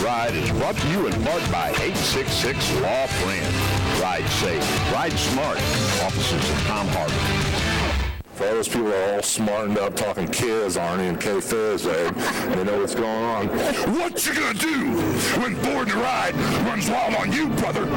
Ride is brought to you in part by 866 Law Friends. Ride safe, ride smart. Offices in Palm Harbor. For all those people that are all smartened up talking kids, Arnie and Kay Thursday, they know what's going on. What you gonna do when Board and Ride runs wild on you, brother?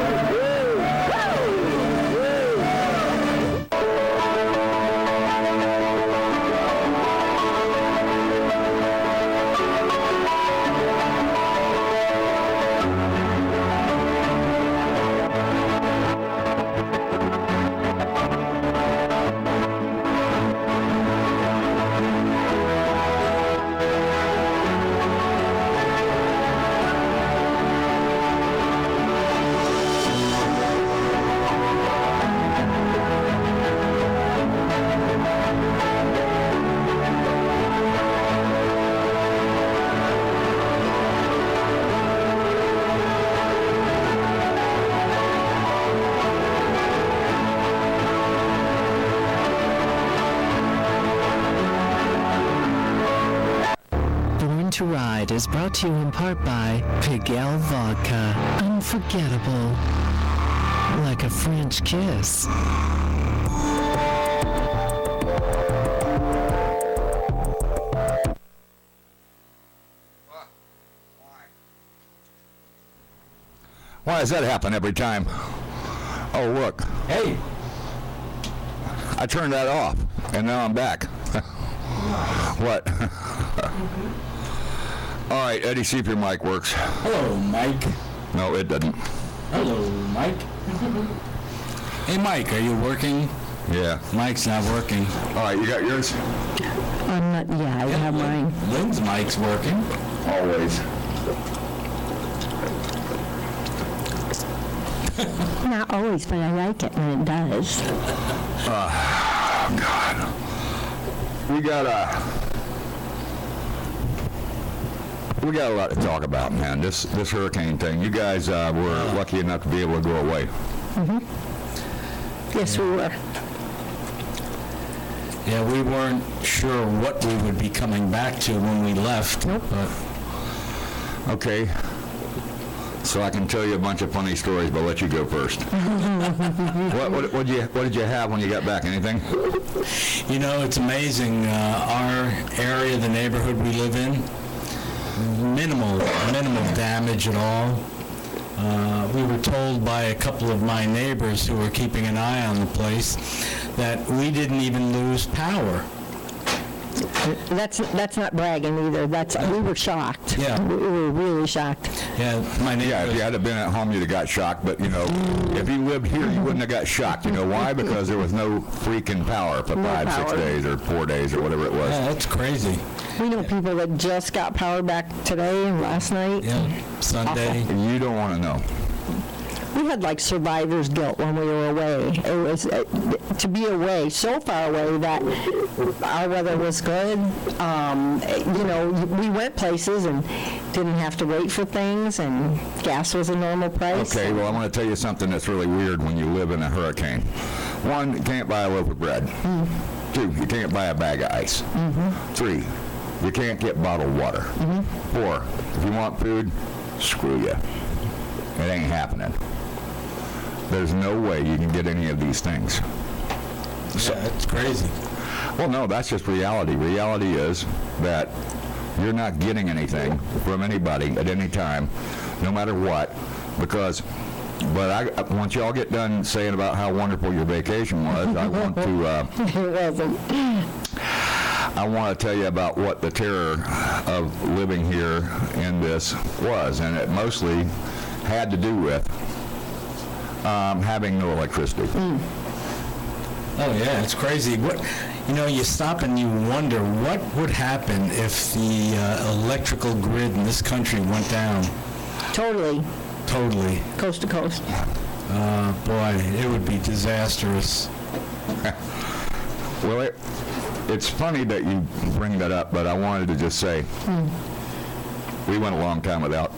To Ride is brought to you in part by Pigalle Vodka. Unforgettable. Like a French kiss. Why does that happen every time? Oh, look. Hey. I turned that off, and now I'm back. What? All right, Eddie, see if your mic works. Hello, Mike. No, it doesn't. Hello, Mike. Hey, Mike, are you working? Yeah. Mike's not working. All right, you got yours? I'm not, yeah, I have mine. Lynn's mic's working. Always. Not always, but I like it when it does. God. We got a lot to talk about, man. This hurricane thing. You guys were lucky enough to be able to go away. Mm-hmm. Yes, we were. Yeah, we weren't sure what we would be coming back to when we left. Nope. But Okay. So I can tell you a bunch of funny stories, but I'll let you go first. What did you have when you got back? Anything? you know, it's amazing. Our area, the neighborhood we live in, minimal damage at all. We were told by a couple of my neighbors who were keeping an eye on the place that we didn't even lose power. That's not bragging either. We were shocked. Yeah. We were really shocked. Yeah, my neighbor. Yeah, if you had been at home, you'd have got shocked. But, you know, if you lived here, you wouldn't have got shocked. You know why? Because there was no freaking power for 5, 6 days or 4 days or whatever it was. Yeah, that's crazy. We know people that just got power back today and last night. Yeah, Sunday. You don't want to know. We had like survivor's guilt when we were away. It was to be away, so far away that our weather was good. You know, we went places and didn't have to wait for things, and gas was a normal price. Okay, well, I want to tell you something that's really weird when you live in a hurricane. One, you can't buy a loaf of bread. 2, you can't buy a bag of ice. 3, you can't get bottled water. 4, if you want food, screw you. It ain't happening. There's no way you can get any of these things. So, yeah, it's crazy. Well, no, that's just reality. Reality is that you're not getting anything from anybody at any time, no matter what, because, once y'all get done saying about how wonderful your vacation was, I want to, It wasn't. I want to tell you about what the terror of living here in this was, and it mostly had to do with having no electricity. Oh yeah, it's crazy. You know, you stop and you wonder what would happen if the electrical grid in this country went down. Totally. Coast to coast. Boy, it would be disastrous. Well, it's funny that you bring that up, but I wanted to just say we went a long time without.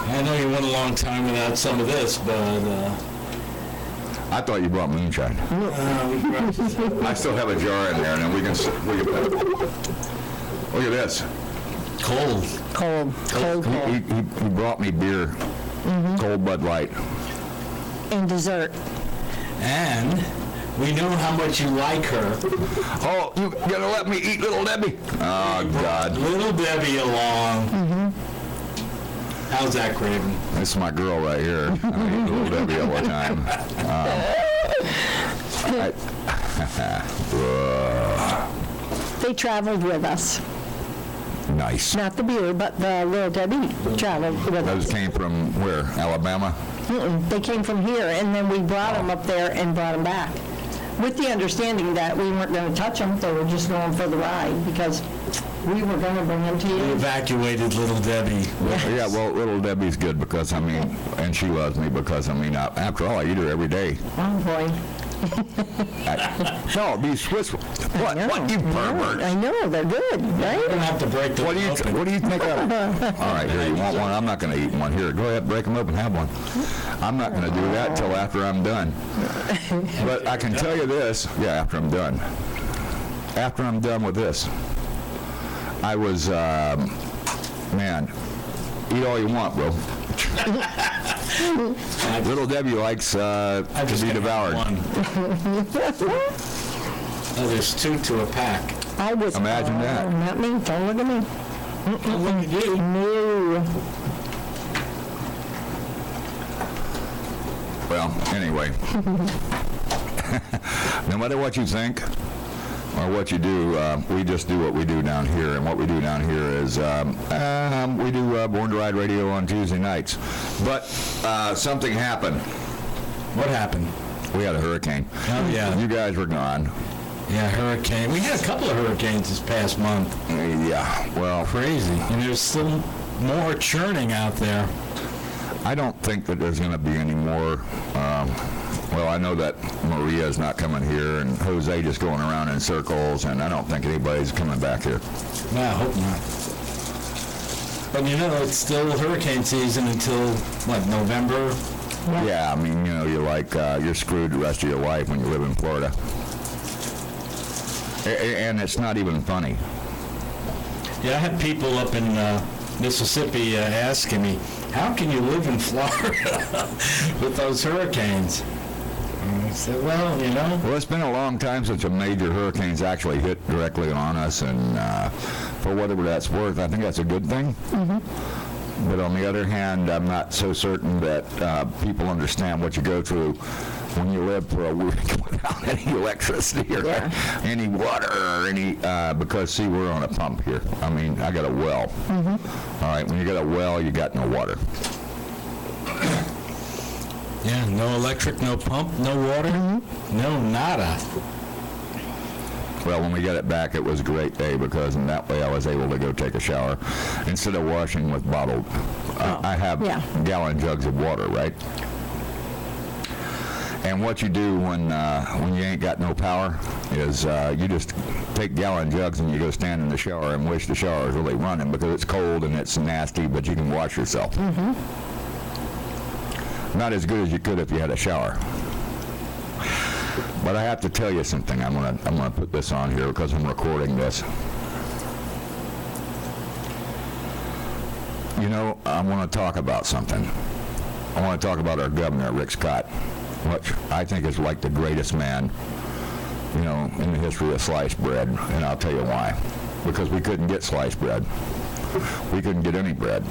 I know you went a long time without some of this, but I thought you brought moonshine. I still have a jar in there, and then we can look at this. cold. Cold. He brought me beer, cold Bud Light. And dessert. And we know how much you like her. Oh, you gonna let me eat Little Debbie? Oh, God. Little Debbie along. How's that, Craven? This is my girl right here. I eat Little Debbie all the time. They traveled with us. Nice. Not the beer, but the Little Debbie traveled with Those us. came from where? Alabama? They came from here, and then we brought them up there and brought them back. With the understanding that we weren't going to touch them, they were just going for the ride, because we were going to bring them to We you. evacuated Little Debbie. Yeah, well, Little Debbie's good because, I mean, and she loves me because, I mean, after all, I eat her every day. Oh, boy. No, these Swiss, what, you pervert? I know, they're good, We're right? going to have to break them open. What do you think of? All right, here, you want one? I'm not going to eat one. Here, go ahead, break them open, have one. I'm not going to do that until after I'm done. But I can tell you this, yeah, after I'm done. After I'm done with this, I was, man, eat all you want, bro. Little Debbie likes to be devoured. One. Oh, there's 2 to a pack. I was. Imagine that. Not me, don't look at me. Oh, look at you. No. Well, anyway, no matter what you think or what you do, we just do what we do down here. And what we do down here is we do Born to Ride Radio on Tuesday nights. But something happened. What happened? We had a hurricane. Oh, yeah. You guys were gone. Yeah, hurricane. We had a couple of hurricanes this past month. Yeah, well, Crazy. And there's still more churning out there. I don't think that there's going to be any more. Well, I know that Maria's not coming here, and Jose just going around in circles, and I don't think anybody's coming back here. No, I hope not. But you know, it's still hurricane season until, what, November? Yeah, I mean, you know, you're screwed the rest of your life when you live in Florida. And it's not even funny. Yeah, I had people up in Mississippi asking me, how can you live in Florida with those hurricanes? And I said, well, you know. Well, it's been a long time since a major hurricane's actually hit directly on us, and for whatever that's worth, I think that's a good thing. Mm-hmm. But on the other hand, I'm not so certain that people understand what you go through when you live for a week without any electricity or any water or any, because, see, we're on a pump here. I mean, I got a well. Mm-hmm. All right, when you got a well, you got no water. Yeah, no electric, no pump, no water, no nada. Well, when we got it back, it was a great day because in that way I was able to go take a shower instead of washing with bottled. I have gallon jugs of water, right? And what you do when you ain't got no power is you just take gallon jugs and you go stand in the shower and wish the shower is really running because it's cold and it's nasty, but you can wash yourself. Mm-hmm. Not as good as you could if you had a shower. But I have to tell you something. I'm gonna put this on here because I'm recording this. You know, I want to talk about something. I want to talk about our governor, Rick Scott, which I think is like the greatest man, you know, in the history of sliced bread. And I'll tell you why. Because we couldn't get sliced bread. We couldn't get any bread.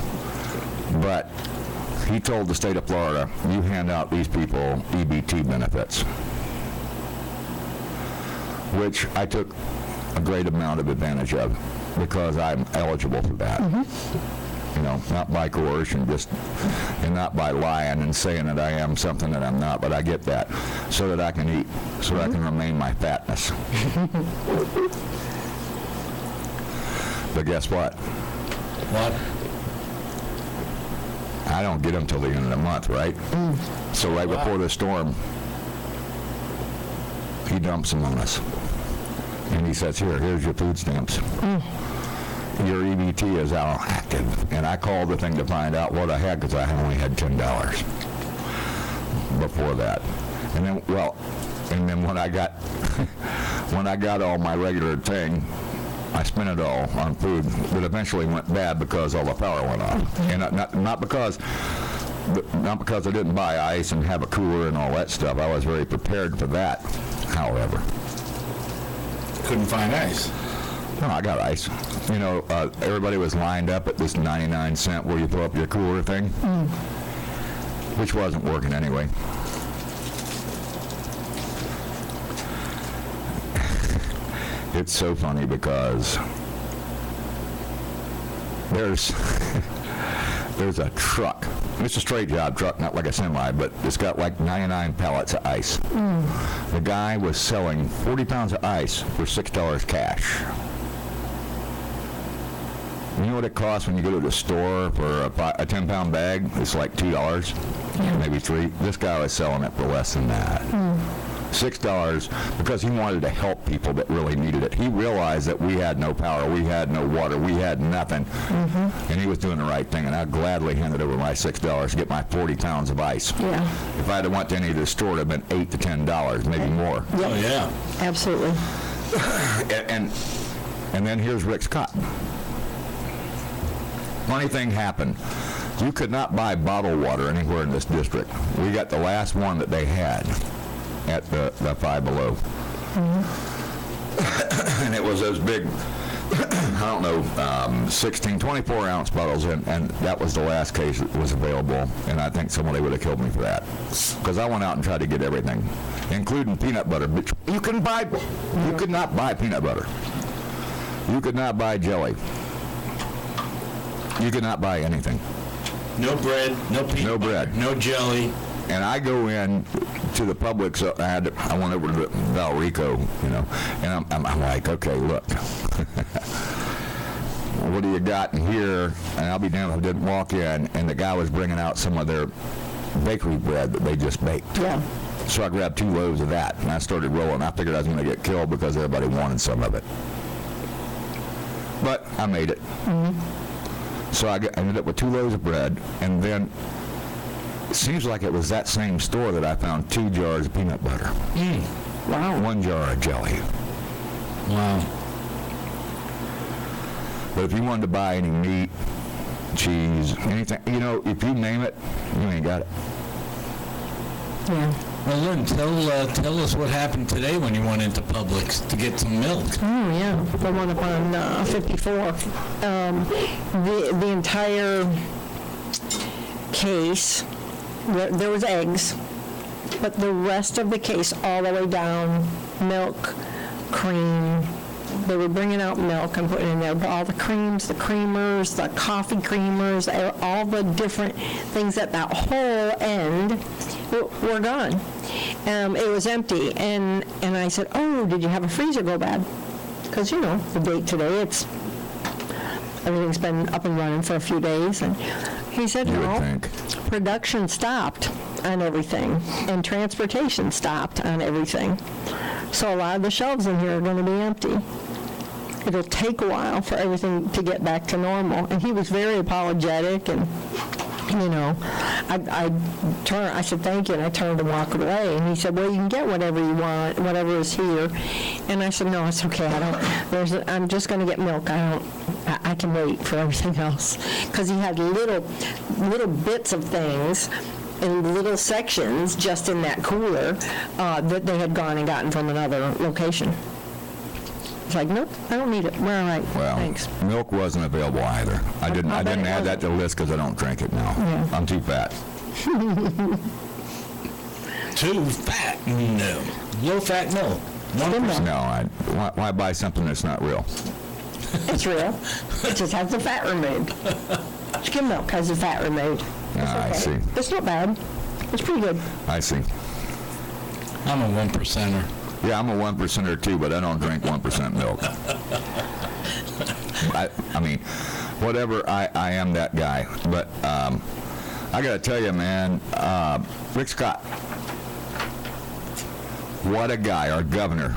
But he told the state of Florida, you hand out these people EBT benefits, which I took a great amount of advantage of because I'm eligible for that. Mm-hmm. You know, not by coercion, and not by lying and saying that I am something that I'm not, but I get that so that I can eat, so that I can remain my fatness. But guess what? What? I don't get them till the end of the month, right? So right before the storm, he dumps them on us. And he says, here's your food stamps. Your EBT is out active. And I called the thing to find out what I had because I only had $10 before that. And then, when I got all my regular thing, I spent it all on food that eventually went bad because all the power went off. And not because I didn't buy ice and have a cooler and all that stuff. I was very prepared for that, however. Couldn't find ice. No, I got ice. You know, everybody was lined up at this 99-cent where you throw up your cooler thing, which wasn't working anyway. It's so funny because there's a truck. It's a straight job truck, not like a semi, but it's got like 99 pallets of ice. The guy was selling 40 pounds of ice for $6 cash. You know what it costs when you go to the store for a 10-pound bag? It's like $2, maybe $3. This guy was selling it for less than that. $6 because he wanted to help people that really needed it. He realized that we had no power, we had no water, we had nothing, and he was doing the right thing, and I gladly handed over my $6 to get my 40 pounds of ice. Yeah. If I had went to any of the store, it would have been $8 to $10, maybe more. Yep. Oh, yeah. Absolutely. And then here's Rick Scott. Funny thing happened. You could not buy bottled water anywhere in this district. We got the last one that they had at the Five Below. And it was those big, I don't know, 16, 24-ounce bottles, and that was the last case that was available, and I think somebody would have killed me for that. Because I went out and tried to get everything, including peanut butter. But you could not buy peanut butter. You could not buy jelly. You could not buy anything. No bread, no peanut butter, bread, no jelly. And I go in to the Publix. I went over to Valrico, you know, and I'm like, okay, look, what do you got in here? And I'll be damned if I didn't walk in, and the guy was bringing out some of their bakery bread that they just baked. Yeah. So I grabbed 2 loaves of that, and I started rolling. I figured I was going to get killed because everybody wanted some of it. But I made it. So I ended up with 2 loaves of bread, and then it seems like it was that same store that I found 2 jars of peanut butter. Wow. 1 jar of jelly. Wow. But if you wanted to buy any meat, cheese, anything, you know, if you name it, you ain't got it. Yeah. Well, Lynn, tell us what happened today when you went into Publix to get some milk. Oh, yeah, the one up on 54. The entire case, there was eggs, but the rest of the case, all the way down, milk, cream, they were bringing out milk and putting in there, but all the creams, the creamers, the coffee creamers, all the different things at that whole end were gone. It was empty, and I said, oh, did you have a freezer go bad? Because, you know, the date today, everything's been up and running for a few days, and he said, no, production stopped on everything, and transportation stopped on everything. So a lot of the shelves in here are going to be empty. It'll take a while for everything to get back to normal. And he was very apologetic, and, you know, I said, thank you, and I turned and walked away. And he said, well, you can get whatever you want, whatever is here. And I said, no, it's okay. I'm just going to get milk. I can wait for everything else. Because he had little bits of things in little sections just in that cooler that they had gone and gotten from another location. It's like, nope, I don't need it. We're all right. Well, thanks. Milk wasn't available either. I didn't add that to the list because I don't drink it now. Yeah. I'm too fat. Too fat? No. Low-fat milk. 1%. No, why buy something that's not real? It's real. It just has the fat removed. Skim milk has the fat removed. I see. It's not bad. It's pretty good. I see. I'm a 1%er. Yeah, I'm a 1%er too, but I don't drink 1% milk. I mean, whatever, I am that guy. But I got to tell you, man, Rick Scott, what a guy, our governor.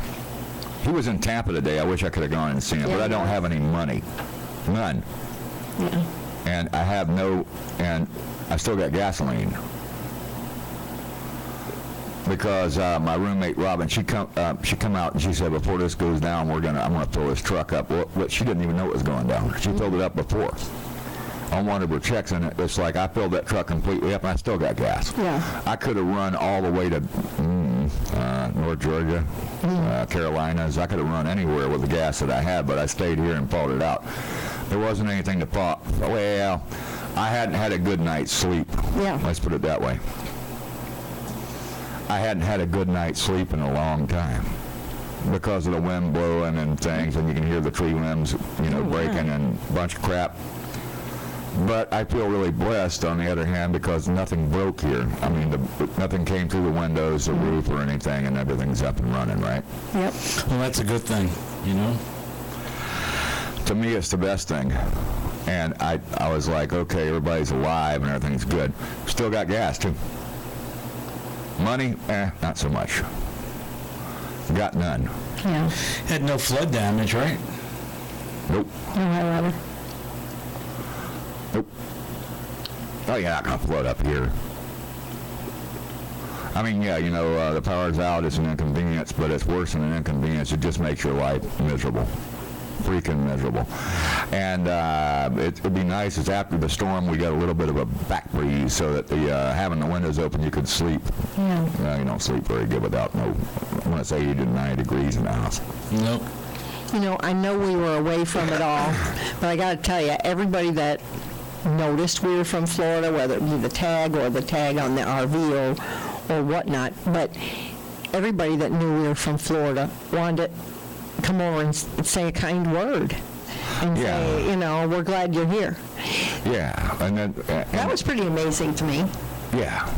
He was in Tampa today. I wish I could have gone and seen him, but I don't have any money. None. Yeah. And and I still got gasoline. because my roommate Robin, she come out and she said, before this goes down, I'm gonna fill this truck up. Well, she didn't even know it was going down. She filled it up before. On one of her checks, and it's like I filled that truck completely up, and I still got gas. Yeah. I could have run all the way to North Georgia, Carolinas. I could have run anywhere with the gas that I had, but I stayed here and fought it out. There wasn't anything to fault. Well, I hadn't had a good night's sleep. Yeah. Let's put it that way. I hadn't had a good night's sleep in a long time because of the wind blowing and things, and you can hear the tree limbs, breaking and a bunch of crap. But I feel really blessed, on the other hand, because nothing broke here. I mean, nothing came through the windows, the roof, or anything, and everything's up and running, right? Yep. Well, that's a good thing, To me, it's the best thing. And I was like, okay, everybody's alive and everything's good. Still got gas, too. Money, not so much. Got none. Yeah. Had no flood damage, right? Nope. No, however. Nope. Oh, you're not going to flood up here. I mean, yeah, the power's out. It's an inconvenience, but it's worse than an inconvenience. It just makes your life miserable. Freaking miserable. And it'd be nice is after the storm we got a little bit of a back breeze so that having the windows open you could sleep. Yeah. You don't sleep very good without when it's 80 to 90 degrees in the house. Nope. I know we were away from it all, but I got to tell you, everybody that noticed we were from Florida, whether it be the tag or the tag on the RV or whatnot, but everybody that knew we were from Florida wanted to come over and say a kind word and say, we're glad you're here. Yeah. And then, that was pretty amazing to me. Yeah.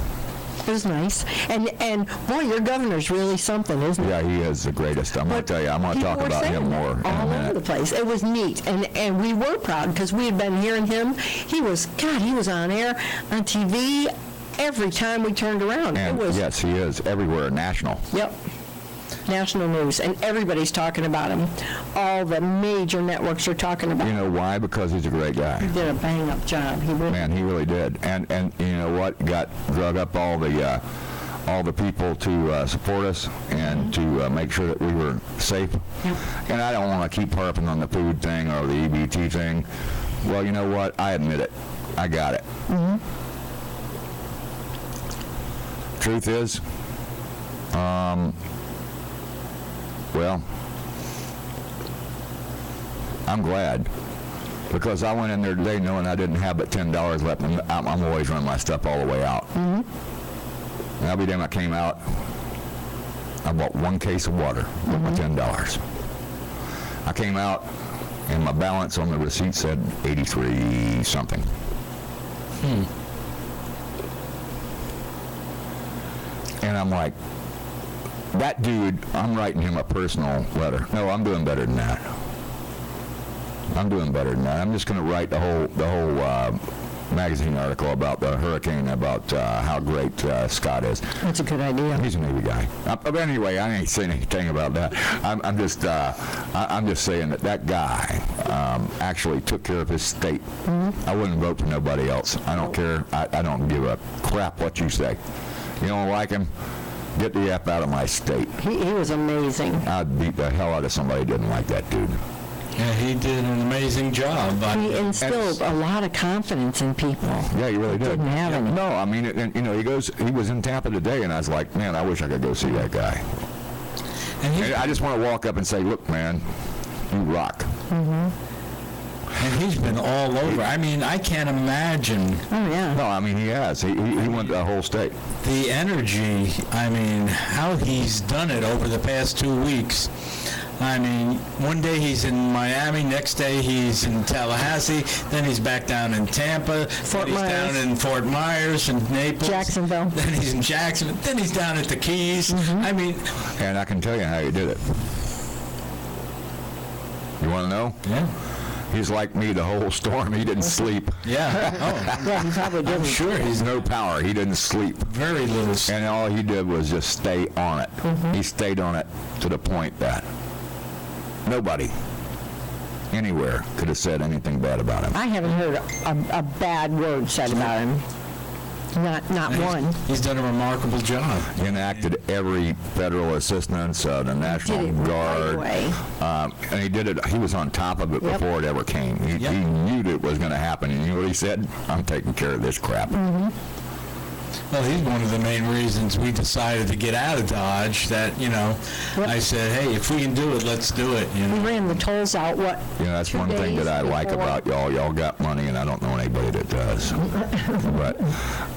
It was nice. And boy, your governor's really something, isn't he? Yeah, he is the greatest. I'm going to tell you, I'm going to talk about him more in a all minute. over the place. It was neat. And we were proud because we had been hearing him. He was on air, on TV, every time we turned around. And yes, he is everywhere, national. Yep. National news. And everybody's talking about him. All the major networks are talking about him. You know why? Because he's a great guy. He did a bang-up job. He really Man, he really did. And you know what? Got drug up all the people to support us and to make sure that we were safe. Yep. And I don't want to keep harping on the food thing or the EBT thing. Well, you know what? I admit it. I got it. Mm-hmm. Truth is, well, I'm glad. Because I went in there today knowing I didn't have but $10 left, and I'm always running my stuff all the way out. Mm-hmm. And every time I came out, I bought one case of water with my $10. I came out, and my balance on the receipt said 83 something. And I'm like, that dude, I'm writing him a personal letter. No, I'm doing better than that. I'm just going to write the whole magazine article about the hurricane, about how great Scott is. That's a good idea. He's a Navy guy. But anyway, I ain't saying anything about that. I'm just saying that guy actually took care of his state. Mm-hmm. I wouldn't vote for nobody else. I don't care. I don't give a crap what you say. You don't like him? Get the F out of my state. He was amazing. I'd beat the hell out of somebody who didn't like that dude. Yeah, he did an amazing job. He instilled a lot of confidence in people. Yeah, he really did. Didn't have any. No, I mean, he was in Tampa today, and I was like, man, I wish I could go see that guy. And I just want to walk up and say, look, man, you rock. Mm-hmm. And he's been all over. I mean, I can't imagine. Oh, yeah. No, I mean, he has. He went the whole state. The energy, I mean, how he's done it over the past 2 weeks. I mean, one day he's in Miami, next day he's in Tallahassee, then he's back down in Tampa, then he's down in Fort Myers and Naples. Jacksonville. Then he's in Jacksonville, then he's down at the Keys. Mm-hmm. I mean... And I can tell you how he did it. You want to know? Yeah. He's like me the whole storm. He didn't sleep. Yeah. Oh. Yeah, he probably didn't. I'm sure He's no power. He didn't sleep. very little... And all he did was just stay on it. Mm-hmm. He stayed on it to the point that nobody anywhere could have said anything bad about him. I haven't heard a bad word said about him. Not one. He's done a remarkable job. Enacted every federal assistance, the National Did it Guard. right away. And he did it, he was on top of it Yep. before it ever came. He Yep. knew that it was going to happen. And you know what he said? I'm taking care of this crap. Well, he's one of the main reasons we decided to get out of Dodge. That, Yep. I said, hey, if we can do it, let's do it. We ran the tolls out, You know, that's 2 one thing days that I like before? about y'all. Y'all got money, and I don't know anybody that does.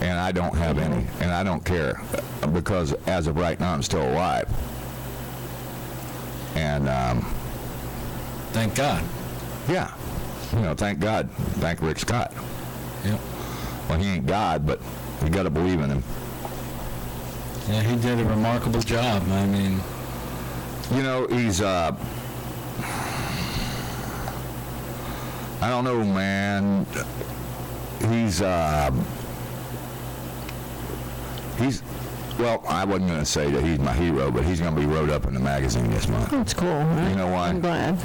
And I don't have any, and I don't care, because as of right now, I'm still alive. And, Thank God. yeah, thank God. Thank Rick Scott. Yep. Well, he ain't God, but you got to believe in him. Yeah, he did a remarkable job. I mean, He's, I don't know, man. He's, well, I wasn't going to say that he's my hero, but he's going to be wrote up in the magazine this month. That's cool. Right? You know why? I'm glad.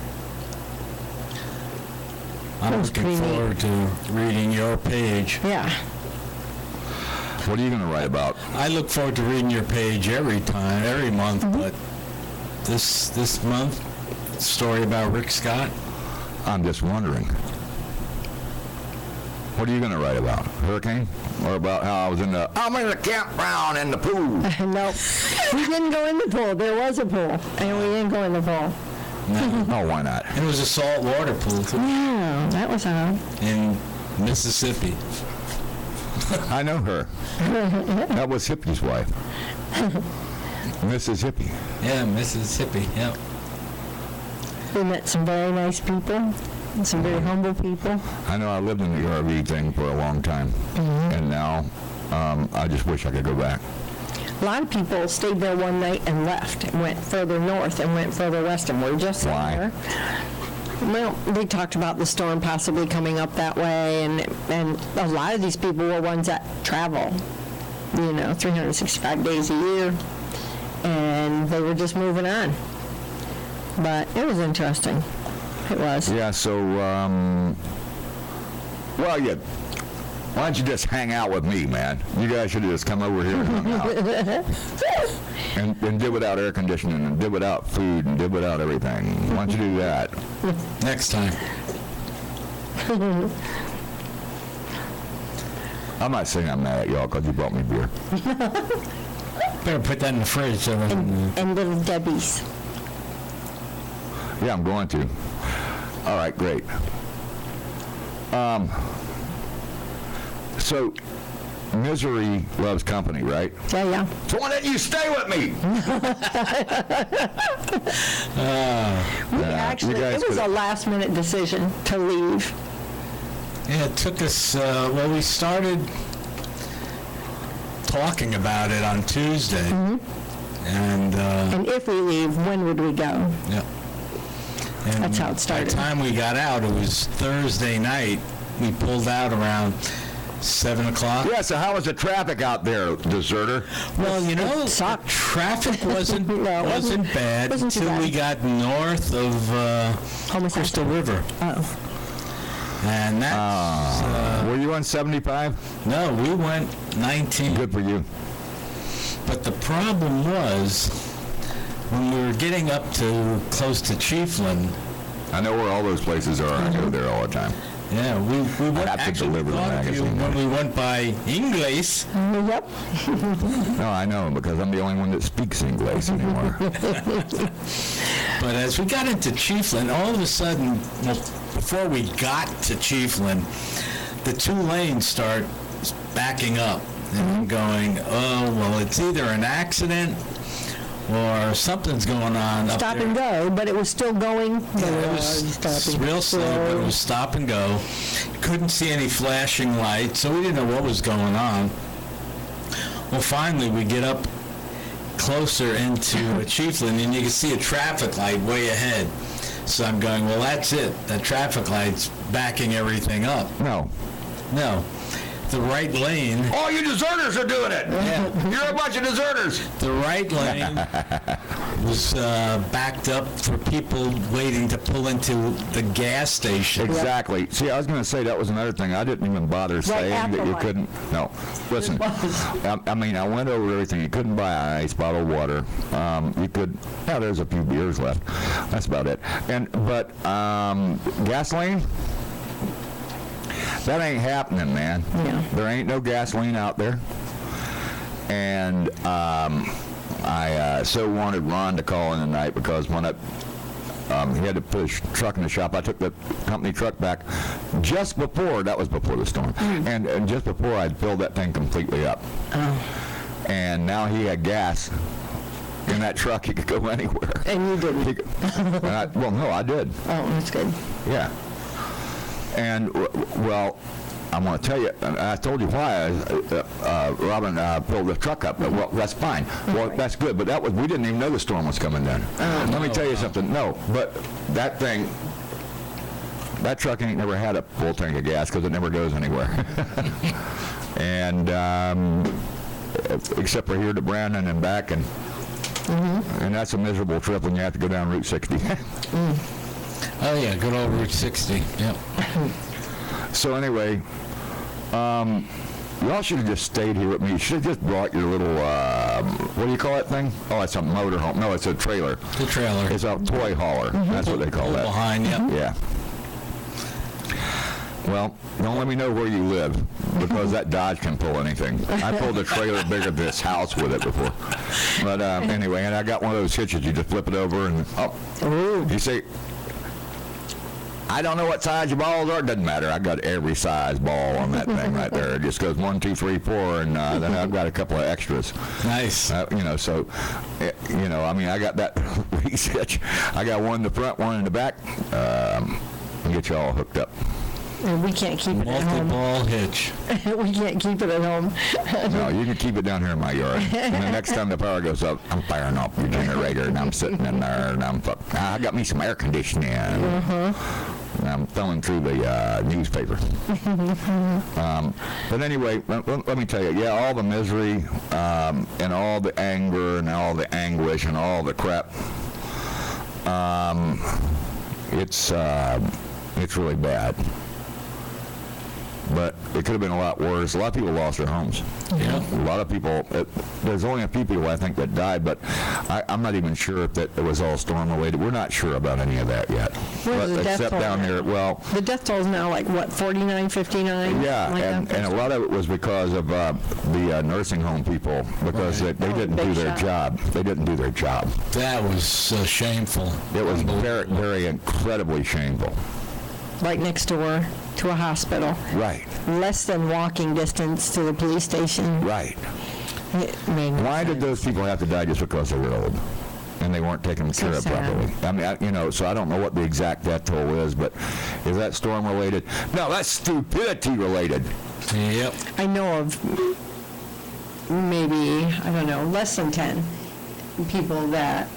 I'm was looking pretty neat. forward to reading your page. Yeah. What are you going to write about? I look forward to reading your page every month, but this month, story about Rick Scott. I'm just wondering. What are you going to write about? Hurricane? Or about how I'm in the campground in the pool? Nope. We didn't go in the pool. There was a pool, and we didn't go in the pool. Oh, why not? And it was a saltwater pool too, Yeah, that was odd. in Mississippi. I know her. That was Hippie's wife. Mrs. Hippie. Yeah, Mississippi. Yep. We met some very nice people, and some very humble people. I know I lived in the RV thing for a long time. And now I just wish I could go back. A lot of people stayed there one night and left, and went further north and went further west, and we're just sitting Why? there. Well, they talked about the storm possibly coming up that way, and a lot of these people were ones that travel, 365 days a year, and they were just moving on. But it was interesting. It was. Yeah, so, why don't you just hang out with me, man? You guys should have just come over here and hung out. and did without air conditioning, and did without food, and did without everything. Why don't you do that? Next time. I'm not saying I'm mad at y'all because you brought me beer. Better put that in the fridge. So And Little Debbie's. Yeah, I'm going to. All right, great. So, misery loves company, right? Yeah. So why didn't you stay with me? Actually, you guys it was could've- a last-minute decision to leave. yeah, it took us. Well, we started talking about it on Tuesday, and And if we leave, when would we go? yeah. And That's how it by started. the time we got out, it was Thursday night. We pulled out around 7 o'clock. Yeah, so how was the traffic out there, deserter? Well, It sucked. traffic wasn't No, it wasn't bad wasn't too until bad. we got north of Homicide. Crystal River, Oh. and that's Were you on 75? no, we went 19. Good for you. But the problem was when we were getting up to close to Chiefland. I know where all those places are. I go there all the time. Yeah, we went have to actually deliver the thought of you magazine, when though. we went by Ingles. Yep. No, I know, because I'm the only one that speaks English anymore. But as we got into Chiefland, all of a sudden, well, before we got to Chiefland, the two lanes start backing up. And I'm going, oh, well, it's either an accident or something's going on up Stop there. and go, but it was still going. Yeah, it was real slow, but it was stop and go. Couldn't see any flashing lights, so we didn't know what was going on. Well, finally, we get up closer into Chiefland, and you can see a traffic light way ahead. So I'm going, well, that's it. That traffic light's backing everything up. No. No. the right lane. All you deserters are doing it. Yeah. You're a bunch of deserters. The right lane was backed up for people waiting to pull into the gas station. Exactly. See, I was going to say that was another thing. I didn't even bother saying at that the you light. couldn't. No. Listen, I mean, I went over everything. You couldn't buy an ice bottle of water. You could. Yeah, there's a few beers left. That's about it. But gasoline. That ain't happening, man. Yeah. There ain't no gasoline out there. And I so wanted Ron to call in tonight because when he had to put his truck in the shop, I took the company truck back just before, that was before the storm, and just before I'd filled that thing completely up. Oh. And now he had gas in that truck. He could go anywhere. And you didn't? Well, no, I did. Oh, that's good. Yeah. And, well, I want to tell you, and I told you why Robin filled the truck up. Well, that's fine. Well, that's good. But we didn't even know the storm was coming down. Let me tell you something. No, but that truck ain't never had a full tank of gas because it never goes anywhere. And except for here to Brandon and back, and that's a miserable trip when you have to go down Route 60. Oh, yeah, good old Route 60. Yep. So anyway, y'all should have just stayed here with me. You should have just brought your little, what do you call that thing? Oh, it's a motor home. No, it's a trailer. The trailer. It's a toy hauler. That's what they call Pull that. behind, yep. Yeah. Well, don't let me know where you live, because that Dodge can pull anything. I pulled a trailer bigger than this house with it before. But anyway, and I got one of those hitches. You just flip it over and, you see, I don't know what size your balls are. It doesn't matter. I got every size ball on that thing right there. It just goes 1, 2, 3, 4, and then I've got a couple of extras. Nice. So, I mean, I got that hitch. I got one in the front, one in the back. Get you all hooked up. And we can't keep it at home. Multi-ball hitch. We can't keep it at home. No, you can keep it down here in my yard. And the next time the power goes up, I'm firing off your generator, and I'm sitting in there, and I got me some air conditioning. And I'm thumbing through the newspaper. But anyway, let me tell you, yeah, all the misery and all the anger and all the anguish and all the crap, it's really bad. But it could have been a lot worse. A lot of people lost their homes. Yeah. A lot of people, there's only a few people I think that died, but I'm not even sure if that it was all storm related. We're not sure about any of that yet. Where's the death except toll down now? there, well, The death toll is now like, what, 49, 59? yeah, Like and that? a lot of it was because of the nursing home people, because they didn't do big their shot. job. They didn't do their job. That was shameful. It was very, very incredibly shameful. Right next door to a hospital. Right, Less than walking distance to the police station. right. It made no Why did sense. those people have to die just because they were old and they weren't taken care of sad. properly? I mean, so I don't know what the exact death toll is, but is that storm related? No, that's stupidity related. Yep. I know of maybe, I don't know, less than 10 people that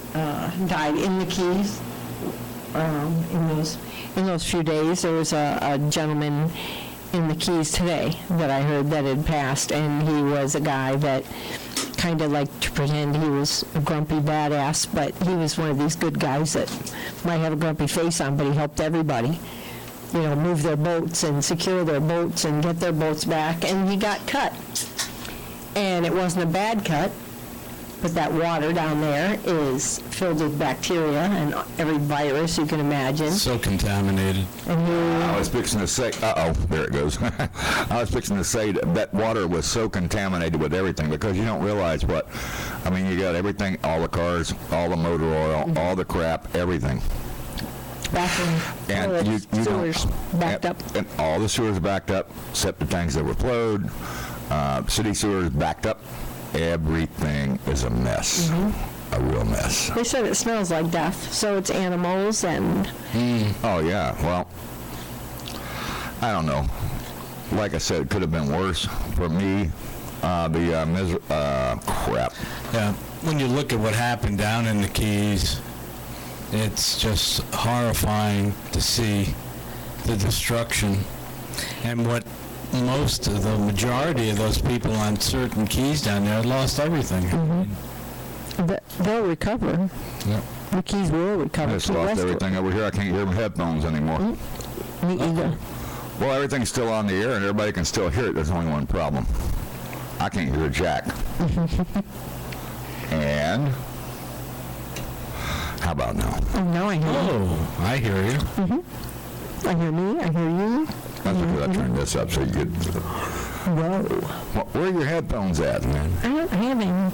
died in the Keys in those few days. There was a gentleman in the Keys today that I heard that had passed, and he was a guy that kind of liked to pretend he was a grumpy badass, but he was one of these good guys that might have a grumpy face on, but he helped everybody, move their boats and secure their boats and get their boats back, and he got cut. And it wasn't a bad cut, but that water down there is filled with bacteria and every virus you can imagine. So contaminated. And I was fixing to say, there it goes. I was fixing to say that water was so contaminated with everything, because you don't realize what, I mean, you got everything, all the cars, all the motor oil, all the crap, everything. bathroom And toilets, you sewers backed up. And all the sewers backed up, septic tanks that were flowed, city sewers backed up. Everything is a mess, a real mess. They said it smells like death, so it's animals and... Oh, yeah, well, I don't know. Like I said, it could have been worse for me. Crap. Yeah. When you look at what happened down in the Keys, it's just horrifying to see the destruction and what the majority of those people on certain keys down there lost everything. But they'll recover. Yep. The keys will I recover. just Key lost West will. everything over here. I can't hear my headphones anymore. Me either. Well, everything's still on the air and everybody can still hear it. There's only one problem. I can't hear a jack. And how about now? Oh, now I hear you. Oh, I hear you. I hear me. I hear you. That's because I turned this up so you could. Whoa. Where are your headphones at, man? I don't have any.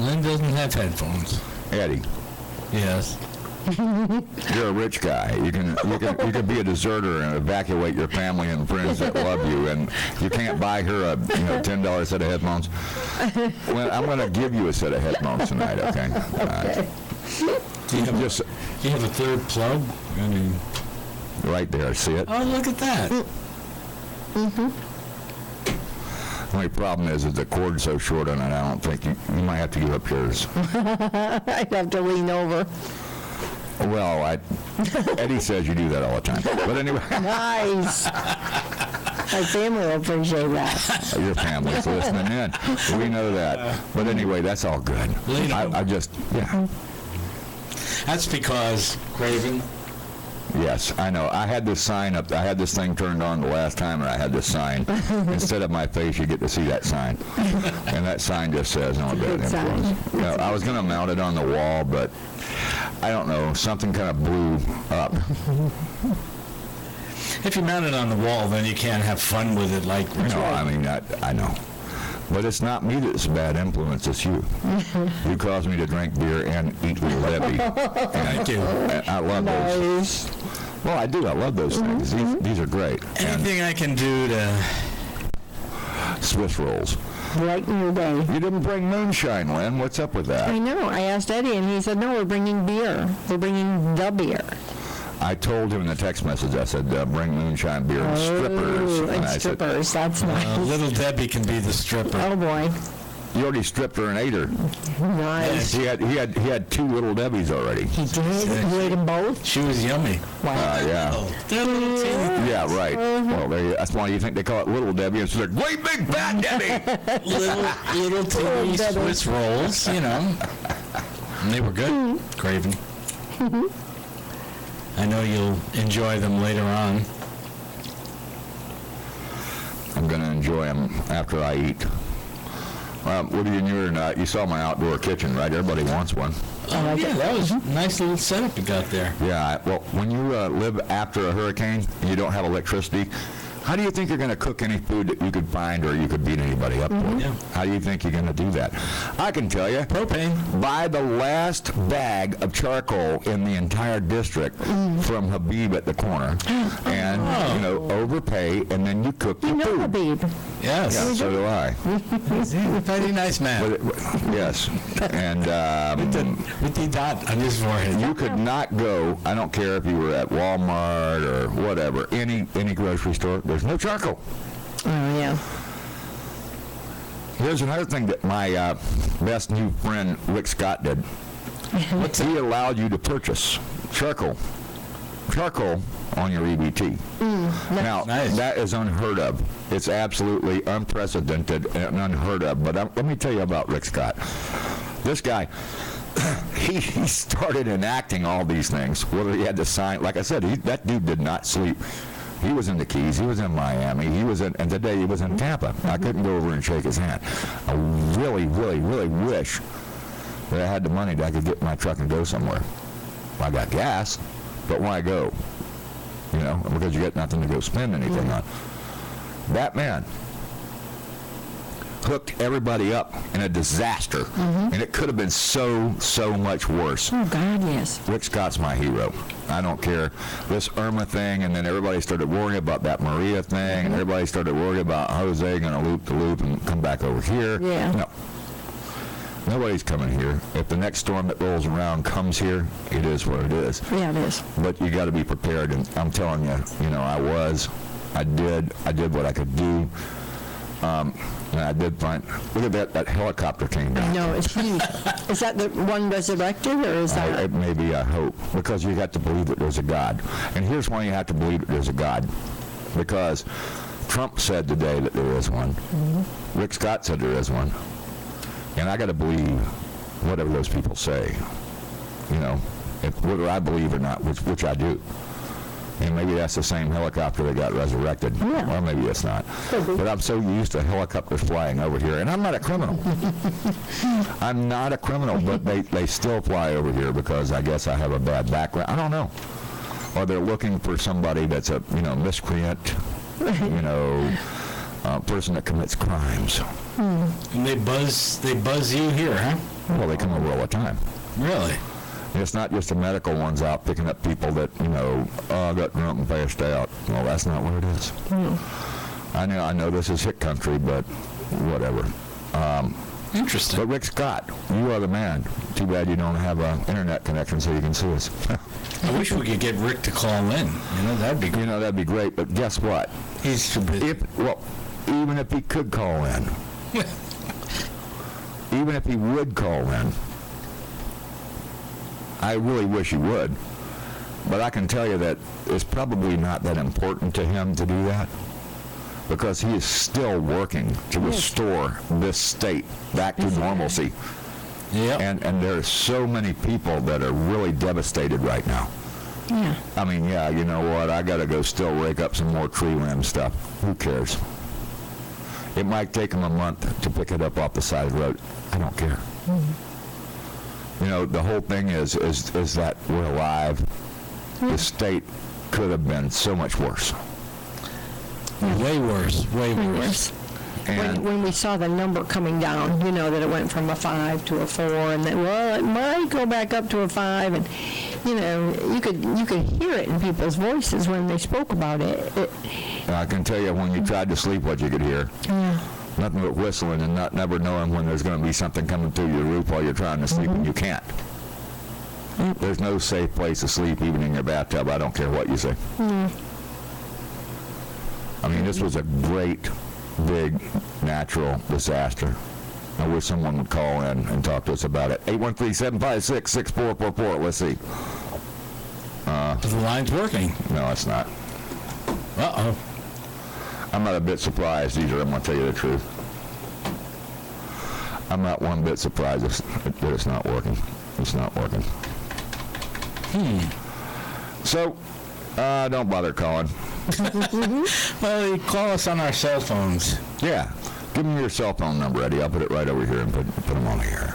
Lynn doesn't have headphones. Eddie, Yes. you're a rich guy. You can be a deserter and evacuate your family and friends that love you, and you can't buy her a $10 set of headphones. Well, I'm going to give you a set of headphones tonight, okay? Do you have a third plug? I mean, Right there, see it? oh, look at that. The only problem is the cord's so short on it, I don't think you might have to give up yours. I'd have to lean over. Well, Eddie says you do that all the time. But anyway, Nice. My family will appreciate that. your family's listening in. We know that. But anyway, that's all good. Lean over. I just, yeah. That's because, Craven, Yes, I know. I had this sign up. I had this thing turned on the last time, and I had this sign. Instead of my face, you get to see that sign. And that sign just says, "No bad Good sign. influence." You know, I was going to mount it on the wall, but I don't know. Something kind of blew up. if you mount it on the wall, then you can't have fun with it like... No, I mean, I know. But it's not me that's a bad influence, it's you. You caused me to drink beer and eat Little Debbie. Thank you. I love those. Nice. Well, I do. I love those things. These are great. And Anything I can do to... Swiss rolls. Brighten your day. You didn't bring moonshine, Lynn. What's up with I that? know. I asked Eddie, and he said, no, we're bringing beer. We're bringing the beer. I told him in the text message, I said, bring moonshine beer and strippers. Oh, and I said, strippers. That's nice. Little Debbie can be the stripper. Oh, boy. you already stripped her and ate her. Nice. He had 2 Little Debbies already. He did? You ate them both? She was yummy. Wow. Yeah. They're little teeny. Yeah, right. Well, that's why you think they call it Little Debbie. It's like, great big fat Debbie. Little teeny Debbie. Swiss rolls, you know. And they were good, Craven. I know you'll enjoy them later on. I'm going to enjoy them after I eat. What are you saw my outdoor kitchen, right? Everybody wants one. Yeah, that was a nice little setup you got there. Yeah, well, when you live after a hurricane, you don't have electricity, how do you think you're going to cook any food that you could find or you could beat anybody up for? Yeah. How do you think you're going to do that? I can tell you. Propane. Buy the last bag of charcoal in the entire district from Habib at the corner, and overpay, and then you cook You the know food. Habib. Yes. Yeah, so do I. Very nice man. Yes, and With the dot on his forehead. you could not go. I don't care if you were at Walmart or whatever, any grocery store. There's no charcoal. Oh, yeah. Here's another thing that my best new friend Rick Scott did. He allowed you to purchase charcoal on your EBT. Now, Nice. that is unheard of. It's absolutely unprecedented and unheard of. But let me tell you about Rick Scott. This guy, he started enacting all these things, whether he had to sign. Like I said, that dude did not sleep. He was in the Keys. He was in Miami. And today he was in Tampa. I couldn't go over and shake his hand. I really, really, really wish that I had the money that I could get in my truck and go somewhere. I got gas, but why go? Because you got nothing to go spend anything on. That man hooked everybody up in a disaster, and it could have been so much worse. Oh, God, yes. Rick Scott's my hero. I don't care. This IRMA thing, and then everybody started worrying about that Maria thing, and everybody started worrying about Jose going to loop the loop and come back over here. Yeah. No. Nobody's coming here. If the next storm that rolls around comes here, it is what it is. Yeah, it is. But you got to be prepared, and I'm telling you, I did what I could do. And I did find, look at that helicopter came down. No, it's huge. Is that the one resurrected, or is that... It may be, I hope, because you got to believe that there's a God. And here's why you have to believe that there's a God. Because Trump said today that there is one. Rick Scott said there is one. And I got to believe whatever those people say. You know, whether I believe or not, which I do. And maybe that's the same helicopter that got resurrected. Yeah. Or maybe it's not. But I'm so used to helicopters flying over here. And I'm not a criminal. I'm not a criminal, but they still fly over here because I guess I have a bad background. I don't know. Or they're looking for somebody that's a, miscreant, person that commits crimes. And they buzz you here, huh? Well, they come over all the time. Really? It's not just the medical ones out picking up people that, got drunk and passed out. Well, that's not what it is. I know this is hick country, but whatever. Interesting. But Rick Scott, you are the man. Too bad you don't have an internet connection so you can see us. I wish we could get Rick to call in. That'd be great. That'd be great, but guess what? He's too busy. Even if he could call in, even if he would call in, I really wish he would, but I can tell you that it's probably not that important to him to do that because he is still working to restore this state back to normalcy. Yeah. And there are so many people that are really devastated right now. Yeah. I mean, you know what? I got to go still rake up some more tree limb stuff. Who cares? It might take them a month to pick it up off the side of the road. I don't care. The whole thing is that we're alive. The state could have been so much worse. Way worse. Way worse. And When we saw the number coming down, that it went from a 5 to a 4, and then, it might go back up to a 5, and, you could hear it in people's voices when they spoke about it. I can tell you when you tried to sleep what you could hear. Yeah. Nothing but whistling and never knowing when there's going to be something coming through your roof while you're trying to sleep and you can't. There's no safe place to sleep even in your bathtub. I don't care what you say. I mean, this was a great, big, natural disaster. I wish someone would call in and talk to us about it. 813-756-6444. Let's see. The line's working. No, it's not. Uh-oh. I'm not a bit surprised either, I'm going to tell you the truth. I'm not one bit surprised that it's not working. It's not working. So, don't bother calling. Well, you call us on our cell phones. Yeah. Give me your cell phone number, Eddie. I'll put it right over here and put them on here.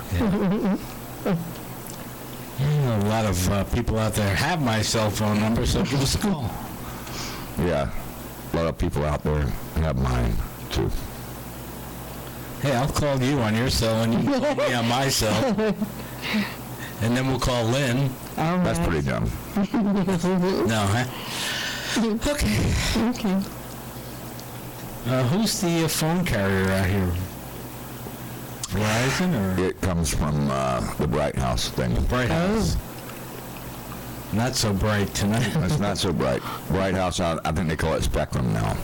A lot of people out there have my cell phone number, so give us a call. Yeah. A lot of people out there have mine, too. Hey, I'll call you on your cell, and you can call me on my cell. And then we'll call Lynn. That's pretty dumb. No, huh? Okay. Who's the phone carrier out here? Verizon or It comes from the Bright House thing. Bright House? Not so bright tonight. It's not so bright. Bright House, I think they call it Spectrum now.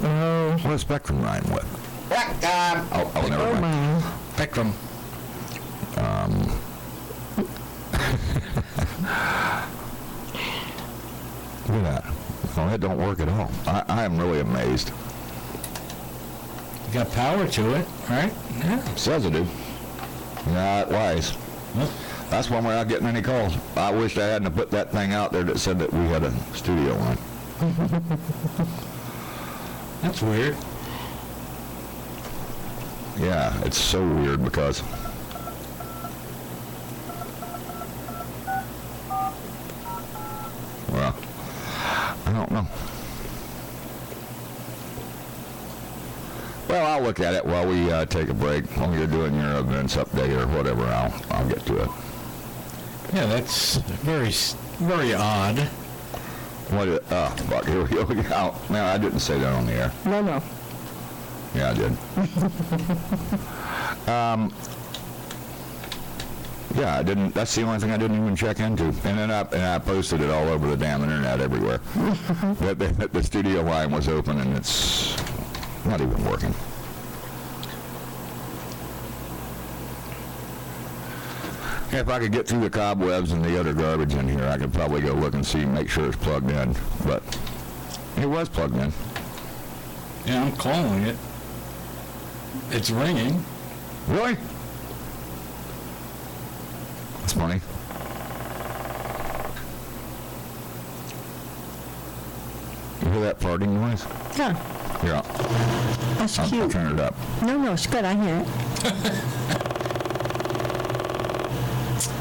What does Spectrum rhyme with? Oh, never mind. Spectrum. Look at that. Well, that don't work at all. I am really amazed. You got power to it, right? Yeah. Says it do. Yeah, it lies. Well, That's why we're not getting any calls. I wish I hadn't put that thing out there that said that we had a studio line. that's weird. Yeah, it's so weird because well, I don't know. Well, I'll look at it while we take a break. While you're doing your events update or whatever, I'll get to it. Yeah, that's very odd. What? Fuck, here we go. Oh, man, I didn't say that on the air. No. Yeah, I did. Yeah, I didn't. That's the only thing I didn't even check into. And then I posted it all over the damn internet everywhere. that the studio line was open and it's not even working. If I could get through the cobwebs and the other garbage in here, I could probably go look and see, make sure it's plugged in. But it was plugged in. Yeah, I'm calling it. It's ringing. Really? That's funny. You hear that farting noise? Yeah, Yeah. that's I'll cute. turn it up. No, it's good, I hear it.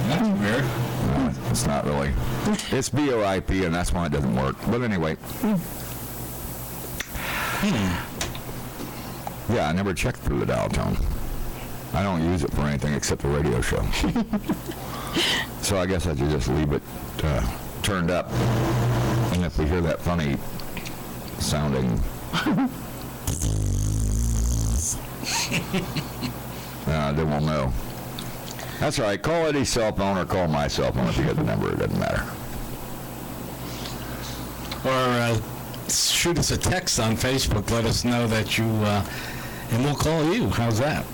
That's weird. No, it's not really. It's VoIP, and that's why it doesn't work. But anyway. Yeah, I never checked through the dial tone. I don't use it for anything except the radio show. So I guess I should just leave it turned up. And if we hear that funny sounding... then we'll know. That's all right. Call Eddie's cell phone or call my cell phone if you get the number. It doesn't matter. Or shoot us a text on Facebook. Let us know that you, and we'll call you. How's that?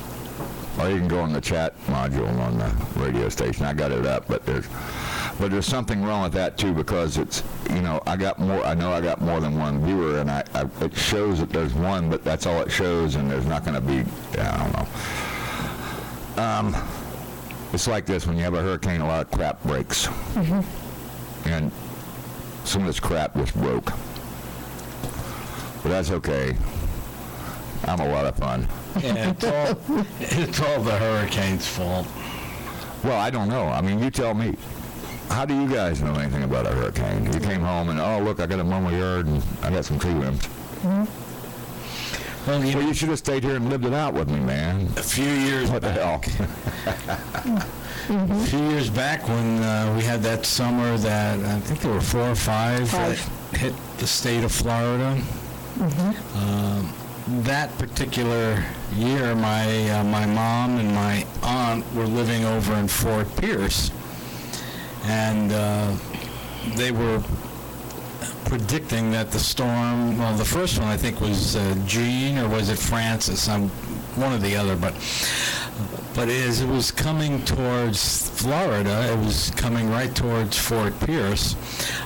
Or you can go on the chat module on the radio station. I got it up, but there's something wrong with that too, because it's, I know I got more than one viewer, and it shows that there's one, but that's all it shows, and there's not going to be, I don't know. It's like this: when you have a hurricane, a lot of crap breaks, and some of this crap just broke. But that's okay. I'm a lot of fun. Yeah, it's all the hurricane's fault. Well, I don't know. I mean, you tell me. How do you guys know anything about a hurricane? You came home and, oh, look, I got to mow my yard and I got some tree limbs. Well, You should have stayed here and lived it out with me, man. a few years What the hell? A few years back when we had that summer that I think there were 4 or 5 that hit the state of Florida. That particular year, my mom and my aunt were living over in Fort Pierce, and they were predicting that the storm, well, the first one I think was Jean, or was it Francis? One or the other, but as it was coming towards Florida, it was coming right towards Fort Pierce.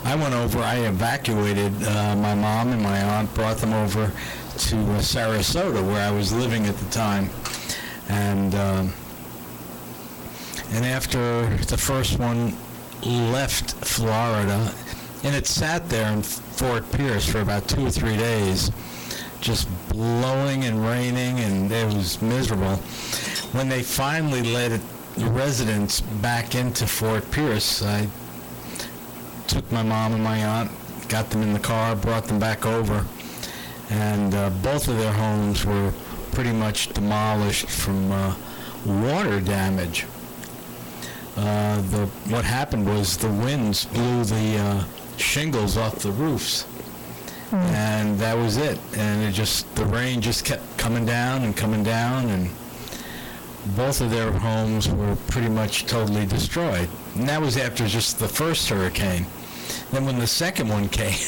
I went over, I evacuated my mom and my aunt, brought them over to Sarasota, where I was living at the time. And after the first one left Florida, and it sat there in Fort Pierce for about 2 or 3 days, just blowing and raining, and it was miserable. When they finally let the residents back into Fort Pierce, I took my mom and my aunt, got them in the car, brought them back over, and both of their homes were pretty much demolished from water damage. What happened was the winds blew the shingles off the roofs, and that was it. And the rain just kept coming down, and both of their homes were pretty much totally destroyed. And that was after just the first hurricane. Then when the second one came,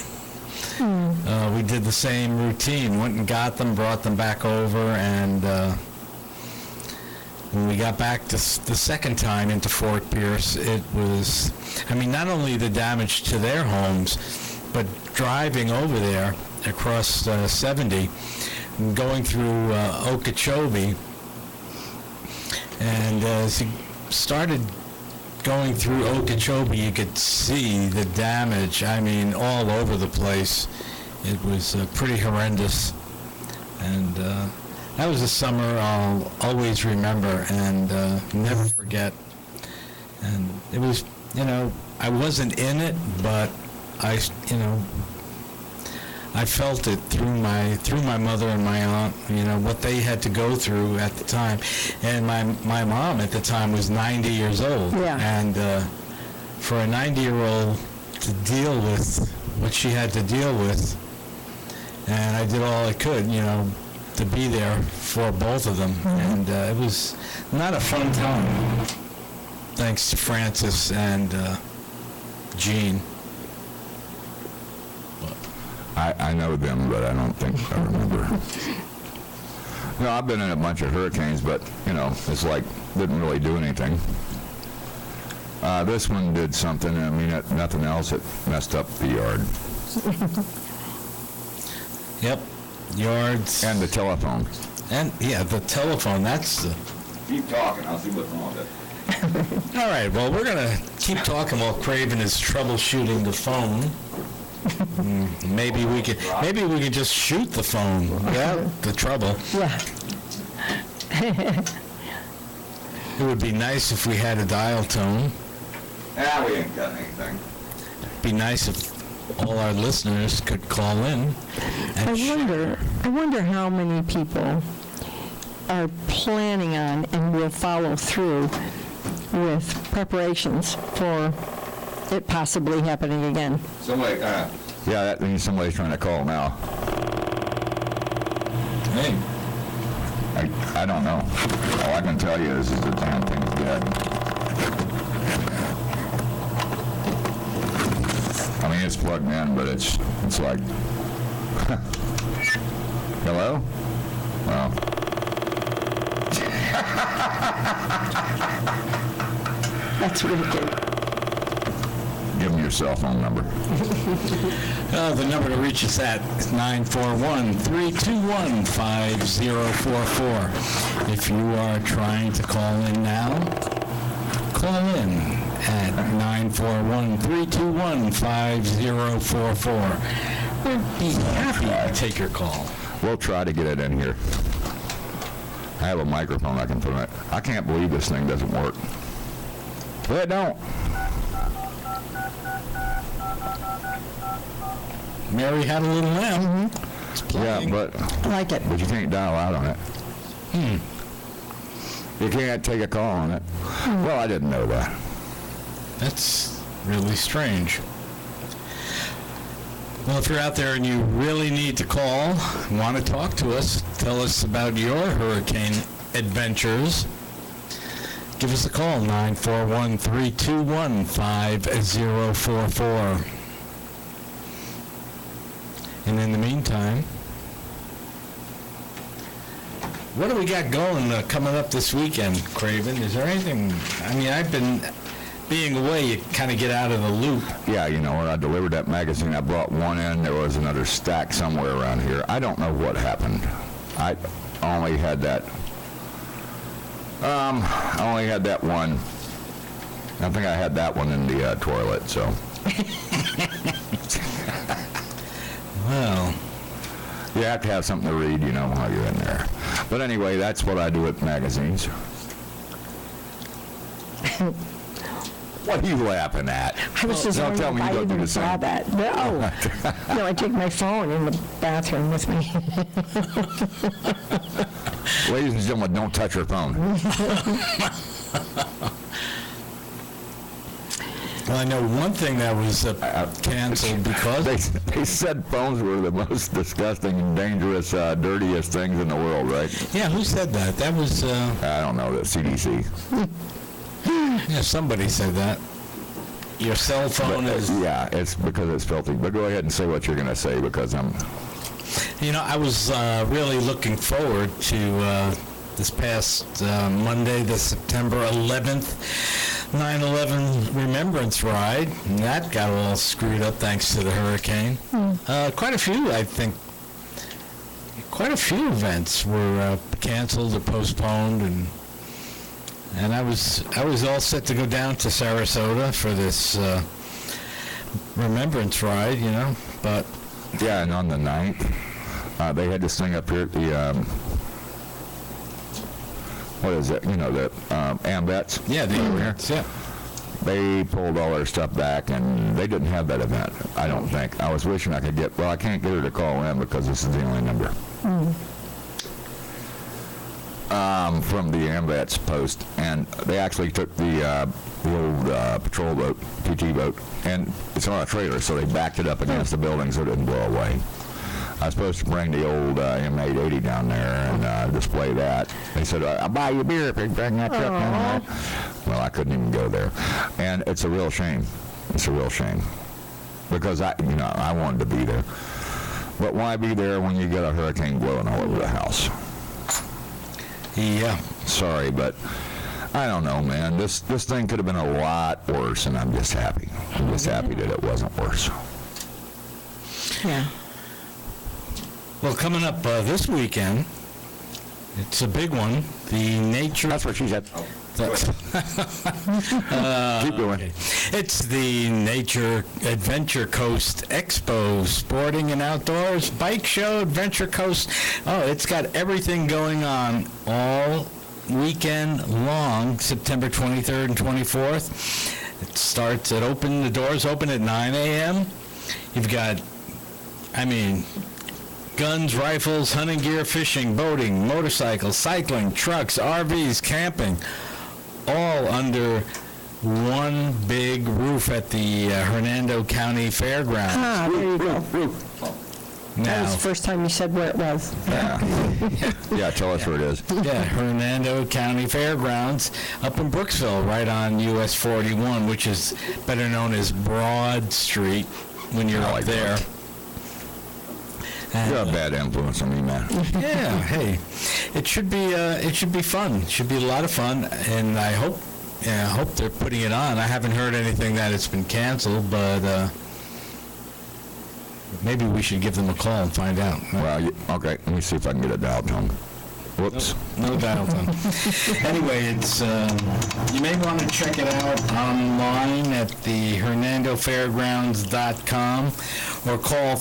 we did the same routine, went and got them, brought them back over, and when we got back the second time into Fort Pierce, it was, not only the damage to their homes, but driving over there across 70, going through Okeechobee, and as he started going through Okeechobee, you could see the damage, all over the place. It was pretty horrendous, and that was a summer I'll always remember and never forget. And it was, I wasn't in it, but I felt it through my mother and my aunt, what they had to go through at the time. And my mom at the time was 90 years old. Yeah. And for a 90-year-old to deal with what she had to deal with, and I did all I could, to be there for both of them. And it was not a fun time, thanks to Francis and Jean. I know them, but I don't think I remember. No, I've been in a bunch of hurricanes, but, it's like, didn't really do anything. This one did something. Nothing else. It messed up the yard. Yep. yards. And the telephone. And, yeah, the telephone, that's the... Keep talking, I'll see what's wrong with it. All right, well, we're going to keep talking while Craven is troubleshooting the phone. Maybe we could just shoot the phone without the trouble. Yeah. It would be nice if we had a dial tone. Yeah, we ain't got anything. Be nice if all our listeners could call in. And I wonder how many people are planning on and will follow through with preparations for it possibly happening again. Somebody, yeah, that means somebody's trying to call now. Hey, I don't know. All I can tell you is the damn thing's dead. I mean, it's plugged in, but it's like... Hello? Well... That's wicked. Give them your cell phone number. the number to reach us at is 941-321-5044. If you are trying to call in now, call in at 941-321-5044. We'd be happy to take your call. We'll try to get it in here. I have a microphone I can put on it. I can't believe this thing doesn't work. Well, it don't. Mary had a little lamb. It's Yeah, playing. but I like it. you can't dial out on it. You can't take a call on it. Well, I didn't know that. That's really strange. Well, if you're out there and you really need to call, want to talk to us, tell us about your hurricane adventures, give us a call, 941-321-5044. And in the meantime, what do we got going coming up this weekend, Craven? Is there anything? I mean, I've been being away, you kind of get out of the loop. Yeah, you know, when I delivered that magazine, I brought one in. There was another stack somewhere around here. I don't know what happened. I only had that. I only had that one. I think I had that one in the toilet, so. Well, You have to have something to read, you know, while you're in there. But anyway, that's what I do with magazines. What are you laughing at? I was just Don't tell wondering me if you I don't do even the saw same. that. No. No, I take my phone in the bathroom with me. Ladies and gentlemen, don't touch your phone. well, I know one thing that was canceled because... They said phones were the most disgusting and dangerous, dirtiest things in the world, right? Yeah, who said that? That was... I don't know, the CDC. yeah, somebody said that. Your cell phone is... Yeah, it's because it's filthy. But go ahead and say what you're going to say, because I'm... You know, I was really looking forward to this past Monday, the September 11th, 9/11 Remembrance Ride, and that got all screwed up thanks to the hurricane. Quite a few, I think, quite a few events were canceled or postponed, and I was all set to go down to Sarasota for this Remembrance Ride, you know, but... Yeah, and on the 9th, they had this thing up here at the... what is it? You know, the AMVETS. Yeah, the events. yeah. They pulled all their stuff back, and they didn't have that event, I don't think. I was wishing I could get... Well, I can't get her to call in because this is the only number. From the AMVETS post, and they actually took the old patrol boat, PT boat, and it's on a trailer, so they backed it up against the building so it didn't blow away. I was supposed to bring the old M880 down there and display that. They said, I'll buy you a beer if you bring that truck down there. Well, I couldn't even go there. And it's a real shame. It's a real shame. Because I wanted to be there. But why be there when you get a hurricane blowing all over the house? Yeah. Sorry, but I don't know, man. This thing could have been a lot worse, and I'm just happy. I'm just happy that it wasn't worse. Yeah. Well, coming up this weekend, it's a big one. The nature. That's what she said. Keep going. Okay. It's the Nature Adventure Coast Expo, sporting and outdoors, bike show, Adventure Coast. Oh, it's got everything going on all weekend long, September 23rd and 24th. It starts at the doors open at 9 a.m. You've got, guns, rifles, hunting gear, fishing, boating, motorcycles, cycling, trucks, RVs, camping, all under one big roof at the Hernando County Fairgrounds. Ah, there you go. That Now, was the first time you said where it was. Yeah, tell us where it is. yeah, Hernando County Fairgrounds up in Brooksville, right on US 41, which is better known as Broad Street when you're I up like there. that. And, You're a bad influence on me, man. yeah, hey, it should be fun. It should be a lot of fun, and I hope they're putting it on. I haven't heard anything that it's been canceled, but maybe we should give them a call and find out. Well, okay, let me see if I can get a dial tone. Whoops. No dial tone. Anyway, it's you may want to check it out online at the HernandoFairgrounds.com or call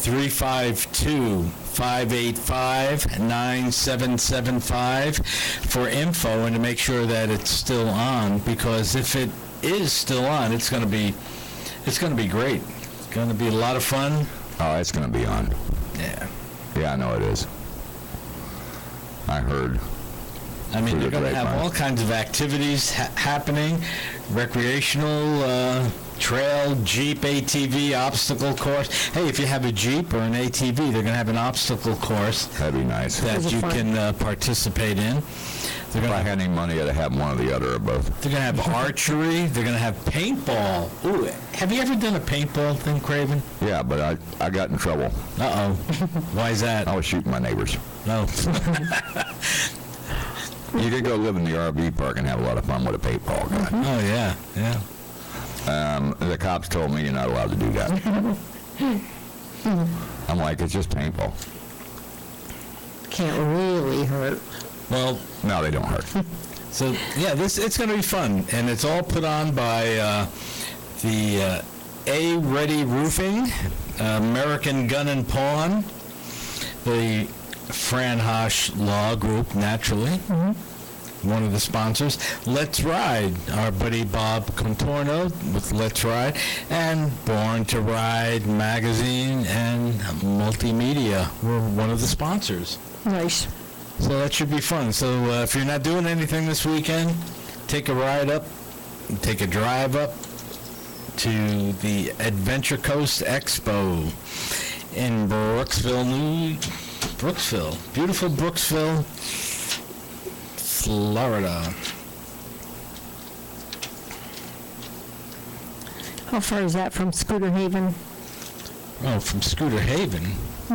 352-585-9775 for info and to make sure that it's still on, because if it is still on, it's going to be great. It's going to be a lot of fun. Oh, it's going to be on. Yeah. Yeah, I know it is. I heard. They're Through the going to have grapevine. all kinds of activities happening, recreational, trail, Jeep, ATV, obstacle course. Hey, if you have a Jeep or an ATV, they're going to have an obstacle course That'd be nice. that Those are you fun. can participate in. They're If going I to had any money, I'd have one or the other or both. have archery. They're going to have paintball. Ooh, have you ever done a paintball thing, Craven? Yeah, but I got in trouble. Uh-oh. Why is that? I was shooting my neighbors. No. You could go live in the RV park and have a lot of fun with a paintball gun. Oh, yeah, yeah. The cops told me you're not allowed to do that. I'm like, it's just paintball. Can't really hurt. Well, No, they don't hurt. so, yeah, it's going to be fun, and it's all put on by the A-Ready Roofing, American Gun and Pawn, the Fran Hosh Law Group, naturally, one of the sponsors. Let's Ride, our buddy Bob Contorno with Let's Ride, and Born to Ride magazine and multimedia were one of the sponsors. Nice. So that should be fun. So if you're not doing anything this weekend, take a ride up, take a drive up to the Adventure Coast Expo in Brooksville, beautiful Brooksville, Florida. How far is that from Scooter Haven? Oh, from Scooter Haven.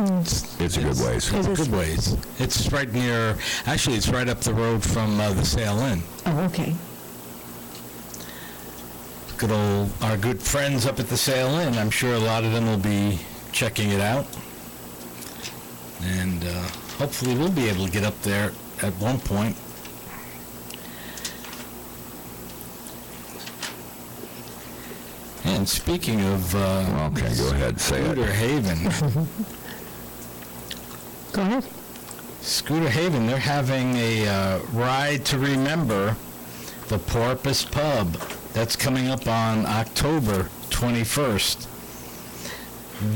It's a good ways. It is. Good ways. It's right near, actually it's right up the road from the Sail Inn. Oh, okay. Our good friends up at the Sail Inn, I'm sure a lot of them will be checking it out. And hopefully we'll be able to get up there at one point. And speaking of Okay, go ahead, say Scooter it. Haven, Go ahead. Scooter Haven, they're having a ride to remember the Porpoise Pub. That's coming up on October 21st.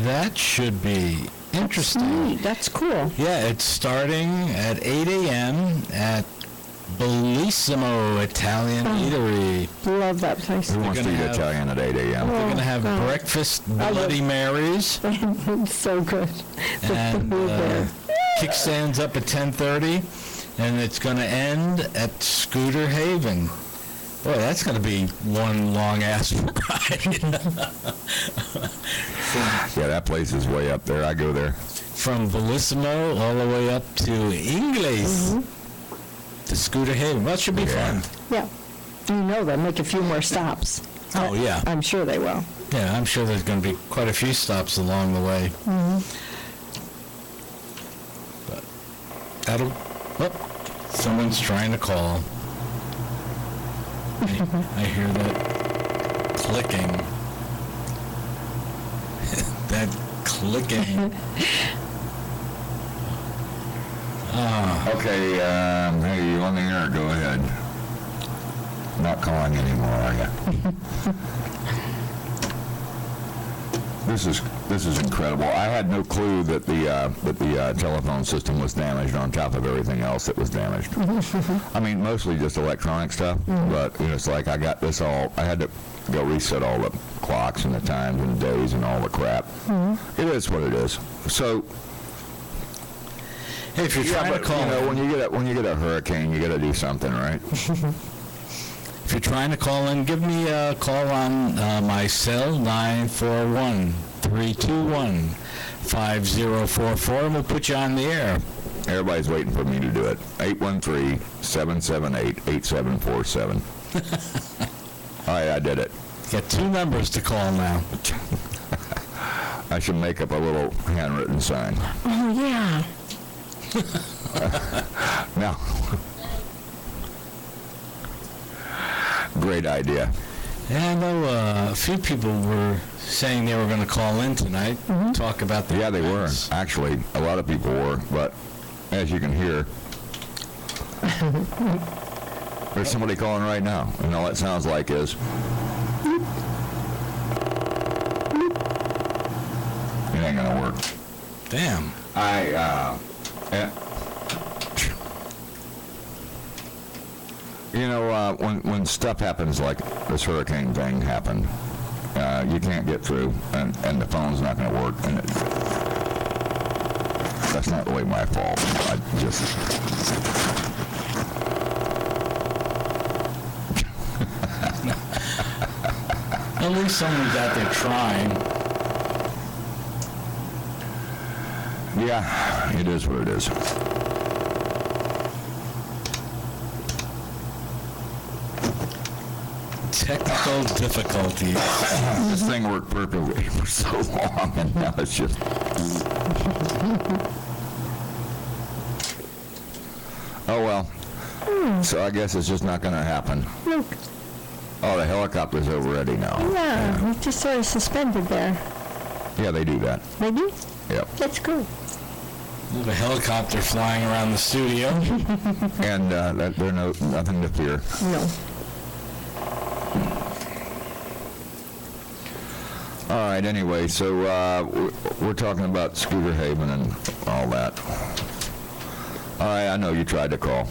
That should be interesting. Neat. That's cool. Yeah, it's starting at 8 a.m. at Bellissimo Italian Eatery. Love that place. Who wants to gonna eat have- Italian at 8 a.m.? They're going to have God. breakfast love- Bloody Marys It's so good. The and food there. kickstands up at 10:30, and it's going to end at Scooter Haven. Boy, that's going to be one long-ass ride. Yeah, that place is way up there. I go there. From Bellissimo all the way up to Ingles to Scooter Haven. Well, it should be Yeah. fun. Yeah. You know they'll make a few more stops. Oh, yeah. I'm sure they will. Yeah, I'm sure there's going to be quite a few stops along the way. That'll... Oh, someone's trying to call. I hear that clicking. That clicking. Okay, hey, you on the air? Go ahead. Not calling anymore, are you? This is incredible. I had no clue that the telephone system was damaged on top of everything else that was damaged. I mean, mostly just electronic stuff, but it's like I got this all. I had to go reset all the clocks and the times and the days and all the crap. It is what it is. So. Hey, if you're trying to call, when you get a hurricane, you got to do something, right? If you're trying to call in, give me a call on my cell, 941-321-5044, and we'll put you on the air. Everybody's waiting for me to do it. 813-778-8747. All right, I did it. Got 2 numbers to call now. I should make up a little handwritten sign. Oh, yeah. No. Great idea. Yeah, I know a few people were saying they were going to call in tonight, talk about the... Yeah, they were. events. Actually, a lot of people were, but as you can hear, there's somebody calling right now, and all it sounds like is... It ain't gonna work. Damn. When stuff happens like this hurricane thing happened, you can't get through, and the phone's not going to work, and that's not really my fault. I just... At least someone's out there trying. Yeah, it is what it is. Technical difficulties. This thing worked perfectly for so long, and now it's just... Oh, well. So I guess it's just not going to happen. Oh, the helicopter's already now. Yeah, it's just sort of suspended there. Yeah, they do that. They do? Yep. That's good. We have a helicopter flying around the studio. And there's nothing to fear. No. All right, anyway, so we're talking about Scooter Haven and all that. All right, I know you tried to call.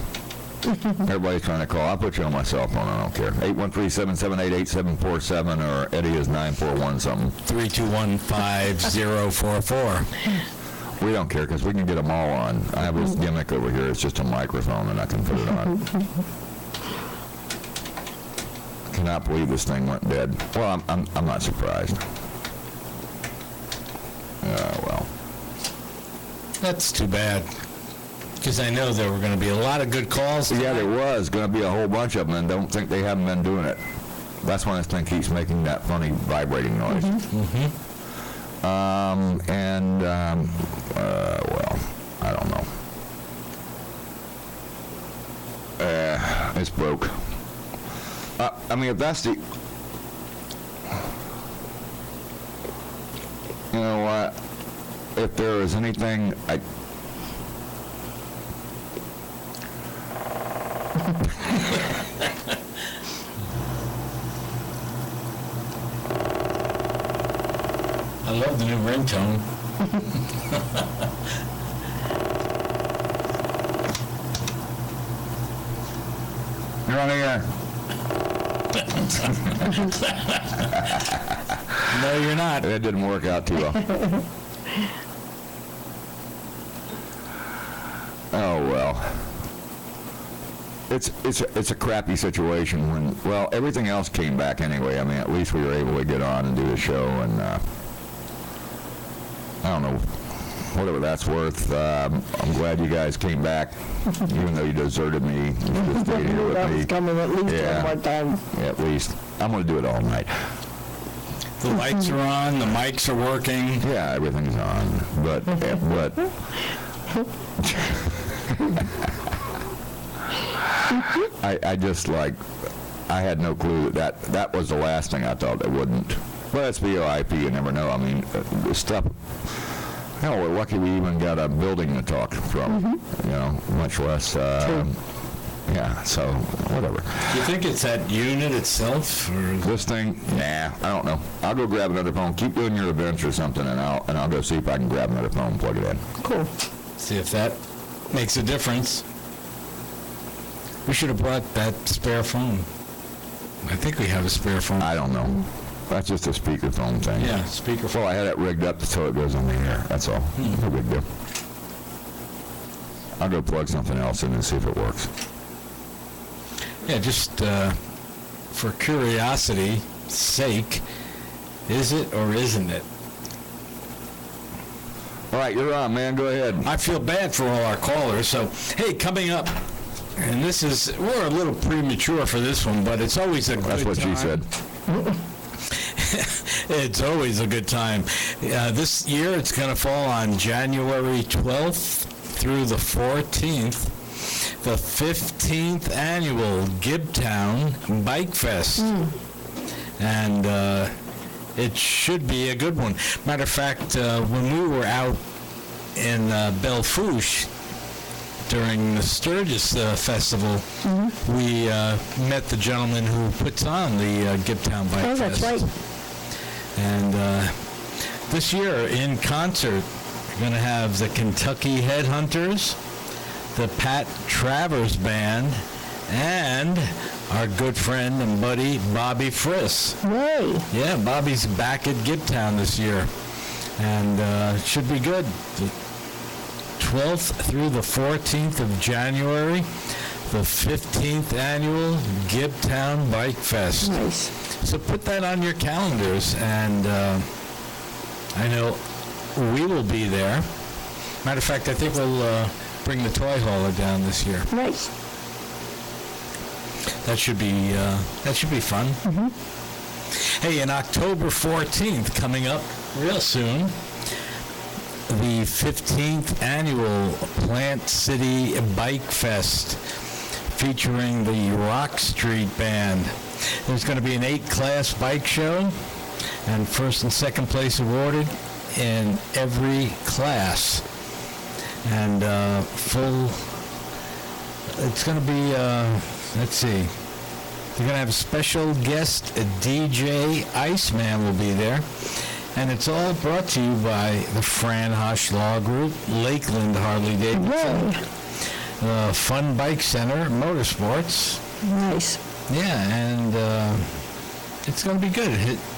Everybody's trying to call. I'll put you on my cell phone. I don't care. 813-778-8747, or Eddie is 941-something. 321-5044. We don't care because we can get them all on. I have this gimmick over here. It's just a microphone, and I can put it on. I cannot believe this thing went dead. Well, I'm not surprised. Well. That's too bad. Because I know there were going to be a lot of good calls. Yeah, there was going to be a whole bunch of them, and don't think they haven't been doing it. That's when this thing keeps making that funny vibrating noise. Well, I don't know. It's broke. I mean, if that's the... You know what? If there is anything... I love the new ringtone. You're on the air. No, you're not. That didn't work out too well. Oh, well. It's a crappy situation when, well, everything else came back anyway. I mean, at least we were able to get on and do the show, and I don't know, whatever that's worth. I'm glad you guys came back, even though you deserted me. You should have stayed here with That me. was coming at least one more time. Yeah, at least. I'm going to do it all night. The lights are on, the mics are working. Yeah, everything's on, but I just like, I had no clue that was the last thing I thought they wouldn't. But it's VOIP, you never know. I mean, the stuff, hell, we're lucky we even got a building to talk from, you know, much less, yeah, so whatever. Do you think it's that unit itself, or This thing, nah, I don't know. I'll go grab another phone. Keep doing your events or something, and I'll go see if I can grab another phone and plug it in. Cool. see if that makes a difference? We should have brought that spare phone. I think we have a spare phone. I don't know. That's just a speakerphone thing. Yeah, speakerphone. Well, I had it rigged up so it goes on the air. That's all. No big deal. I'll go plug something else in and see if it works. Yeah, just for curiosity's sake, is it or isn't it? All right, you're on, man. Go ahead. I feel bad for all our callers. So, hey, coming up, and this is, we're a little premature for this one, but it's always a good time. That's what she said. It's always a good time. This year it's going to fall on January 12th through the 14th, the 15th annual Gibtown Bike Fest. And it should be a good one. Matter of fact, when we were out in Belle Fourche during the Sturgis Festival, we met the gentleman who puts on the Gibtown Bike Oh, Fest. that's right. And this year, in concert, we're going to have the Kentucky Headhunters, the Pat Travers Band, and our good friend and buddy, Bobby Friss. Yay. Yeah, Bobby's back at Gibtown this year, and it should be good. The 12th through the 14th of January, the 15th annual Gibtown Bike Fest. Nice. So put that on your calendars, and I know we will be there. Matter of fact, I think we'll bring the toy hauler down this year. Nice. That should be fun. Hey, on October 14th, coming up real soon, the 15th annual Plant City Bike Fest, featuring the Rock Street Band. There's going to be an 8-class bike show, and first and second place awarded in every class. And it's going to be, let's see, they're going to have a special guest, a DJ Iceman will be there. And it's all brought to you by the Fran Hosh Law Group, Lakeland Harley Davidson, Fun Bike Center, Motorsports. Nice. Yeah, and it's going to be good.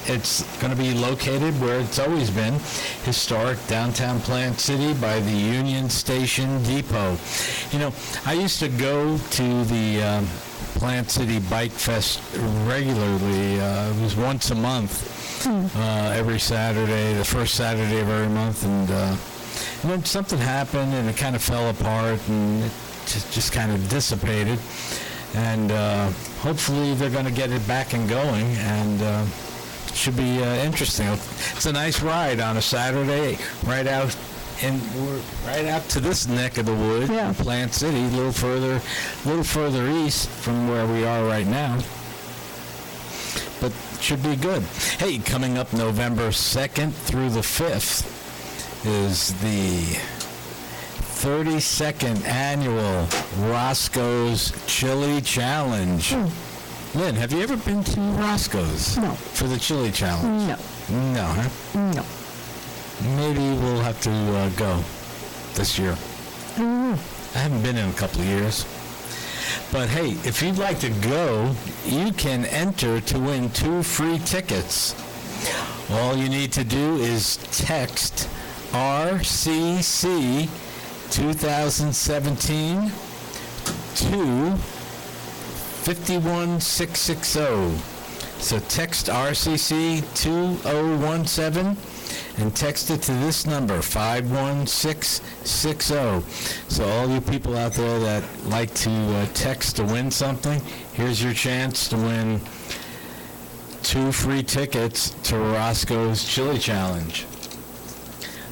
It's going to be located where it's always been, historic downtown Plant City by the Union Station Depot. You know, I used to go to the Plant City Bike Fest regularly. It was once a month, every Saturday, the first Saturday of every month, and then something happened and it kind of fell apart and it just kind of dissipated. And hopefully they're going to get it back and going, and it should be interesting. It's a nice ride on a Saturday, right out to this neck of the wood, Yeah. Plant City, a little further east from where we are right now. But it should be good. Hey, coming up November 2nd through the 5th is the 32nd annual Roscoe's Chili Challenge. Lynn, have you ever been to Roscoe's? No. For the Chili Challenge? No. No, huh? No. Maybe we'll have to go this year. I haven't been in a couple of years. But hey, if you'd like to go, you can enter to win 2 free tickets. All you need to do is text RCC 2017 to 51660. So text RCC 2017 and text it to this number, 51660. So all you people out there that like to text to win something, here's your chance to win 2 free tickets to Roscoe's Chili Challenge.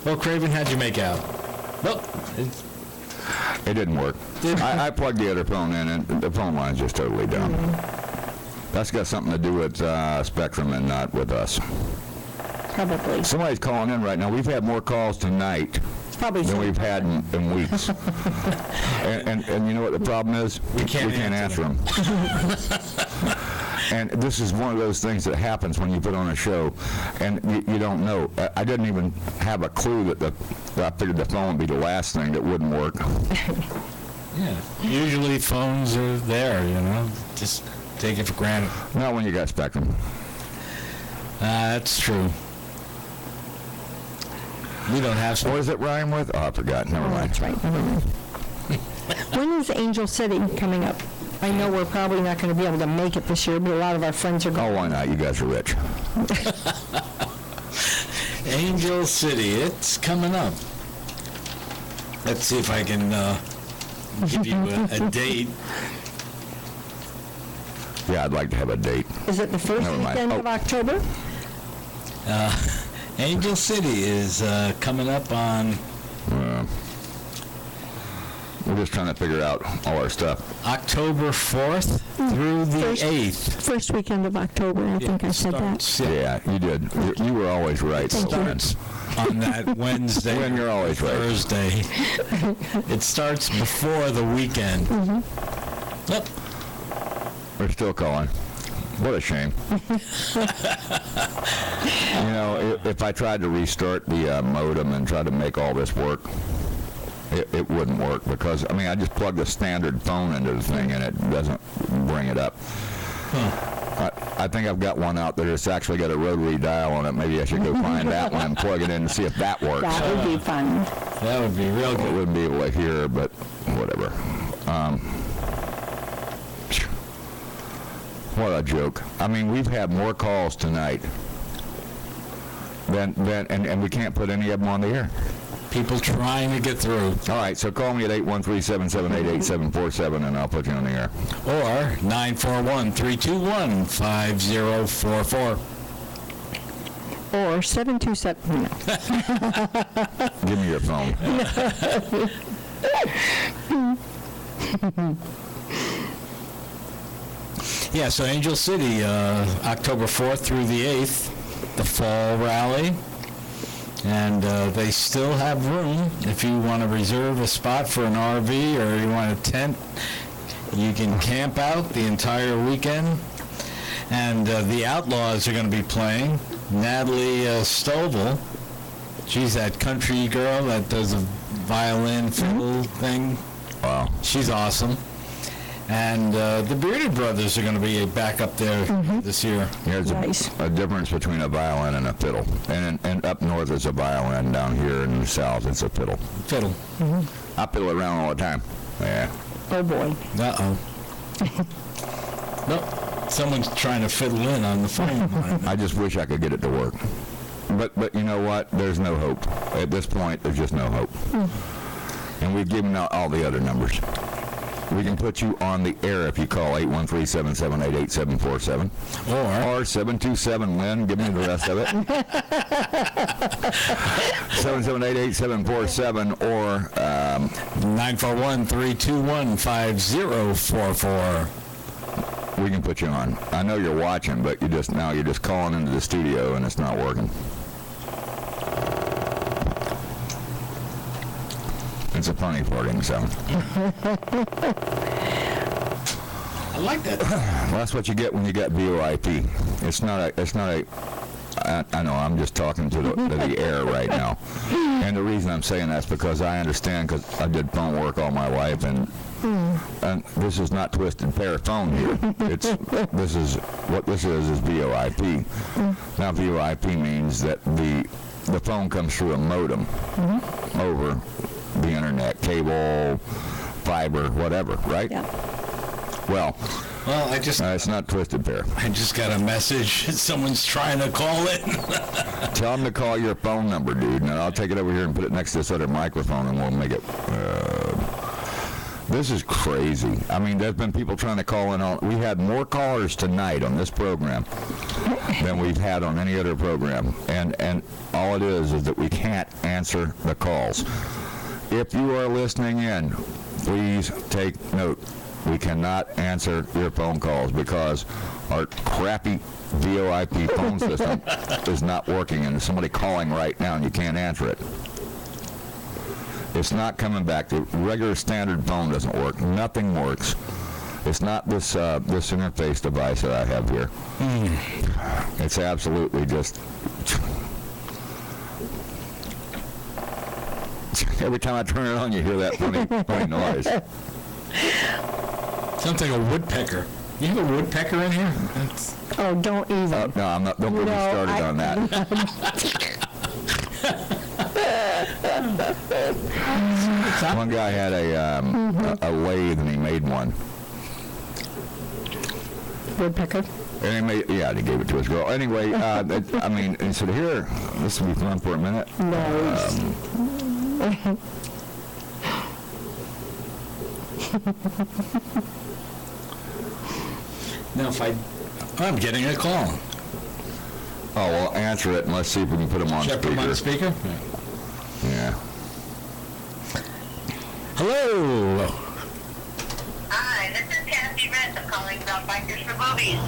Well, Craven, how'd you make out? Well, It didn't work. I plugged the other phone in, and the phone line's just totally down. That's got something to do with Spectrum and not with us. Probably. Somebody's calling in right now. We've had more calls tonight It's probably than we've had in weeks. and you know what the problem is? We can't answer them. And this is one of those things that happens when you put on a show, and you don't know. I didn't even have a clue that I figured the phone would be the last thing that wouldn't work. Yeah. Usually phones are there, just take it for granted. Not when you got Spectrum. That's true. We don't have What does it rhyme with? Oh, I forgot. Never mind. That's right. When is Angel City coming up? I know we're probably not going to be able to make it this year, but a lot of our friends are going. Oh, why not? You guys are rich. Angel City, it's coming up. Let's see if I can give you a date. Yeah, I'd like to have a date. Is it the first Never mind. weekend Oh. of October? Angel City is coming up on We're just trying to figure out all our stuff. October 4th through the First. 8th. First weekend of October, I think I said that. Yeah, you did. You were always right. Starts on that Wednesday. When you're always right. Thursday. It starts before the weekend. Yep. We're still calling. What a shame. If I tried to restart the modem and try to make all this work, it wouldn't work because, I just plugged a standard phone into the thing and it doesn't bring it up. I think I've got one out there that's actually got a rotary dial on it. Maybe I should go find that one and plug it in and see if that works. That would be fun. That would be real I good. wouldn't be able to hear, but whatever. What a joke. We've had more calls tonight and we can't put any of them on the air. People trying to get through. All right, so call me at 813-778-8747 and I'll put you on the air. Or 941-321-5044. Or 727. No. Give me your phone. Yeah, so Angel City, October 4th through the 8th, the fall rally. And they still have room. If you want to reserve a spot for an RV or you want a tent, you can camp out the entire weekend. And the Outlaws are going to be playing. Natalie Stovall, she's that country girl that does a violin fiddle thing. Wow. She's awesome. And the Bearded Brothers are going to be back up there this year. There's Nice. a difference between a violin and a fiddle. And up north it's a violin. Down here in the south it's a fiddle. Fiddle. I fiddle around all the time. Yeah. Oh, boy. Uh-oh. Nope. Someone's trying to fiddle in on the phone. I just wish I could get it to work. But you know what? There's no hope. At this point, there's just no hope. And we've given out all the other numbers. We can put you on the air if you call 813-778-8747. Or 727-LYNN. Give me the rest of it. 778-8747 or 941-321-5044. we can put you on. I know you're watching, but you're just calling into the studio and it's not working. It's a funny farting sound. I like that. Well, that's what you get when you got VoIP. It's not a. I know I'm just talking to the air right now, and the reason I'm saying that's because I understand because I did phone work all my life, and this is not twisted pair phone here. This is VoIP. Now VoIP means that the phone comes through a modem over the internet, cable, fiber, whatever, right? Yeah. Well, it's not twisted pair. I just got a message. Someone's trying to call it. Tell them to call your phone number, dude, and I'll take it over here and put it next to this other microphone, and we'll make it. This is crazy. There's been people trying to call in. We had more callers tonight on this program than we've had on any other program, and all it is that we can't answer the calls. If you are listening in, please take note. We cannot answer your phone calls because our crappy VoIP phone system is not working, and there's somebody calling right now and you can't answer it. It's not coming back. The regular standard phone doesn't work. Nothing works. It's not this this interface device that I have here. It's absolutely just... Every time I turn it on, you hear that funny noise. Sounds like a woodpecker. You have a woodpecker in here? Oh, don't even. No, I'm not. Don't get me started on that. One guy had a lathe and he made one. Woodpecker. And he made, yeah, he gave it to his girl. Anyway, I mean, he said, here, this will be fun for a minute. Nice. Now, I'm getting a call. Oh, well, answer it and let's see if we can put him on Should I put him on speaker? Yeah. Hello. Hi, this is Kathy Rent. I'm calling about Bikers for Boobies.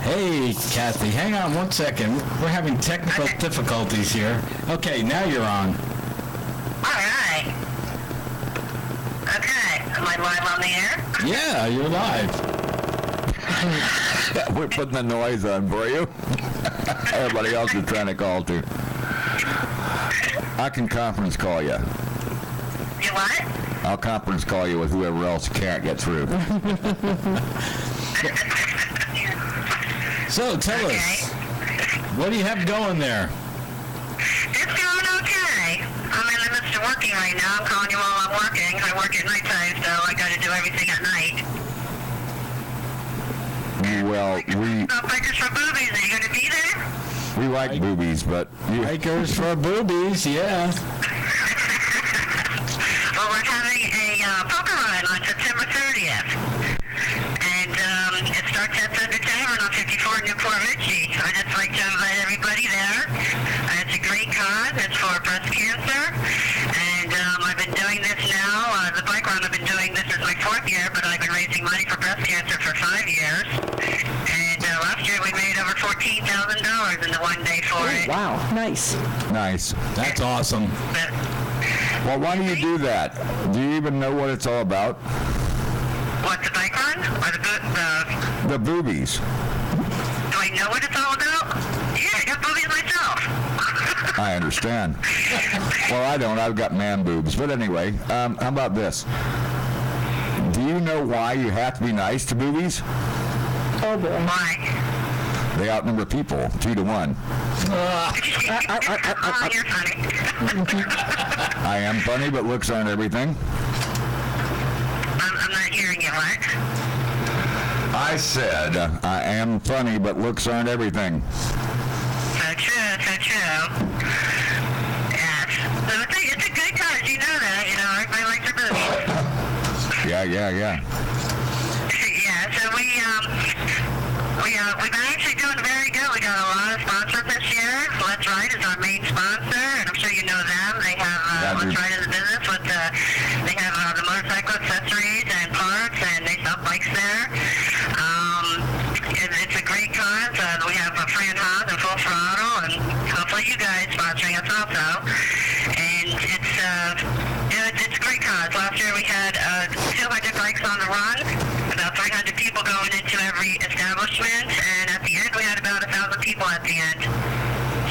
Hey, Kathy, hang on one second. We're having technical Okay. difficulties here. Okay, now you're on. All right. Okay, am I live on the air? Yeah, you're live. We're putting the noise on for you. Everybody else is trying to call too. I can conference call you. You what? I'll conference call you with whoever else can't get through. So, tell us, what do you have going there? It's going okay. I'm in the midst of working right now. I'm calling you while I'm working. I work at nighttime, so I got to do everything at night. Well, Bikers for Boobies, are you going to be there? we like boobies, but Bikers for boobies, yeah. Well, we're having a poker run on September 30th. And it starts at the Tavern on 54 Newport Ritchie. So I'd just like to invite everybody there. It's a great cause. It's for breast cancer. And I've been doing this now. The bike run I've been doing, this is my 4th year, but I've been raising money for breast cancer for 5 years. And last year we made over $14,000 in the one day for it. Wow, nice. nice. That's awesome. But, Well, why do you do that? Do you even know what it's all about? what, the bike run? Or the The boobies. do I know what it's all about? Yeah, I got boobies myself. I understand. Well, I don't. I've got man boobs. But anyway, how about this? Do you know why you have to be nice to boobies? Oh, boy. Why? They outnumber people 2-1. Oh, you're funny. I am funny, but looks aren't everything. I'm not hearing you, what? I said I am funny, but looks aren't everything. So true, so true. Yes. So it's a good cause, you know that. You know, everybody likes their boobies. Yeah. Yeah, so we've been actually doing very good. We got a lot of sponsors this year. Let's Ride is our main sponsor, and I'm sure you know them. They have Let's Ride in the business with they have the motorcycle accessories and parts, and they sell bikes there. It's a great cause. We have Fran Haas and Full Throttle, and hopefully you guys sponsoring us also. And it's a great cause. Last year we had 200 bikes on the run, about 300 people going into every establishment, and at the end we had about 1,000 people at the end.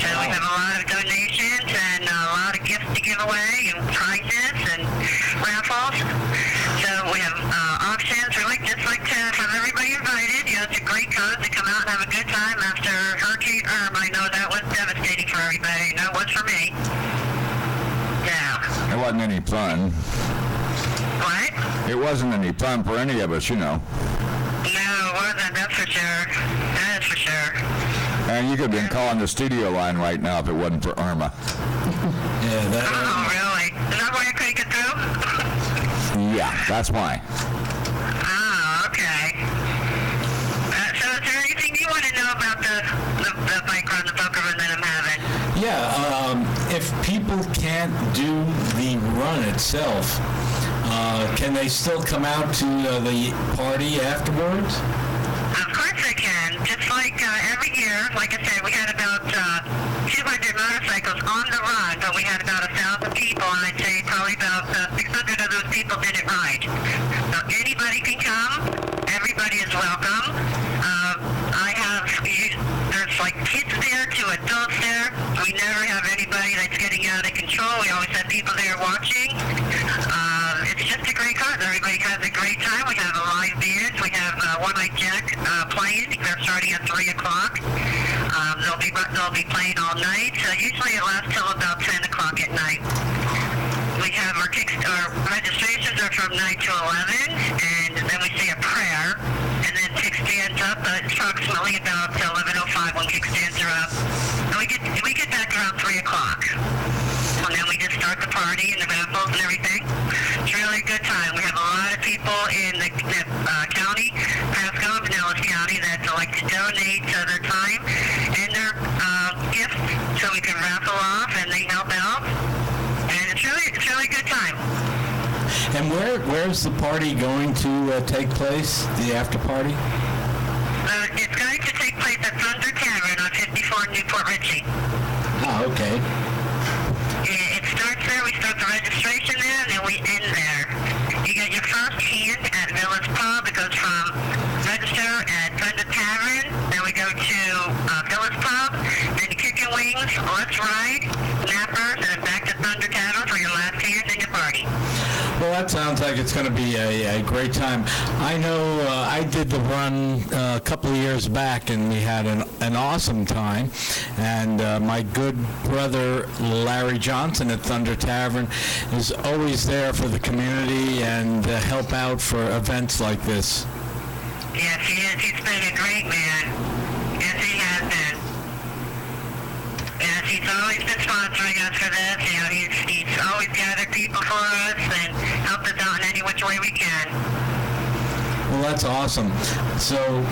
So we have a lot of donations and a lot of gifts to give away and prizes and raffles. So we have auctions. We like to have everybody invited. You know, it's a great cause to come out and have a good time after Hurricane Irma. I know that was devastating for everybody. I know it was for me. Yeah. It wasn't any fun. What? It wasn't any fun for any of us, you know. No, it wasn't. That's for sure. That is for sure. And you could have been calling the studio line right now if it wasn't for Irma. Yeah, that. Oh, really? Is that why I couldn't get through? Yeah, that's why. Oh, okay. So is there anything you want to know about the bike run, the poker run that I'm having? Yeah, if people can't do the run itself, Can they still come out to the party afterwards? Of course they can. Just like every year, like I said, we had about 200 motorcycles on the run, but we had about 1,000 people, and I'd say probably about 600 of those people didn't ride. So anybody can come. Everybody is welcome. There's like kids there to adults there. We never have anybody that's getting out of control. We always have people there watching. It's just a great cause. Everybody has a great time. We have a live band. We have One Eye Jack playing. They're starting at 3 o'clock. They'll be playing all night. Usually it lasts till about 10 o'clock at night. We have our registrations are from 9 to 11, and then we say a prayer, and then kickstands up approximately about 11:05 when kickstands are up. And we get back around 3 o'clock. And then we just start the party and the raffles and everything. It's really a good time. We have a lot of people in the county, Pasco and Pinellas County, that like to donate their time and their gifts so we can raffle off, and they help out. And it's really a good time. And where's the party going to take place, the after party? It's going to take place at Thunder Tavern on 54 Newport Richie. Oh, okay. It starts there. We start the registration there, and then we end there. You get your first hand at Village Pub. It goes from register at Thunder Tavern, then we go to Village Pub, then Kickin' Wings, Let's Ride, Nappers, and then back to Thunder Tavern for your last hand and your party. Well, that sounds like it's going to be a great time. I know I did the run a couple of years back, and we had an awesome time. And my good brother, Larry Johnson at Thunder Tavern, is always there for the community and help out for events like this. Yes, he is. He's been a great man. Yes, he has been. Yes, he's always been sponsoring us for this. You know, he's always gathered people for us and helped us out in any which way we can. Well, that's awesome. So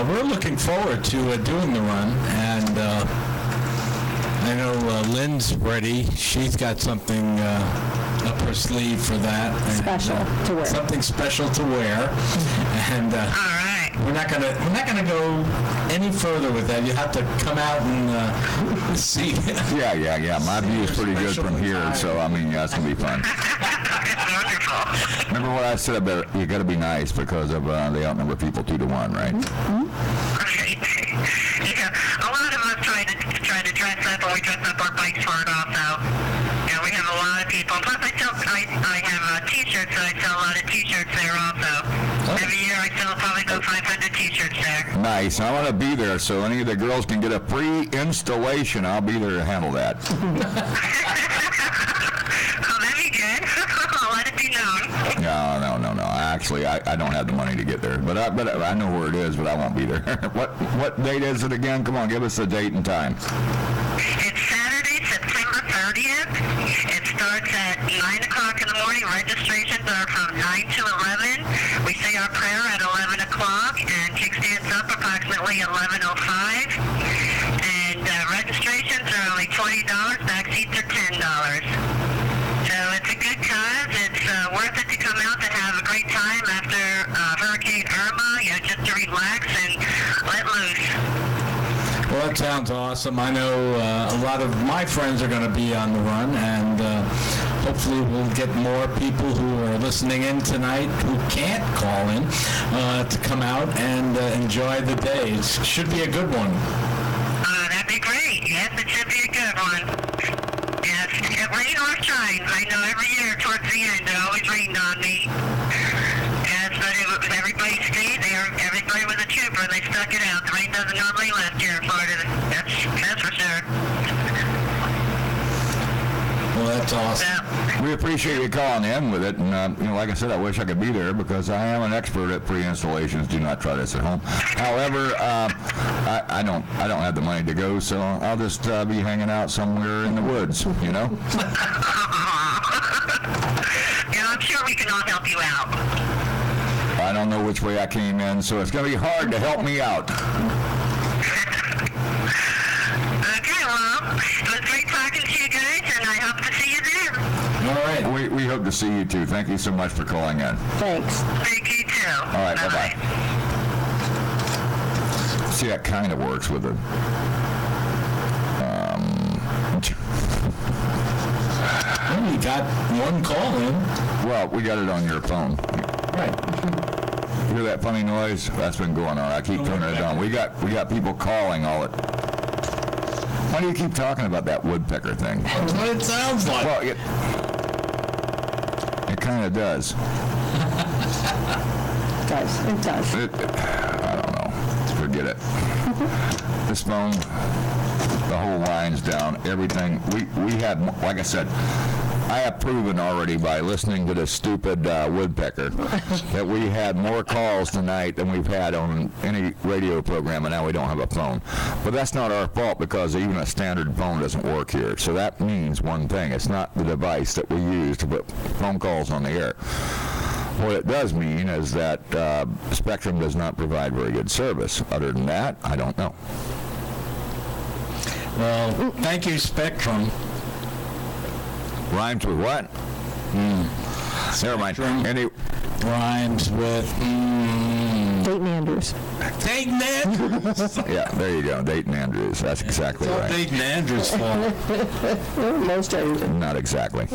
we're looking forward to doing the run, and I know Lynn's ready. She's got something up her sleeve for that. Special to wear. Something special to wear, and All right. we're not gonna go any further with that. You have to come out and see. Yeah. My view is pretty good from here, so I mean, that's gonna be fun. It's wonderful. Remember what I said about you got to be nice because of they outnumber people 2-1, right? Right. Yeah. A lot of us try to dress up, and we dress up our bikes for it also. Yeah, we have a lot of people. Plus, I have T-shirts, so I sell a lot of T-shirts there also. Every year I sell probably about 500 T-shirts there. Nice. I want to be there, so any of the girls can get a free installation. I'll be there to handle that. Oh, that'd be good. I'll let it be known. No. Actually, I don't have the money to get there, but I know where it is, but I won't be there. What date is it again? Come on, give us the date and time. It's Saturday, September 30th. It starts at 9 o'clock in the morning. Registrations are from 9 to 11. We say our prayer at 11 o'clock, and kickstands up approximately 11:05. And registrations are only $20. Back seats are $10. So it's a good cause. It's worth it to come out to have a great time after Hurricane Irma, just to relax and let loose. Well, that sounds awesome. I know a lot of my friends are going to be on the run, and hopefully we'll get more people who are listening in tonight who can't call in to come out and enjoy the day. It should be a good one. That'd be great. Yes, it should be a good one. Yes, rain or shine. I know every year towards the end it always rained on me. Yes, but everybody stayed there. Everybody was a trooper, and they stuck it out. The rain doesn't normally last here in Florida. That's for sure. Well, that's awesome. So, We appreciate you calling in with it, and like I said, I wish I could be there because I am an expert at pre-installations. Do not try this at home. However, I don't have the money to go, so I'll just be hanging out somewhere in the woods. yeah, I'm sure we can all help you out. I don't know which way I came in, so it's going to be hard to help me out. Okay, well, it was great talking to you guys, and I hope to see you there. All right. We hope to see you too. Thank you so much for calling in. Thanks. Thank you, too. All right, bye-bye. See, that kind of works with it. Well, you got one call in. Well, we got it on your phone. Right. You hear that funny noise? That's been going on. I keep turning it on. We got people calling all it. Why do you keep talking about that woodpecker thing? That's what it sounds like. Well, it kind of does. It does. I don't know. Forget it. This phone, the whole line's down. Everything. We had, like I said, I have proven already by listening to this stupid woodpecker that we had more calls tonight than we've had on any radio program, and now we don't have a phone. But that's not our fault because even a standard phone doesn't work here. So that means one thing. It's not the device that we use to put phone calls on the air. What it does mean is that Spectrum does not provide very good service. Other than that, I don't know. Well, thank you, Spectrum. Rhymes with what? Never mind. Any Rhymes with Dayton Andrews. Dayton Andrews. yeah, there you go. Dayton Andrews. That's exactly right. Dayton Andrews' fault. Most are. Not exactly.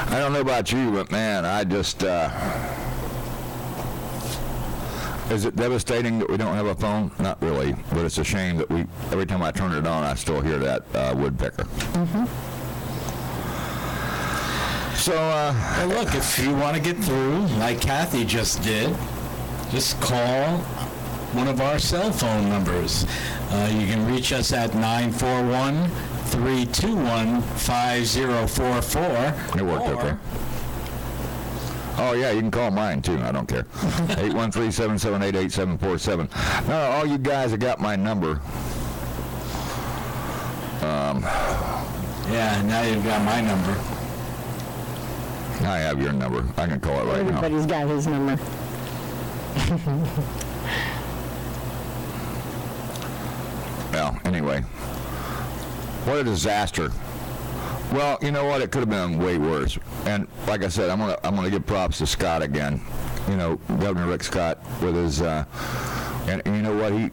I don't know about you, but man, I just, is it devastating that we don't have a phone? Not really, but it's a shame that every time I turn it on, I still hear that woodpecker. Mm-hmm. So, Well, look, if you want to get through, like Kathy just did, just call one of our cell phone numbers. You can reach us at 941-321-5044. it worked okay. Oh, yeah, you can call mine, too. I don't care. 813-778-8747. No, all you guys have got my number. Yeah, now you've got my number. I have your number. I can call it right now. Everybody's got his number. Well, anyway, what a disaster. Well, you know what? It could have been way worse. And like I said, I'm gonna give props to Scott again. You know, Governor Rick Scott with his, and you know what? He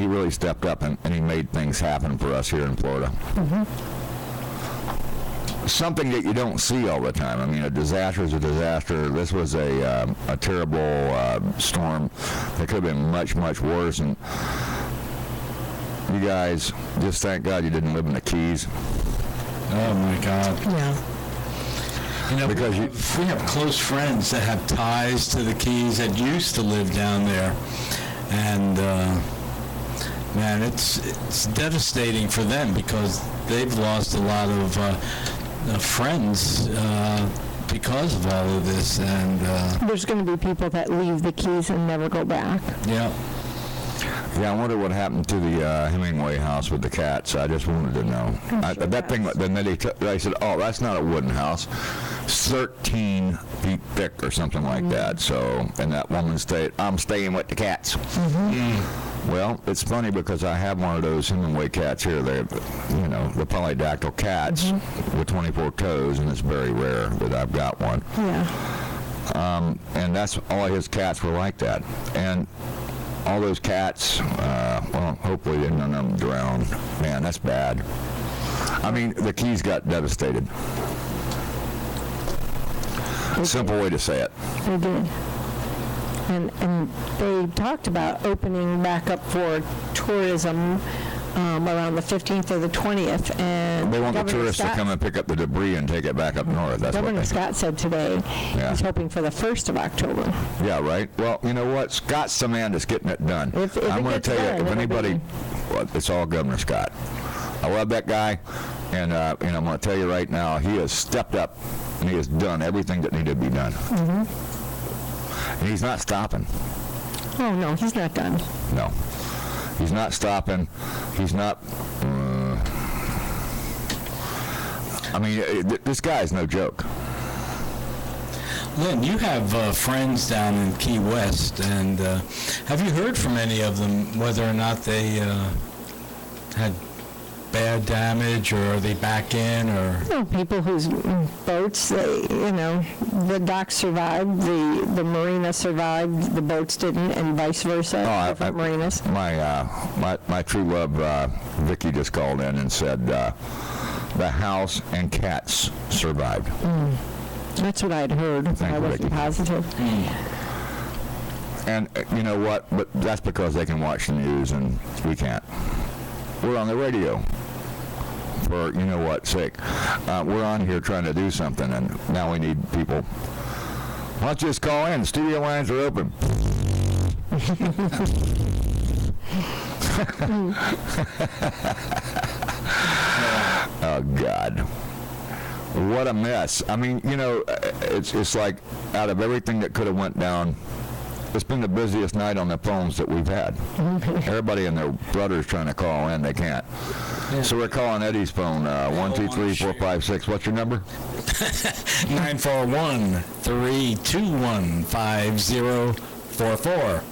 really stepped up and he made things happen for us here in Florida. Mm-hmm. Something that you don't see all the time. I mean, a disaster is a disaster. This was a terrible storm. It could have been much, much worse. And you guys, just thank God you didn't live in the Keys. Oh, my God. Yeah. You know, Because we have close friends that have ties to the Keys that used to live down there. And, man, it's devastating for them because they've lost a lot of friends because of all of this. And There's going to be people that leave the Keys and never go back. yeah. Yeah, I wonder what happened to the Hemingway house with the cats. I just wanted to know. That thing, then they said, oh, that's not a wooden house. 13 feet thick or something like that. So, and that woman stayed, I'm staying with the cats. Mm-hmm. Well, it's funny because I have one of those Hemingway cats here. They're, you know, the polydactyl cats with 24 toes, and it's very rare that I've got one. Yeah. And that's all his cats were like that. And all those cats, well, hopefully none of them drowned. Man, that's bad. I mean, the Keys got devastated. Simple way to say it. They did. And they talked about opening back up for tourism around the 15th or the 20th. And They want the Governor tourists to Scott- come and pick up the debris and take it back up north. That's Governor what they Scott said today he's hoping for the 1st of October. Yeah, right. Well, you know what? Scott's the man that's getting it done. If I'm it going to gets tell done, you, if it'll anybody, be- well, it's all Governor Scott. I love that guy, and I'm going to tell you right now, he has stepped up and he has done everything that needed to be done. Mm-hmm. And he's not stopping. Oh, no, he's not done. No. He's not stopping. He's not... I mean, this guy's no joke. Lynn, you have friends down in Key West, and have you heard from any of them whether or not they had bad damage, or are they back in, or? No, people whose boats, the dock survived, the marina survived, the boats didn't, and vice versa, different marinas. My true love, Vicky, just called in and said the house and cats survived. That's what I'd heard. I wasn't positive. And you know what? But that's because they can watch the news and we can't. We're on the radio. For you know what sake. We're on here trying to do something, and now we need people. Why don't you just call in? The studio lines are open. Oh, God. What a mess. I mean, it's like out of everything that could have went down, it's been the busiest night on the phones that we've had. Everybody and their brother's trying to call in. They can't. Yeah. So we're calling Eddie's phone, 1, 2, 3, 4, 5, 6. What's your number? 941-321-5044.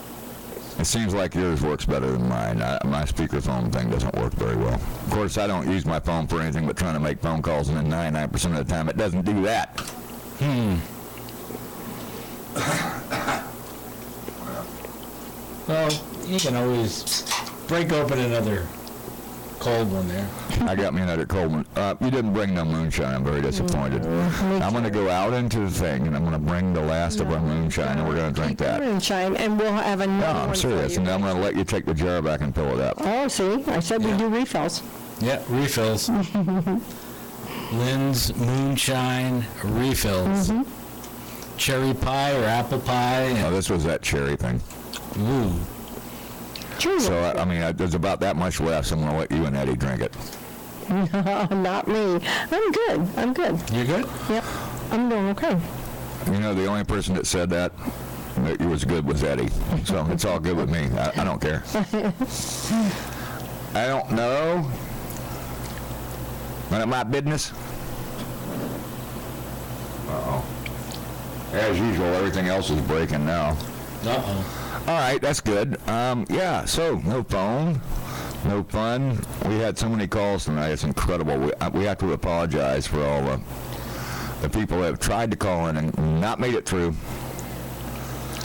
It seems like yours works better than mine. My speakerphone thing doesn't work very well. Of course, I don't use my phone for anything but trying to make phone calls, and then 99% of the time it doesn't do that. Well, you can always break open another cold one there. I got me another cold one. You didn't bring no moonshine. I'm very disappointed. I'm going to go out into the thing, and I'm going to bring the last of our moonshine, and we're going to drink that. Moonshine, and we'll have another one. I'm serious, and I'm going to let you take the jar back and fill it up. Oh, see? I said we do refills. Yeah, refills. Lynn's Moonshine refills. Cherry pie or apple pie? Oh, this was that cherry thing. Ooh. So, I mean, there's about that much left, so I'm going to let you and Eddie drink it. Not me. I'm good. You good? Yep. I'm doing okay. You know, the only person that said that you was good was Eddie. So it's all good with me. I don't care. I don't know. None of my business. Uh-oh. As usual, everything else is breaking now. Uh-oh. All right, that's good. Yeah, so no phone, no fun. We had so many calls tonight. It's incredible. We have to apologize for all the people that have tried to call in and not made it through.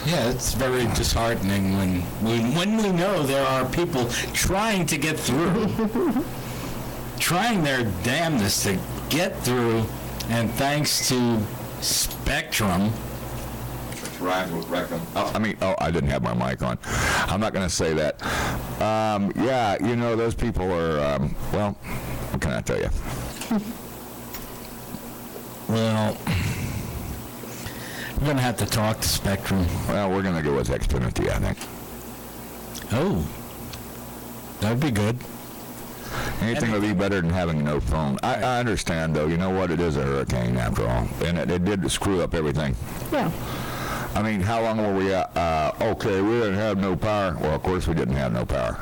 Yeah, it's very disheartening when we know there are people trying to get through, trying their damnedest to get through, and thanks to Spectrum. Rhymes with rectum. I didn't have my mic on. I'm not going to say that. Yeah, those people are, well, what can I tell you? Well, we're going to have to talk to Spectrum. Well, we're going to go with Xfinity, I think. Oh, that would be good. Anything would be better than having no phone. I understand, though. You know what? It is a hurricane, after all. And it did screw up everything. Yeah. I mean, how long were we at? Okay, we didn't have no power. Well, of course we didn't have no power.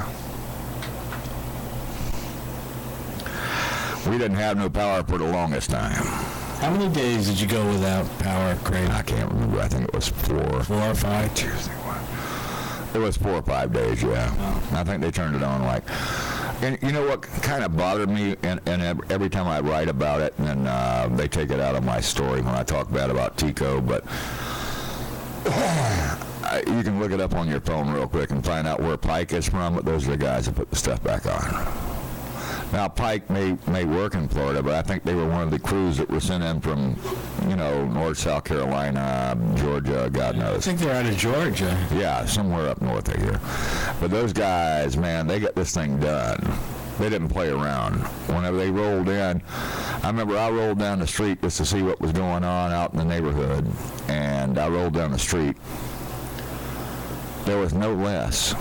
We didn't have no power for the longest time. How many days did you go without power, Craig? I can't remember. I think it was 4. 4 or 5? Tuesday, what? It was 4 or 5 days, yeah. Oh. I think they turned it on and you know what kind of bothered me, and every time I write about it, and they take it out of my story when I talk bad about Tico, but you can look it up on your phone real quick and find out where Pike is from, but those are the guys that put the stuff back on. Now, Pike may work in Florida, but I think they were one of the crews that were sent in from, North, South Carolina, Georgia, God knows. I think they're out of Georgia. Yeah, somewhere up north of here. But those guys, man, they got this thing done. They didn't play around. Whenever they rolled in, I remember I rolled down the street just to see what was going on out in the neighborhood, and I rolled down the street. There was no less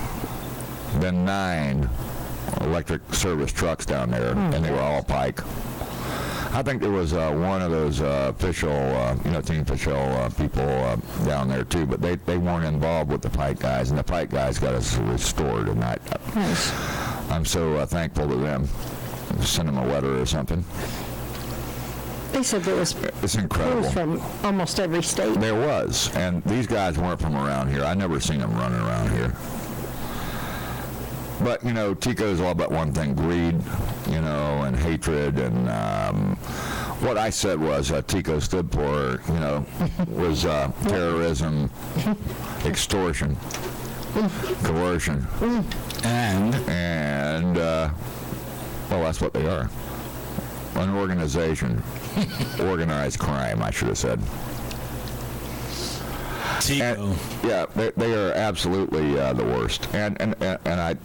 than 9 electric service trucks down there, and they were all Pike. I think there was one of those official, team official people down there too, but they weren't involved with the Pike guys, and the Pike guys got us restored tonight. Nice. I'm so thankful to them. Send them a letter or something. They said there was It's incredible. crews from almost every state. There was, and these guys weren't from around here. I never seen them running around here. But, you know, Tico is all about one thing, greed, you know, and hatred. And what I said was Tico stood for, you know, was terrorism, extortion, coercion. And well, that's what they are. An organization. Organized crime, I should have said. Tico. Yeah, they are absolutely the worst. And I,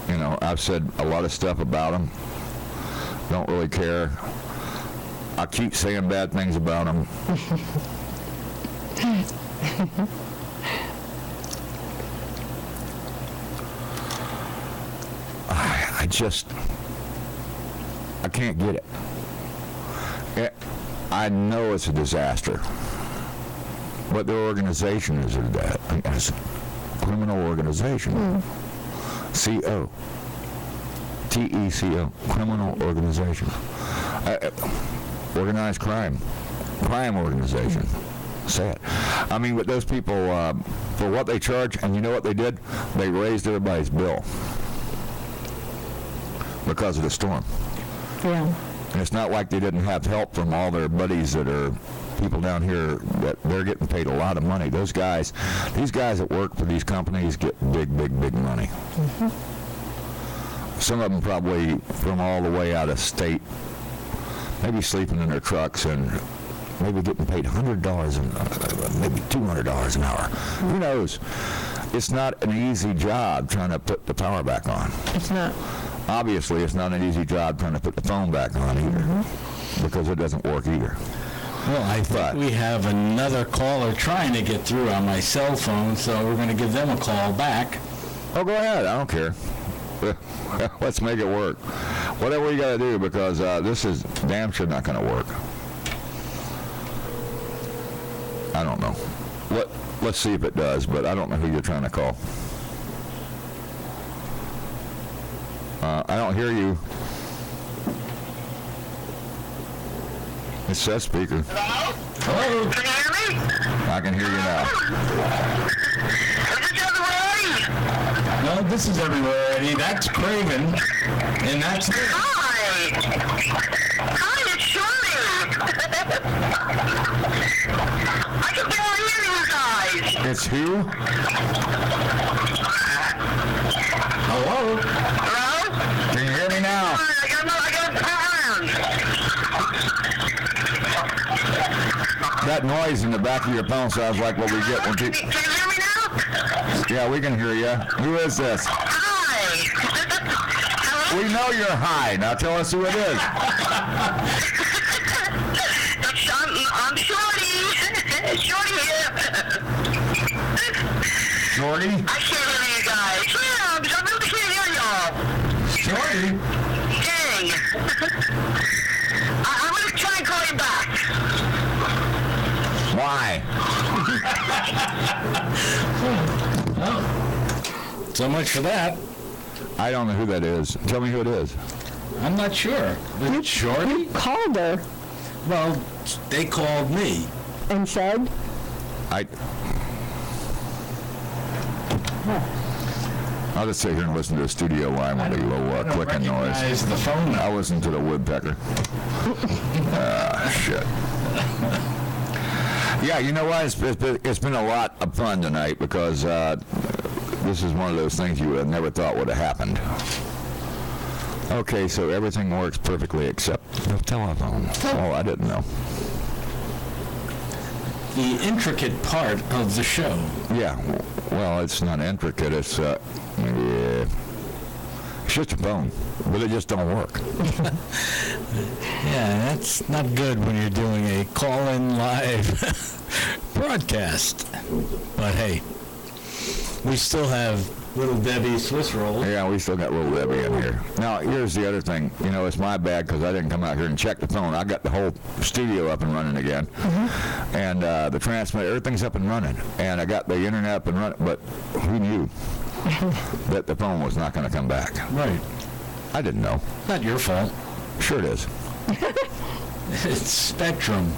you know, I've said a lot of stuff about them. Don't really care. I keep saying bad things about them. I can't get it. I know it's a disaster, but their organization is a criminal organization. C-O. T-E-C-O. Criminal organization. Organized crime. Crime organization. Say it. I mean, but those people, for what they charge, and you know what they did? They raised everybody's bill because of the storm. Yeah. And it's not like they didn't have help from all their buddies that are people down here that they're getting paid a lot of money. These guys that work for these companies get big money. Some of them probably from all the way out of state, maybe sleeping in their trucks and maybe getting paid $100 and maybe $200 an hour. Who knows? It's not an easy job trying to put the power back on. It's not. Obviously, it's not an easy job trying to put the phone back on either, because it doesn't work either. Well, I think we have another caller trying to get through on my cell phone, so we're going to give them a call back. Oh, go ahead. I don't care. Let's make it work. Whatever we got to do, because this is damn sure not going to work. I don't know. Let's see if it does, but I don't know who you're trying to call. I don't hear you. It says speaker. Hello? Hello? Can you hear me? I can hear you now. Is it the other way? No, this is everywhere, Eddie. That's Craven, and that's me. Hi. Hi, it's Shirley. I can barely hear you guys. It's who? Hello? Hello? Can you hear me now? I got That noise in the back of your phone sounds like what we get when Can people... you hear me now? Yeah, we can hear you. Who is this? Hi. Hello? We know you're high. Now tell us who it is. I'm Shorty. Shorty here. Shorty? I can't hear you guys. Yeah, I really can't hear y'all. Shorty? Dang. I'm going to try and call you back. Why? So much for that. I don't know who that is. Tell me who it is. I'm not sure. Is it Shorty? Called her Well, they called me. and said, I'll just sit here and listen to the studio line with a low clicking noise. Recognize the phone I'll number. listen to the woodpecker. Shit. Yeah, you know what? It's been a lot of fun tonight because this is one of those things you would have never thought would have happened. Okay, so everything works perfectly except the telephone. Oh, I didn't know. The intricate part of the show. Yeah, well, it's not intricate. It's just a phone, but it just don't work. Yeah, that's not good when you're doing a call-in live broadcast. But hey, we still have Little Debbie Swiss rolls. Yeah, we still got Little Debbie in here. Now, here's the other thing. You know, it's my bad because I didn't come out here and check the phone. I got the whole studio up and running again. And the transmitter, everything's up and running. And I got the internet up and running. But who knew that the phone was not going to come back? Right. I didn't know. Not your fault. Sure it is. It's Spectrum.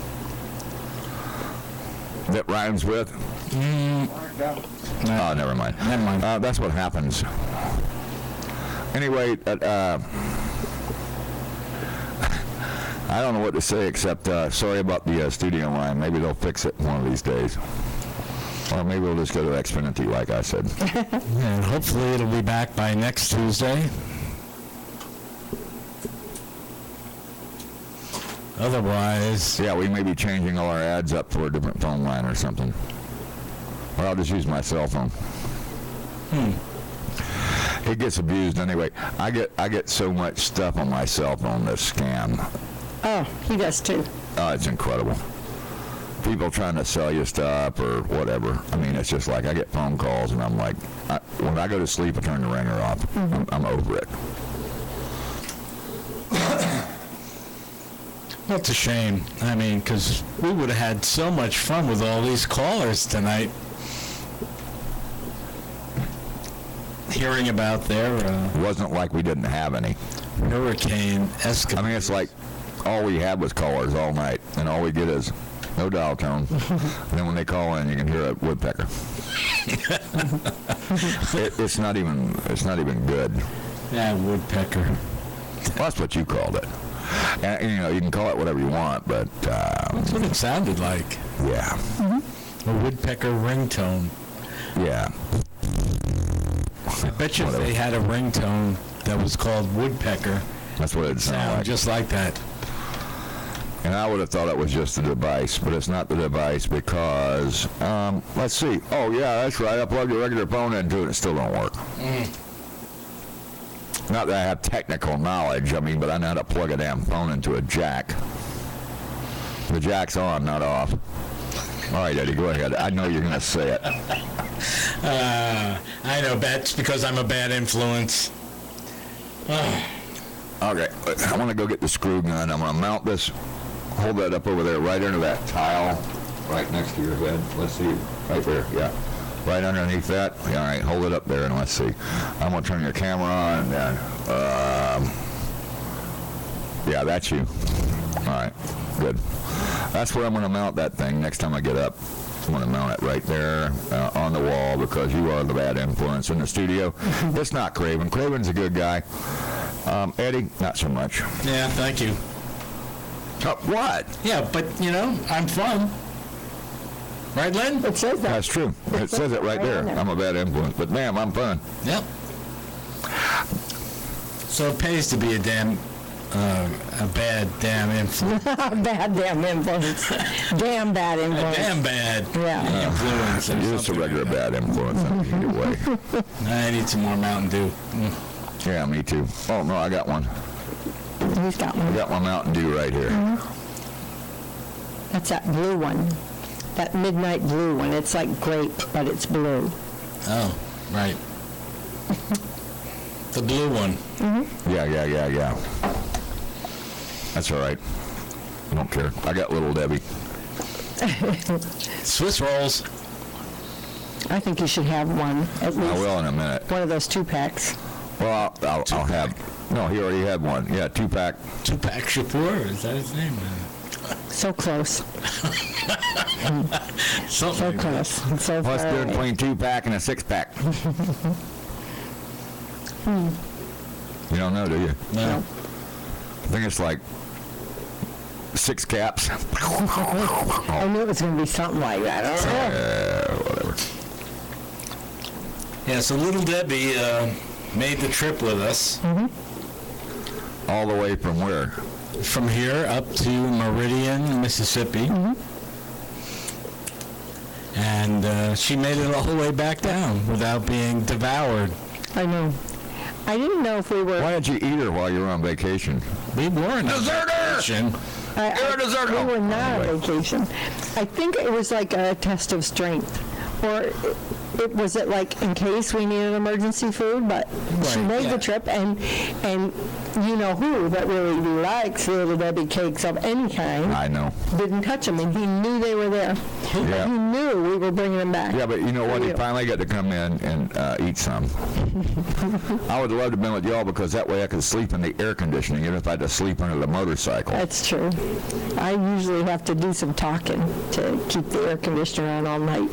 That rhymes with? Oh, never mind. Never mind. That's what happens. Anyway, I don't know what to say except sorry about the studio line. Maybe they'll fix it one of these days. Or maybe we'll just go to Xfinity, like I said. And hopefully it'll be back by next Tuesday. Otherwise, Yeah, we may be changing all our ads up for a different phone line or something. Or I'll just use my cell phone. It gets abused anyway. I get so much stuff on my cell phone that's scam. Oh, he does too. Oh, it's incredible. People trying to sell you stuff or whatever. I mean, it's just like I get phone calls and I'm like, when I go to sleep, I turn the ringer off. I'm over it. that's a shame. I mean, because we would have had so much fun with all these callers tonight. Hearing about their It wasn't like we didn't have any. hurricane escapade. I mean, it's like all we had was callers all night, and all we get is no dial tone. And then when they call in, you can hear a woodpecker. It's not even good. Yeah, woodpecker. Well, that's what you called it. And, you know, you can call it whatever you want, but That's what it sounded like. yeah, A woodpecker ringtone. yeah. I bet you if Whatever. they had a ringtone that was called woodpecker, That's what it sounded sound like. just like that. And I would have thought it was just the device, but it's not the device because, let's see. Oh, yeah, that's right. I plugged a regular phone into it and it still don't work. Not that I have technical knowledge, I mean, but I know how to plug a damn phone into a jack. The jack's on, not off. All right, Eddie, go ahead. I know you're going to say it. I know, that's because I'm a bad influence. Okay, I want to go get the screw gun. I'm going to mount this, hold that up over there, right under that tile, right next to your head. Let's see, right there, yeah. Right underneath that. Yeah, all right, hold it up there and let's see. I'm going to turn your camera on and then, yeah, that's you. All right, good. That's where I'm going to mount that thing next time I get up. I'm going to mount it right there on the wall because you are the bad influence in the studio. It's not Craven. Craven's a good guy. Eddie, not so much. Yeah, thank you. What? Yeah, but, you know, I'm fun. Right, Lynn? It says that. That's true. It says it right there. I'm a bad influence. But, ma'am, I'm fun. Yep. So it pays to be a bad damn influence. Bad damn influence. Damn bad A influence. damn bad Yeah. influence. or You're just a something regular like bad influence in either way. that. I need some more Mountain Dew. Yeah, me too. Oh, no, I got one. He's got I one. got my Mountain Dew right here. That's that blue one. That midnight blue one. It's like grape, but it's blue. Oh, right. The blue one. Yeah. That's all right. I don't care. I got Little Debbie. Swiss rolls. I think you should have one, at I least will in a minute. one of those 2-packs. Well, I'll have... No, he already had one. Yeah, 2-pack. Tupac Shakur, is that his name? So close. Something So like that. close. So far What's the difference away. between 2-pack and a 6-pack? You don't know, do you? No. I think it's like 6 caps. I knew it was going to be something like that. Whatever. Yeah, so Little Debbie made the trip with us All the way from where? from here up to Meridian, Mississippi. And she made it all the way back down without being devoured. I know. I didn't know if we were... Why did you eat her while you were on vacation? We weren't on Deserter! vacation. You're a deserter! We were not Anyway. on vacation. I think it was like a test of strength. or was it like in case we needed emergency food? But she Right, made yeah. the trip, and you know who that really likes Little Debbie cakes of any kind I know. didn't touch them, and he knew they were there. Yeah. He knew we were bringing them back. Yeah, but you know what? For He you. finally got to come in and eat some. I would love to have been with y'all because that way I could sleep in the air conditioning, even if I had to sleep under the motorcycle. That's true. I usually have to do some talking to keep the air conditioner on all night.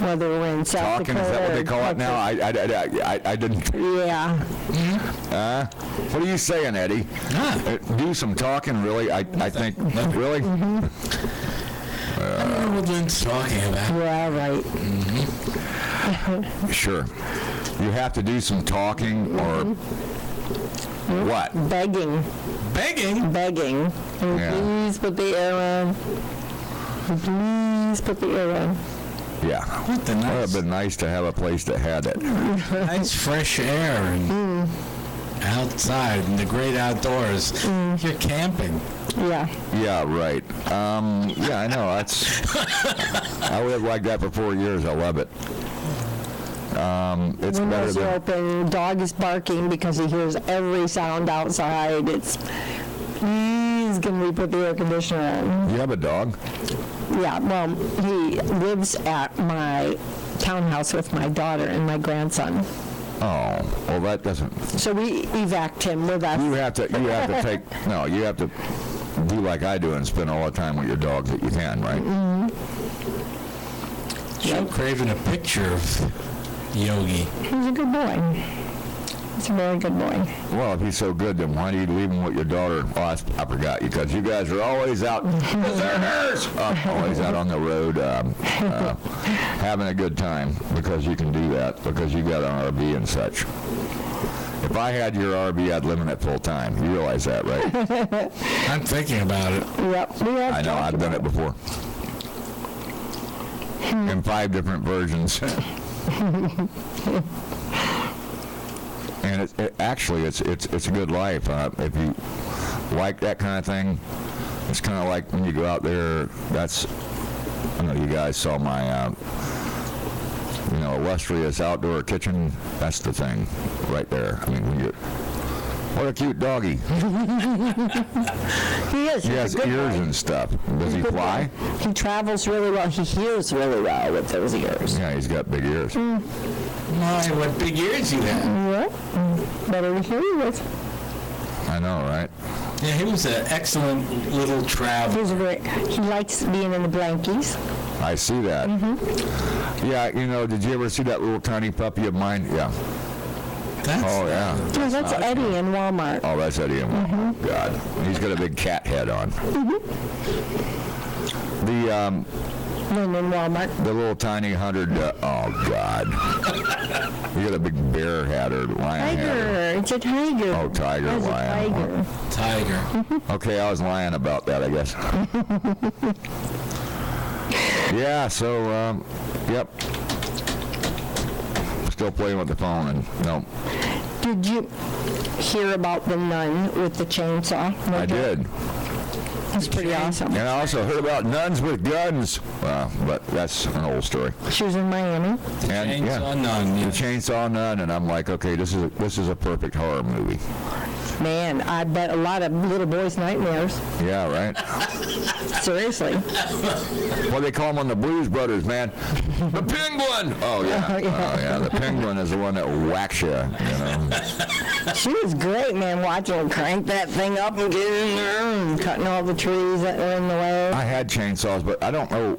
Whether we're in South Talking, Dakota is that what or they call it now? I didn't. Yeah. What are you saying, Eddie? Do some talking, really? I think, really? I don't know what Lynn's talking about. Yeah, right. Sure. You have to do some talking or what? Begging. Begging? And Yeah. please put the air on. Please put the air on. Yeah. What the It would nice, have been nice to have a place that had it. nice fresh air and outside in the great outdoors. You're camping. Yeah. Yeah, right. Yeah, I know. I lived like that for 4 years. I love it. It's better Windows are than... open. Dog is barking because he hears every sound outside. It's, please, can we put the air conditioner on? You have a dog? Yeah, well, he lives at my townhouse with my daughter and my grandson. Oh, well, that doesn't... So we evac him with us. You have to take... No, you have to do like I do and spend all the time with your dog that you can, right? Show Craven a picture of Yogi. He's a good boy. He's a very good boy. Well, if he's so good, then why do you leave him with your daughter? Oh, I forgot you, because you guys are always out, visitors! Always out on the road having a good time, because you can do that, because you got an RV and such. If I had your RV, I'd live in it full time. You realize that, right? I'm thinking about it. Yep, we have I know, talked I've done about it before. In 5 different versions. And it's a good life. If you like that kind of thing, it's kind of like when you go out there. I know you guys saw my illustrious outdoor kitchen. That's the thing right there. I mean, what a cute doggy. He is. He He's has a good ears boy. and stuff. Does he fly? He travels really well. He hears really well with those ears. Yeah, he's got big ears. My, what big ears you have. Yeah. Better to hear you with. I know, right? Yeah, he was an excellent little traveler. He likes being in the blankies. I see that. Yeah, did you ever see that little tiny puppy of mine? Yeah. Oh, yeah. Oh, that's Eddie in Walmart. Oh, that's Eddie. God. He's got a big cat head on. Lynn in Walmart. The little tiny 100, oh, God. You got a big bear hat or lion hat. Tiger. It's a tiger. Oh, tiger, That's a lion. tiger. Tiger. Okay, I was lying about that, I guess. Yeah, so, yep. Still playing with the phone and, no. Did you hear about the nun with the chainsaw? I did. It's pretty awesome. And I also heard about nuns with guns. But that's an old story. She was in Miami. And, Chainsaw Nun, yeah. The Chainsaw Nun, and I'm like, okay, this is a perfect horror movie. Man, I bet a lot of little boys' nightmares. Yeah, right? Seriously. What they call them on the Blues Brothers, man. The Penguin! Oh, yeah. Oh, yeah. Oh, yeah. The Penguin is the one that whacks you, She was great, man, watching her crank that thing up and get in there and cutting all the trees that were in the way. I had chainsaws, but I don't know.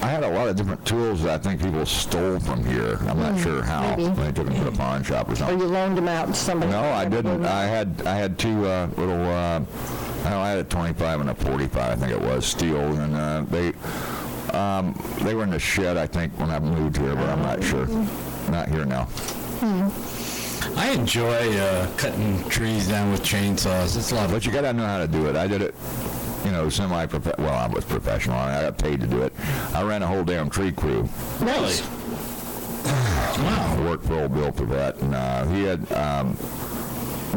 I had a lot of different tools that I think people stole from here. I'm not sure how. maybe. They took them to the pawn shop or Or something. you loaned them out to somebody. No, I didn't. I had 2 little. I had a 25 and a 45. I think it was steel, and they were in the shed. I think when I moved here, but I'm not sure. Not here now. I enjoy cutting trees down with chainsaws. It's lovely. But you got to know how to do it. I did it. Semi-professional. Well, I was professional. I got paid to do it. I ran a whole damn tree crew. Nice. I worked for old Bill for that, and he had.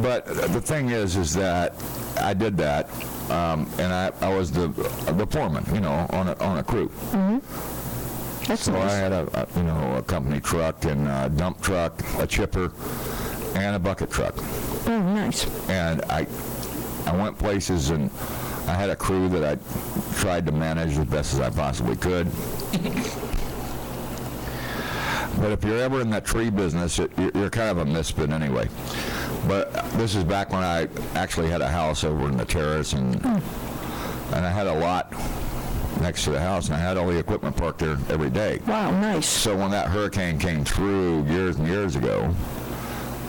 But the thing is that I did that, and I was the foreman, on a crew. That's So nice. I had a company truck and a dump truck, a chipper, and a bucket truck. Oh, nice. And I went places, and I had a crew that I tried to manage as best as I possibly could. But if you're ever in that tree business, you're kind of a misfit anyway. But this is back when I actually had a house over in the terrace, and I had a lot next to the house, and I had all the equipment parked there every day. Wow, nice. So when that hurricane came through years and years ago,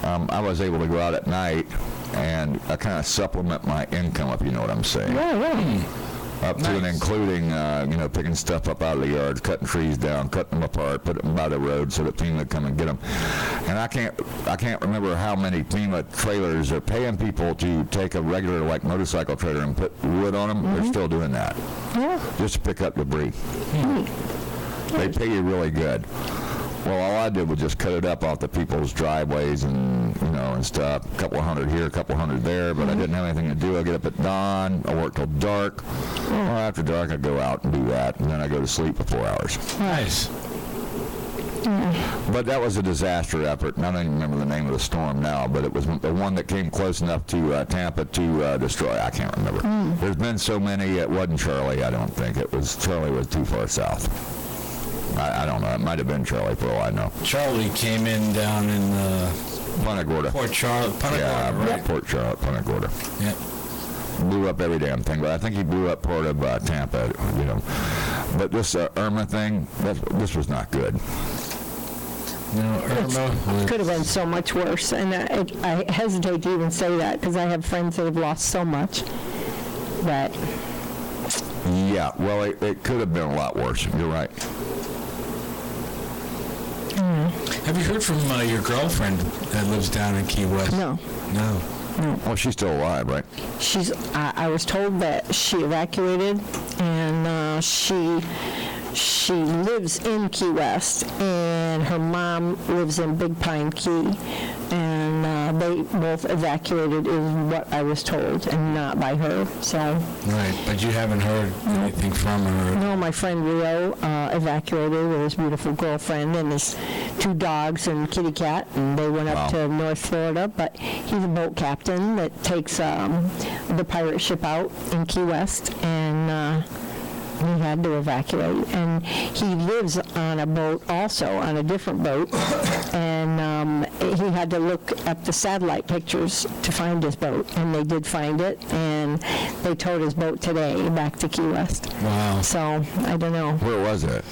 I was able to go out at night and kind of supplement my income, if you know what I'm saying. Yeah. Up to and including, picking stuff up out of the yards, cutting trees down, cutting them apart, putting them by the road so that FEMA would come and get them. And I can't remember how many FEMA trailers are paying people to take a regular, like, motorcycle trailer and put wood on them. They're still doing that. Yeah. Just to pick up debris. They pay you really good. Well, all I did was just cut it up off the people's driveways and stuff. A couple hundred here, a couple hundred there, but I didn't have anything to do. I get up at dawn, I work till dark. Well, after dark, I go out and do that, and then I go to sleep for 4 hours. Nice. But that was a disaster effort, and I don't even remember the name of the storm now, but it was the one that came close enough to Tampa to destroy. I can't remember. There's been so many, it wasn't Charlie, I don't think. Charlie was too far south. I don't know. It might have been Charlie for all I know. Charlie came in down in Punta Gorda. Port Charlotte, Punta Yeah, Gorda, right? Port Charlotte, Punta Gorda. Yep. Blew up every damn thing, but I think he blew up part of Tampa, But this IRMA thing, this was not good. IRMA Could have been so much worse, and I hesitate to even say that because I have friends that have lost so much. But Yeah, well, it could have been a lot worse. You're right. Have you heard from your girlfriend that lives down in Key West? no. No. Well, she's still alive, right? I was told that she evacuated, and she lives in Key West, and her mom lives in Big Pine Key, and they both evacuated is what I was told, and not by her. So Right, but you haven't heard anything from her? no, my friend Rio evacuated with his beautiful girlfriend and his 2 dogs and kitty cat, and they went up to North Florida. But he's a boat captain that takes the pirate ship out in Key West, and he had to evacuate. And he lives on a boat also, on a different boat, and he had to look at the satellite pictures to find his boat, and they did find it, and they towed his boat today back to Key West. Wow. So, I don't know. Where was it?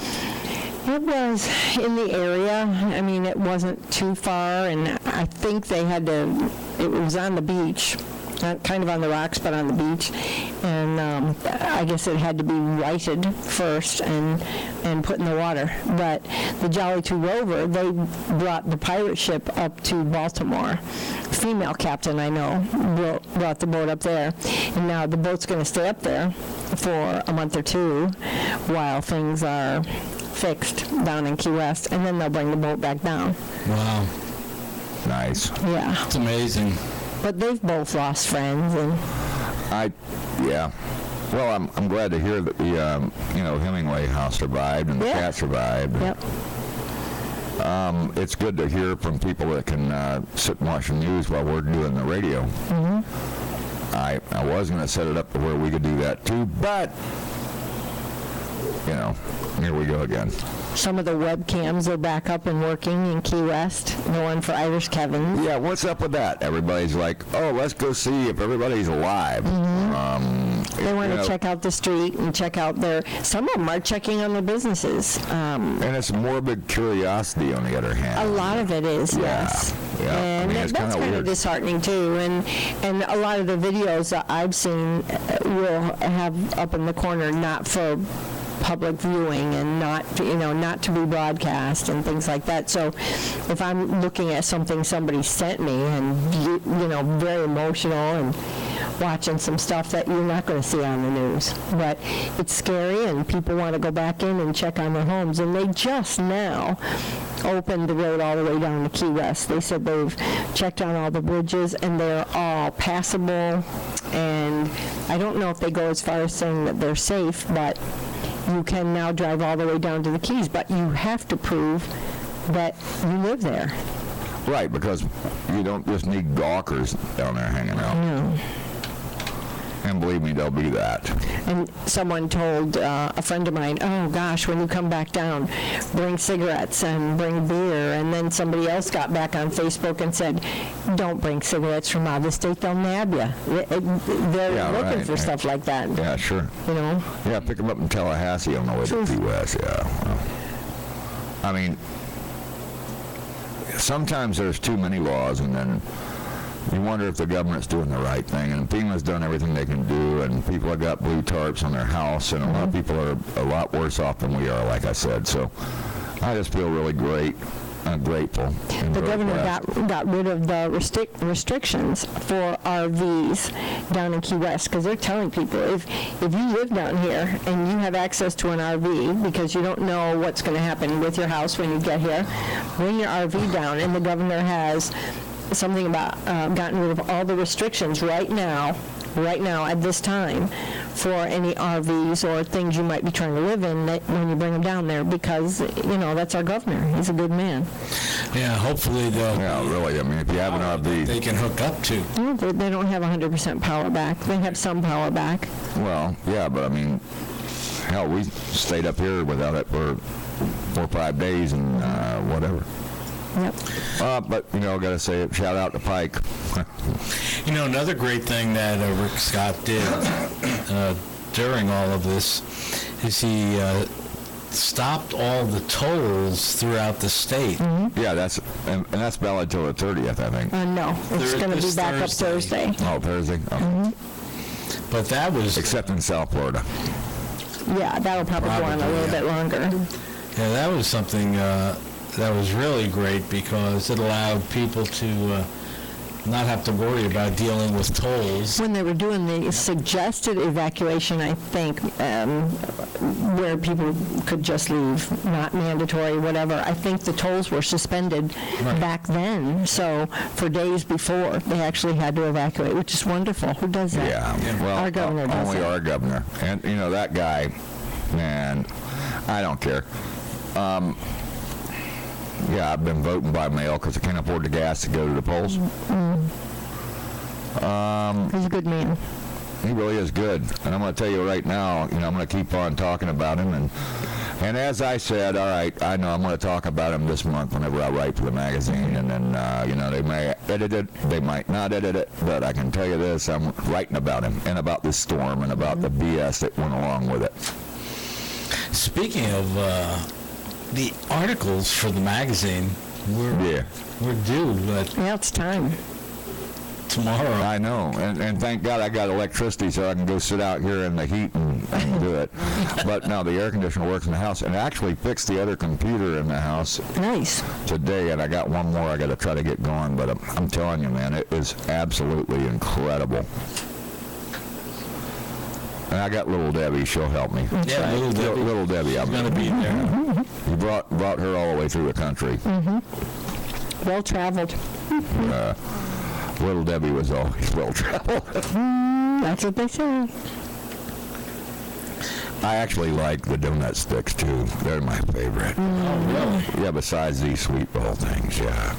It was in the area. I mean, it wasn't too far, and I think they had to, it was on the beach, kind of on the rocks, but on the beach, and I guess it had to be righted first and put in the water. But the Jolly Two Rover, they brought the pirate ship up to Baltimore. Female captain, I know, brought the boat up there, and now the boat's going to stay up there for a month or 2 while things are fixed down in Key West, and then they'll bring the boat back down. Wow. Nice. Yeah. It's amazing. But they've both lost friends, and Yeah. Well, I'm glad to hear that the Hemingway house survived and the cat survived. yep. It's good to hear from people that can sit and watch the news while we're doing the radio. I was going to set it up to where we could do that too, but here we go again. Some of the webcams are back up and working in Key West. The one for Irish Kevin. Yeah, what's up with that? Everybody's like, oh, let's go see if everybody's alive. They want to check out the street and check out some of them are checking on their busises. And it's morbid curiosity, on the other hand. A lot of it is, yes. Yeah. And it's that's kind of weird. disheartening too. And a lot of the videos that I've seen will have up in the corner not for public viewing and not to be broadcast and things like that. So if I'm looking at something somebody sent me and very emotional and watching some stuff that you're not going to see on the news, but it's scary and people want to go back in and check on their homes, and they just now opened the road all the way down to Key West. They said they've checked on all the bridges and they're all passable, and I don't know if they go as far as saying that they're safe, but you can now drive all the way down to the Keys, but you have to prove that you live there. Right, because you don't just need gawkers down there hanging out. No. And believe me, they'll be that. And someone told a friend of mine, oh gosh, when you come back down, bring cigarettes and bring beer. And then somebody else got back on Facebook and said, don't bring cigarettes from out of the state, they'll nab you. They're looking for stuff like that. Yeah, sure. You know? Yeah, pick them up in Tallahassee on the way to Key West, yeah. Well, I mean, sometimes there's too many laws, and then you wonder if the government's doing the right thing. And FEMA's done everything they can do, and people have got blue tarps on their house, and a lot of people are a lot worse off than we are, like I said. So I just feel really great. I'm grateful. The governor got rid of the restrictions for RVs down in Key West, because they're telling people if you live down here and you have access to an RV, because you don't know what's going to happen with your house when you get here, bring your RV down. And the governor has something about gotten rid of all the restrictions right now at this time for any RVs or things you might be trying to live in when you bring them down there, because, that's our governor. He's a good man. Yeah, hopefully they'll... Yeah, really. I mean, if you have an RV... They can hook up to. No, they don't have 100% power back. They have some power back. Well, yeah, but I mean, hell, we stayed up here without it for 4 or 5 days and whatever. Yep. But, got to say, shout out to Pike. Another great thing that Rick Scott did during all of this is he stopped all the tolls throughout the state. Mm-hmm. Yeah, that's valid till the 30th, I think. No, it's going to be back up Thursday. Oh, Thursday? Okay. Mm-hmm. But that was... Except in South Florida. Yeah, that'll probably go on a little bit longer. Yeah, that was something... that was really great, because it allowed people to not have to worry about dealing with tolls. When they were doing the suggested evacuation, I think, where people could just leave, not mandatory, whatever, I think the tolls were suspended back then. So for days before, they actually had to evacuate, which is wonderful. Who does that? Yeah, well, our governor does only that. Our governor. And, that guy, man, I don't care. Yeah, I've been voting by mail because I can't afford the gas to go to the polls. He's a good man. He really is good. And I'm going to tell you right now, I'm going to keep on talking about him. And as I said, all right, I know I'm going to talk about him this month whenever I write for the magazine. And then, they may edit it, they might not edit it. But I can tell you this, I'm writing about him and about this storm and about the BS that went along with it. Speaking of... the articles for the magazine were due Yeah, it's time. tomorrow. I know, and thank God I got electricity so I can go sit out here in the heat and do it. But no, the air conditioner works in the house, and I actually fixed the other computer in the house Nice. today, and I got one more I got to try to get going. But I'm telling you, man, it is absolutely incredible. And I got little Debbie. She'll help me. Yeah, Little Debbie. I'm going to be there. You brought her all the way through the country. Well traveled. Little Debbie was always well traveled. That's what they say. I actually like the donut sticks too. They're my favorite. Oh, really? Yeah, besides these sweet roll things, yeah.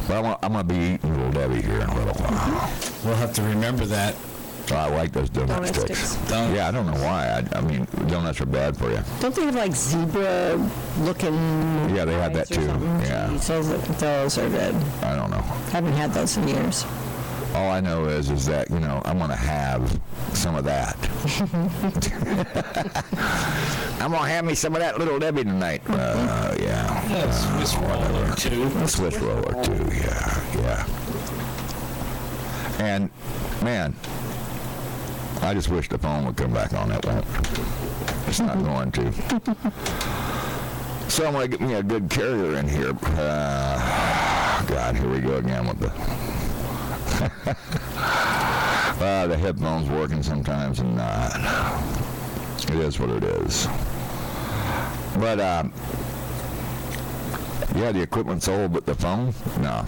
But I'm gonna be eating Little Debbie here in a little while. We'll have to remember that. I like those donut sticks. Yeah, I don't know why. I mean, donuts are bad for you. Don't they have like zebra-looking? Yeah, they have that too. Yeah. Those are good. I don't know. Haven't had those in years. All I know is that, I'm going to have some of that. I'm going to have me some of that Little Debbie tonight. Yeah. Swiss roller, too. Swiss roller, too, yeah. And, man, I just wish the phone would come back on. That won't. It's not going to. So I'm going to get me a good carrier in here. God, here we go again with the... the headphones working sometimes and not. It is what it is. But, yeah, the equipment's old, but the phone? No.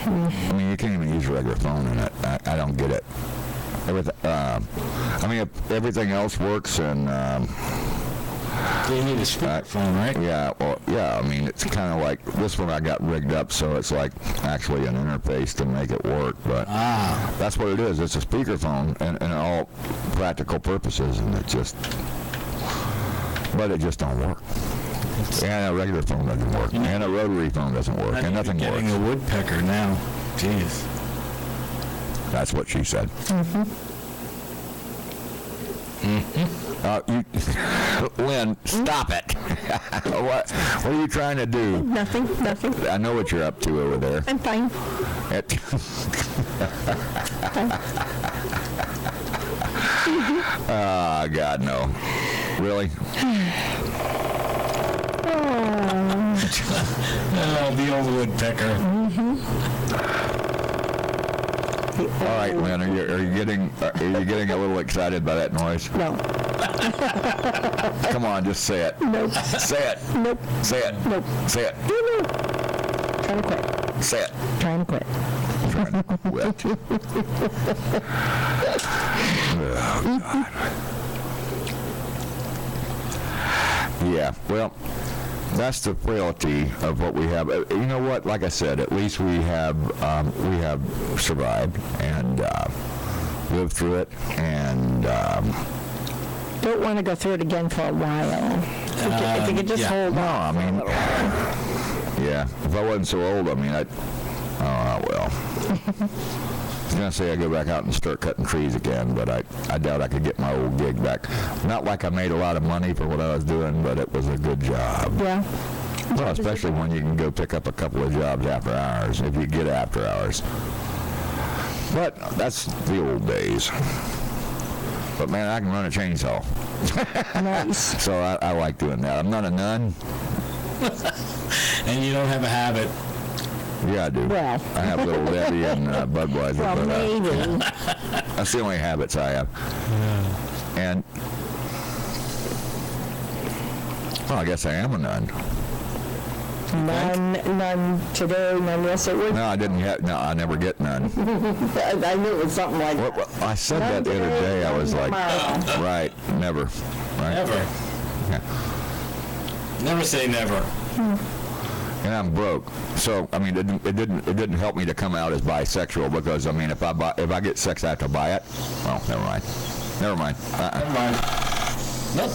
I mean, you can't even use a regular phone in it. I don't get it. Everything, if everything else works and You need a speakerphone, right? Yeah, well, yeah, I mean, it's kind of like, this one I got rigged up so it's like actually an interface to make it work, but that's what it is. It's a speakerphone and all practical purposes, and it just don't work. And a regular phone doesn't work, and a rotary phone doesn't work, and nothing works. Getting a woodpecker now. Jeez. That's what she said. Lynn, stop it. What are you trying to do? Nothing. I know what you're up to over there. I'm fine. God, no. Really? Oh, the old woodpecker. All right, Lynn, are you getting a little excited by that noise? No. Come on, just say it. Nope. Say it. Nope. Say it. Nope. Say it. No. Trying to quit. Say it. Trying to quit. Trying to quit. Oh, God. Yeah, well, that's the frailty of what we have. You know what? Like I said, at least we have survived and lived through it, and Don't want to go through it again for a while. If you could just hold no, on. I mean, yeah. If I wasn't so old, I mean, well. I was going to say I'd go back out and start cutting trees again, but I doubt I could get my old gig back. Not like I made a lot of money for what I was doing, but it was a good job. Yeah. Well, especially when you can go pick up a couple of jobs after hours, if you get after hours. But that's the old days. But, man, I can run a chainsaw. Nice. So I like doing that. I'm not a nun. And you don't have a habit. Yeah, I do. Well. I have Little Debbie and Budweiser. Well, but, maybe. that's the only habits I have. And, well, I guess I am a nun. None today, none yesterday. No, I didn't have, no, I never get none. I knew it was something like that. Well, I said None that the other today, day. I was none like, tomorrow. right, never. Right? Never. Yeah. Never say never. And I'm broke, so I mean, it didn't help me to come out as bisexual because I mean, if I get sex, I have to buy it. Oh, never mind. Never mind. Nope.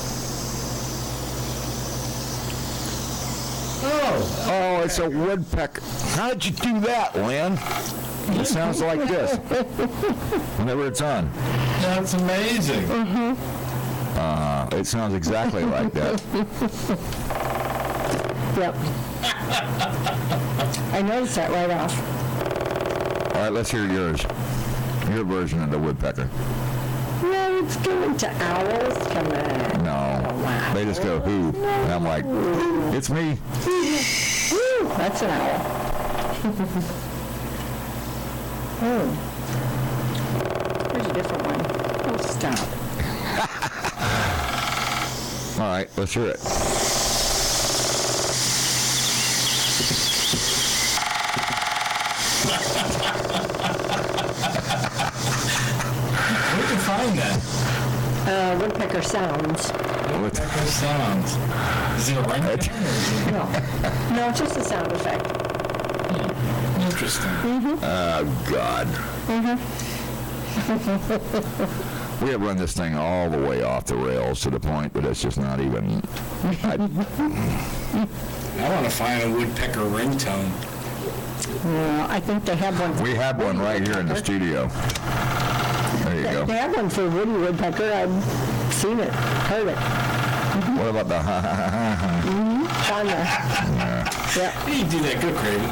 Oh, it's a woodpecker. How did you do that, Lynn? It sounds like this. Whenever it's on. That's amazing. It sounds exactly like that. Yep. I noticed that right off. All right, let's hear yours. Your version of the woodpecker. No, it's going to owls. Come on. No. Wow. They just go, who? And I'm like, it's me. Woo, that's an owl. Oh. Here's a different one. Oh, stop. All right, let's hear it. Where'd you find that? Woodpecker sounds. Woodpecker sounds. Is it a ringtone? No, it's just a sound effect. Interesting. Oh, God. We have run this thing all the way off the rails to the point that it's just not even... I want to find a woodpecker ringtone. I think they have one. We have one right here in the studio. There you go. They have one for Woody Woodpecker. I've seen it, heard it. What about the ha-ha-ha-ha? On there. Yeah. You do that good, Craven.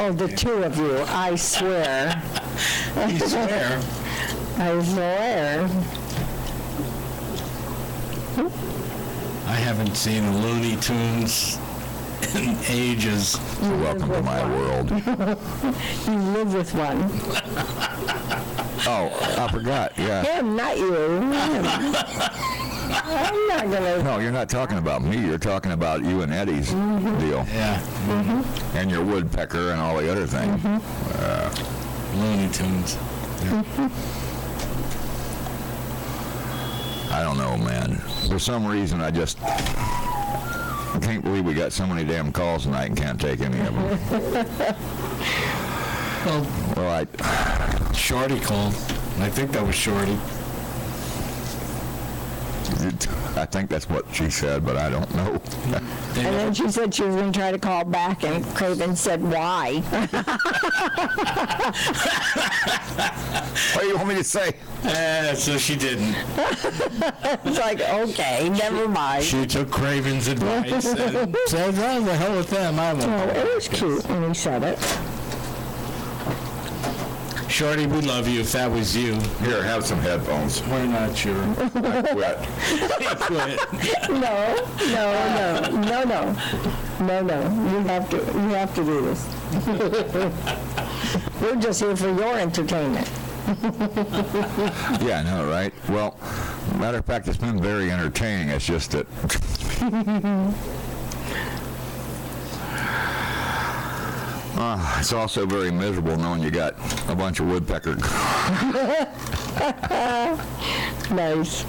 Oh, the two of you, I swear. You swear. I swear. I haven't seen Looney Tunes in ages. Welcome to my world. You live with one. Oh, I forgot. Yeah. Him, not you. Him. I'm not gonna. No, you're not talking about me. You're talking about you and Eddie's deal. Yeah. And your woodpecker and all the other things. Looney Tunes. Yeah. I don't know, man. For some reason, I can't believe we got so many damn calls tonight and can't take any of them. Well, Shorty called. I think that was Shorty. I think that's what she said, but I don't know. And then she said she was going to try to call back, and Craven said, why? What do you want me to say? So she didn't. It's like, okay, never mind. She took Craven's advice and said, well, the hell with them. I won't. Oh, it was cute when he said it. Shorty, we love you if that was you. Here, have some headphones. We're not sure. Quit. Quit. No. You have to do this. We're just here for your entertainment. Yeah, I know, right? Well, matter of fact, it's been very entertaining. It's just that... It's also very miserable knowing you got a bunch of woodpecker. Nice.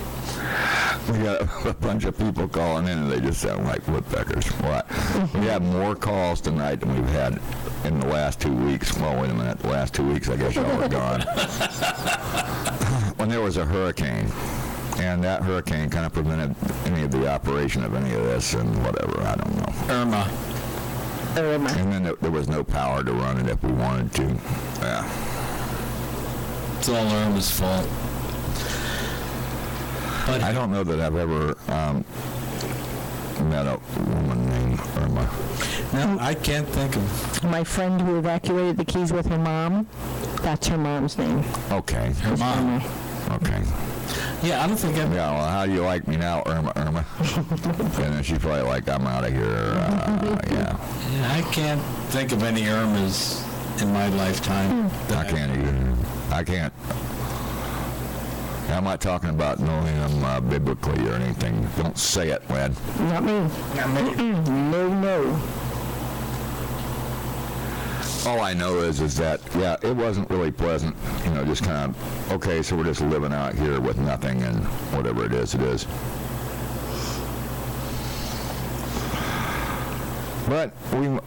We got a bunch of people calling in, and they just sound like woodpeckers. What? We have more calls tonight than we've had in the last 2 weeks. Well, wait a minute. The last 2 weeks, I guess y'all were gone. When there was a hurricane, and that hurricane kind of prevented any of the operation of any of this and whatever. I don't know. IRMA. And then there was no power to run it if we wanted to. Yeah. It's all IRMA's fault. But I don't know that I've ever met a woman named Irma. no, I can't think of My friend who evacuated the Keys with her mom, that's her mom's name. Okay. her mom. Okay. Yeah, I don't think I've... Yeah, well, how do you like me now, Irma? And then she's probably like, I'm out of here. Yeah. Yeah, I can't think of any IRMAs in my lifetime. I can't either. I can't. I'm not talking about knowing them biblically or anything. Don't say it, Lynn. Not me. No. All I know is that, yeah, it wasn't really pleasant. You know, just kind of, okay, so we're just living out here with nothing and whatever it is, it is. But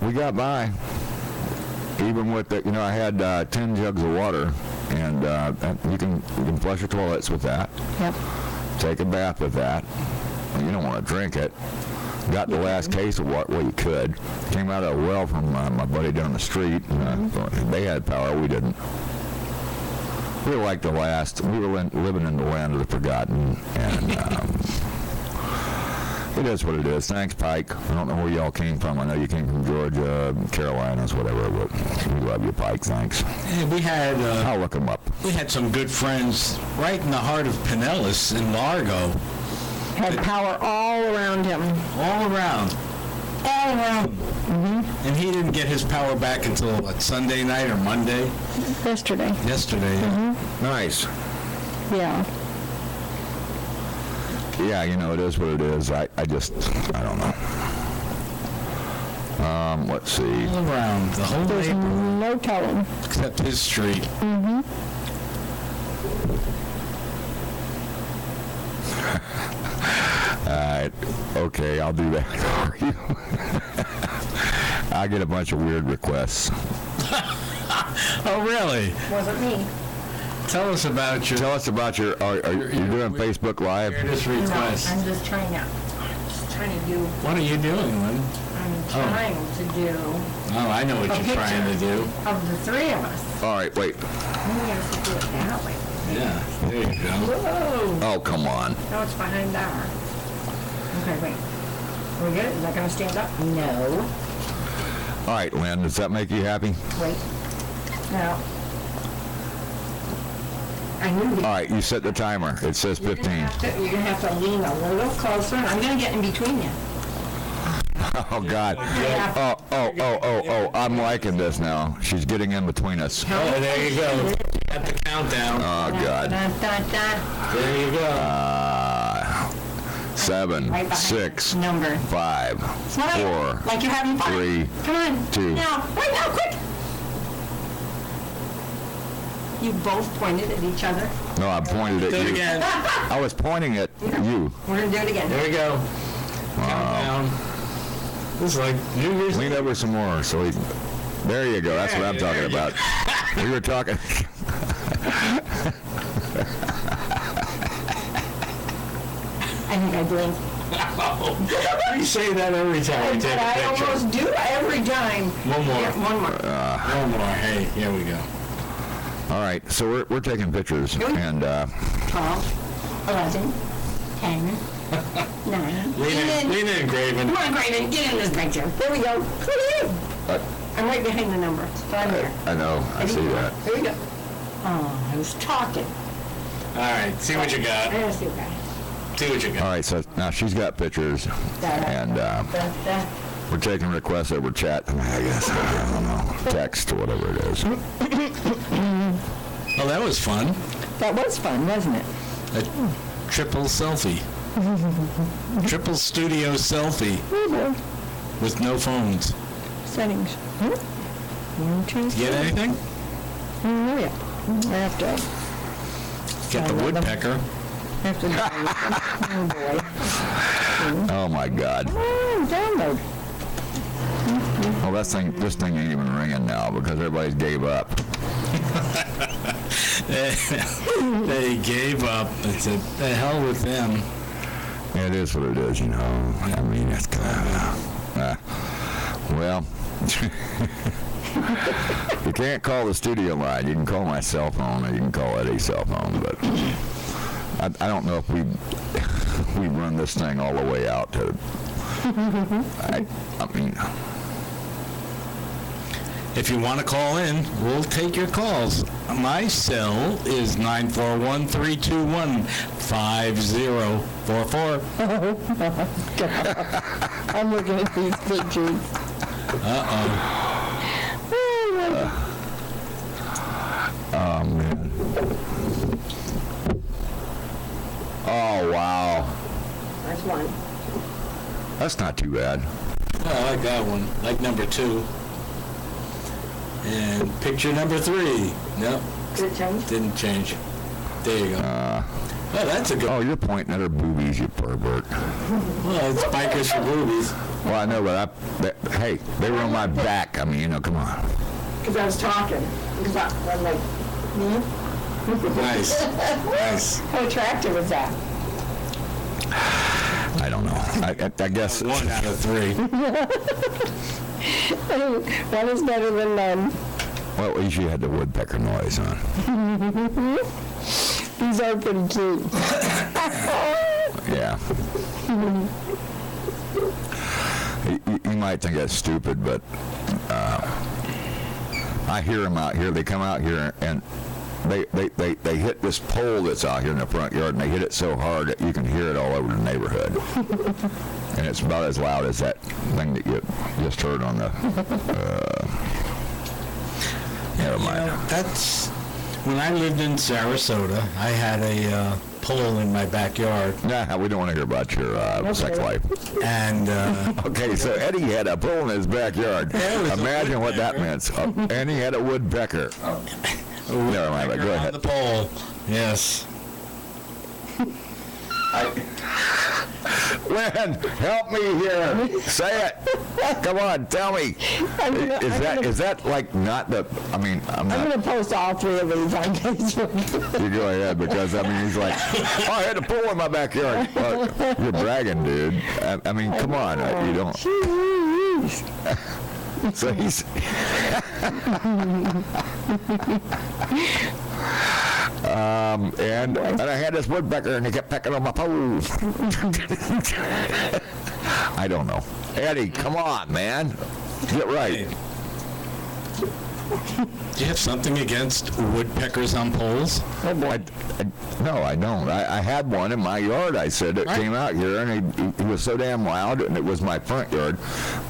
we got by. Even with the, I had 10 jugs of water, and you can flush your toilets with that. Yep. Take a bath with that. You don't want to drink it. Got the last case of water. Well, you could. Came out of a well from my buddy down the street. They had power. We didn't. We were like the last. We were living in the land of the forgotten, and it is what it is. Thanks, Pike. I don't know where y'all came from. I know you came from Georgia, Carolinas, whatever. But we love you, Pike. Thanks. Yeah, we had... I'll look them up. We had some good friends right in the heart of Pinellas in Largo. Had power all around him. All around. Mm-hmm. And he didn't get his power back until, what, Sunday night or Monday? Yesterday. Yesterday, yeah. Nice. Yeah. Yeah, it is what it is. I don't know. Let's see. All around, the whole There's neighborhood, no telling. except his street. Mm-hmm. Okay, I'll do that for you. I get a bunch of weird requests. Oh, really? Wasn't me. Tell us about your... Tell us about your. Are you doing Facebook Live? weirdest request. I'm just trying to do, What are you doing, Lynn? I'm trying to do Oh, I know what A you're trying to do. of the three of us. All right, wait. Maybe I should do it that way. Yeah, there you go. Whoa! Oh, come on. No, it's behind our. Okay, wait. Are we good? Is that gonna stand up? No. All right, Lynn, does that make you happy? Wait. No. I knew All we. right, you set the timer. It says 15. You're gonna have to lean a little closer. I'm gonna get in between you. Oh, God. Oh, I'm liking this now. She's getting in between us. Oh, there you go. At the countdown. Oh, God. Dun, dun, dun. There you go. 7, Right behind 6, the number. 5, Smile 4, like you're having fun. 3, Come on. 2. Now, right now, quick. You both pointed at each other. No, I pointed at Do it you. again. I was pointing at you. We're going to do it again. There we go. Countdown. This is like New Year's Lean over some more. So there you go. That's what I'm talking about. We were talking. I think I blinked. You say that every time we take a I picture. almost do every time. One more. Yeah, one more. One more. Hey, here we go. All right, so we're taking pictures, and 12, 11, 10, 9. Lean in, Graven. Come on, Graven, get in this picture. There we go. I'm right behind the number, so I'm here. I know, I see that. Here we go. Oh, I was talking. All right, see what you I got. gotta see what I See what you All got. right, so now she's got pictures, and we're taking requests over chat, I guess, I don't know, text or whatever it is. Oh, that was fun. That was fun, wasn't it? A triple selfie. Triple studio selfie with no phones. Settings. 1, 2, 3. Get anything? Oh, yeah. I have to. Get the woodpecker. Oh, boy. Oh my God. Oh, download. Well, this thing ain't even ringing now because everybody's gave up. They gave up. They said, the hell with them. It is what it is, you know. I mean, it's kind of, well, you can't call the studio line. You can call my cell phone, or you can call Eddie's cell phone, but I don't know if we run this thing all the way out to. I mean, If you want to call in, we'll take your calls. My cell is 941-321-5044. I'm looking at these pictures. oh man. Oh wow. That's one. That's not too bad. Oh, I like that one. Like number 2. And picture number 3. Nope, Did it change? didn't change. There you go. Oh, that's a good Oh, you're pointing at her boobies, you pervert. Well, it's bikers for boobies. Well, I know, but hey, they were on my back. I mean, you know, come on. Because I was talking. Because I'm like, Nice. Nice. how attractive is that? I don't know. I guess. 1 out of 3. One is better than none. Well, at least you had the woodpecker noise on. These are pretty cute. Yeah. You might think that's stupid, but I hear them out here. They come out here and they hit this pole that's out here in the front yard, and they hit it so hard that you can hear it all over the neighborhood. And it's about as loud as that thing that you just heard on the. Never mind. That's when I lived in Sarasota. I had a pole in my backyard, Nah, we don't want to hear about your sex life. and Okay, so Eddie had a pole in his backyard. Yeah, it was a Imagine what that meant. And he had a woodpecker. Never mind, but go on ahead. the pole. Yes. Lynn, help me here. Say it. Come on, tell me. Is that like not the? I mean, I'm I'm not. going to post all 3 of these on Facebook. You go ahead because I mean he's like, oh, I had a pool in my backyard. Well, you're bragging, dude. I mean, come on, you don't. Jeez. So he's. And I had this woodpecker, and he kept pecking on my pole. I don't know. Eddie, come on, man. Get right. Do you have something against woodpeckers on poles? No, I don't. I had one in my yard, I said. It came out here, and he was so damn loud, and it was my front yard,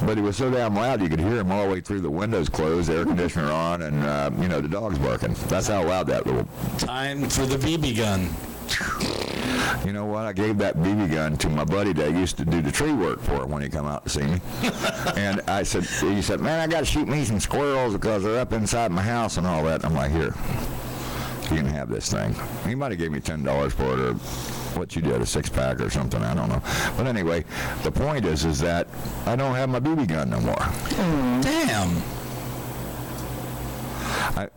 but he was so damn loud you could hear him all the way through the windows closed, air conditioner on, and, the dogs barking. That's how loud that little... Time for the BB gun. You know what? I gave that BB gun to my buddy that used to do the tree work for when he come out to see me. And he said, man, I got to shoot me some squirrels because they're up inside my house and all that. I'm like, here. You can have this thing. He might have gave me $10 for it, or what you did, a 6-pack or something. I don't know. But anyway, the point is that I don't have my BB gun no more. Damn. I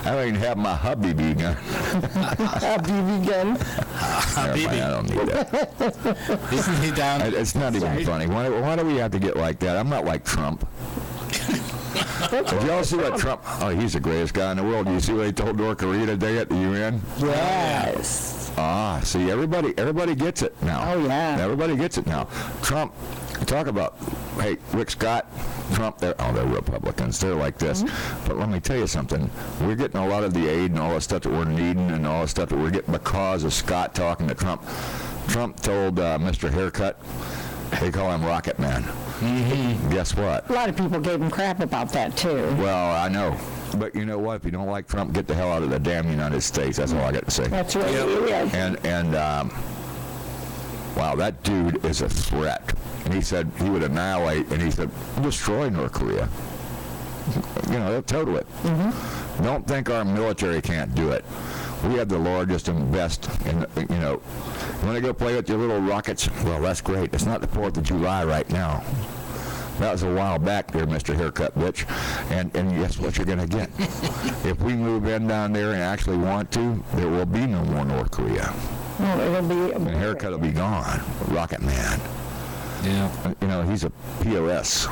don't even have my hubby BB gun. BB gun. Never mind, I don't need that. Isn't he down? It's not even funny. Why do we have to get like that? I'm not like Trump. Did y'all see what Trump? Oh, he's the greatest guy in the world. Do you see what he told North Korea today at the UN? Yes. See, everybody gets it now. Oh, yeah. Everybody gets it now. Trump, talk about, hey, Rick Scott, Trump, they're Republicans. They're like this. Mm-hmm. But let me tell you something. We're getting a lot of the aid and all the stuff that we're needing and all the stuff that we're getting because of Scott talking to Trump. Trump told Mr. Haircut, they call him Rocket Man. Mm-hmm. Guess what? A lot of people gave him crap about that, too. Well, I know. But you know what? If you don't like Trump, get the hell out of the damn United States. That's all I got to say. That's right. Yep. And wow, that dude is a threat. And he said he would annihilate, and he said, destroy North Korea. You know, they'll total it. Mm-hmm. Don't think our military can't do it. We have the largest and best, and you know, you want to go play with your little rockets? Well, that's great. It's not the 4th of July right now. That was a while back there, Mr. Haircut bitch. And guess what you're going to get? If we move in down there and actually want to, there will be no more North Korea. No, it'll be... And Haircut will be gone. Rocket Man. Yeah. You know, he's a POS.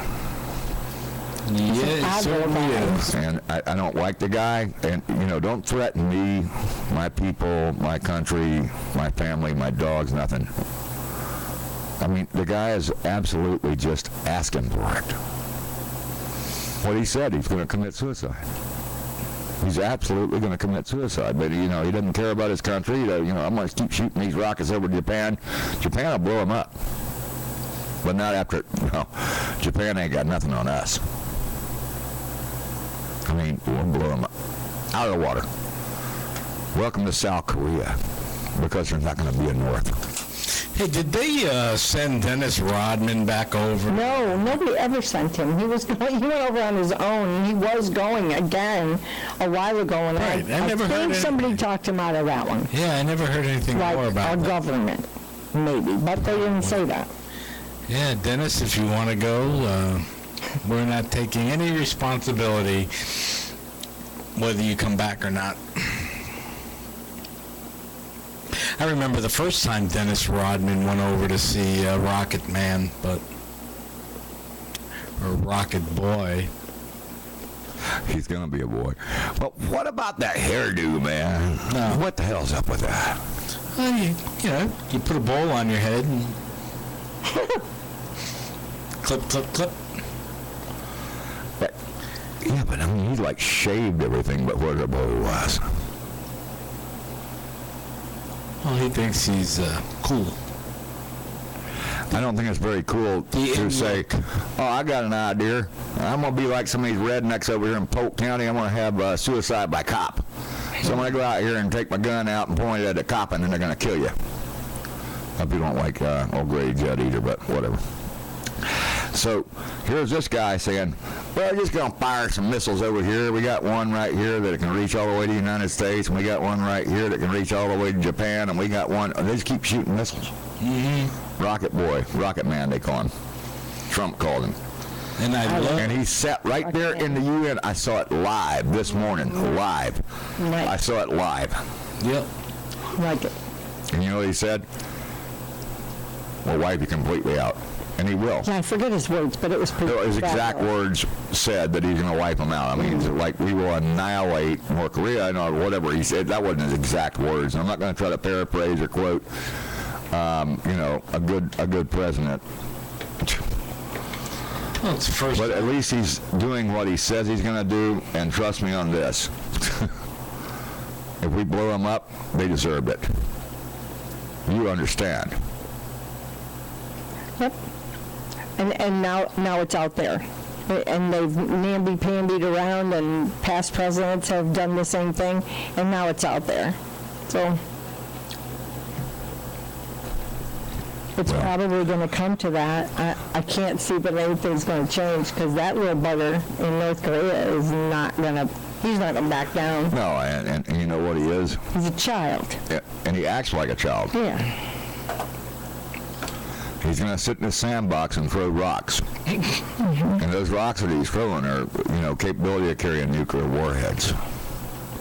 Yeah, certainly is. And I don't like the guy. And, you know, don't threaten me, my people, my country, my family, my dogs, nothing. I mean, the guy is absolutely just asking for it. What he said, he's going to commit suicide. He's absolutely going to commit suicide. But, you know, he doesn't care about his country. You know, I'm going to keep shooting these rockets over Japan. Japan will blow him up. But not after, no, Japan ain't got nothing on us. I mean, we'll blow them out of the water. Welcome to South Korea, because there's not going to be a North. Hey, did they send Dennis Rodman back over? No, nobody ever sent him. He was going, he went over on his own. He was going again a while ago, and Right, I never heard think somebody anything. talked him out of that one. Yeah, I never heard anything Like more about our that. government, maybe, but they didn't say that. Yeah, Dennis, if you want to go, we're not taking any responsibility whether you come back or not. I remember the first time Dennis Rodman went over to see Rocket Man, or Rocket Boy. He's going to be a boy. But what about that hairdo, man? No. What the hell's up with that? Well, you know, you put a bowl on your head and clip, clip, clip. Yeah, but I mean, he like shaved everything but where the bowl was. Well, he thinks he's cool. I don't think it's very cool to say, oh, I got an idea. I'm going to be like some of these rednecks over here in Polk County. I'm going to have suicide by cop. So I'm going to go out here and take my gun out and point it at the cop, and then they're going to kill you. Hope you don't like old Grady Judd either, but whatever. So here's this guy saying, well, we're just going to fire some missiles over here. We got one right here that can reach all the way to the United States, and we got one right here that can reach all the way to Japan, and we got one. They just keep shooting missiles. Mm-hmm. Rocket Boy, Rocket Man, they call him. Trump called him. And And he sat right there in the UN. I saw it live this morning, live. Right. I saw it live. Yep. Like it. And you know what he said? We'll wipe you completely out. And he will. Yeah, I forget his words, but it was pretty His exact bad. words said that he's going to wipe them out. I mean, it's like we will annihilate North Korea, or whatever he said. That wasn't his exact words. I'm not going to try to paraphrase or quote, you know, a good president. Well, it's the first. But at least he's doing what he says he's going to do, and trust me on this. If we blow them up, they deserved it. You understand. Yep. And now it's out there. And they've namby-pambied around, and past presidents have done the same thing, and now it's out there. So it's probably going to come to that. I can't see that anything's going to change, because that little bugger in North Korea is not going to He's not gonna back down. No, and you know what he is? He's a child. Yeah, and he acts like a child. Yeah. He's going to sit in his sandbox and throw rocks. And those rocks that he's throwing are, capability of carrying nuclear warheads.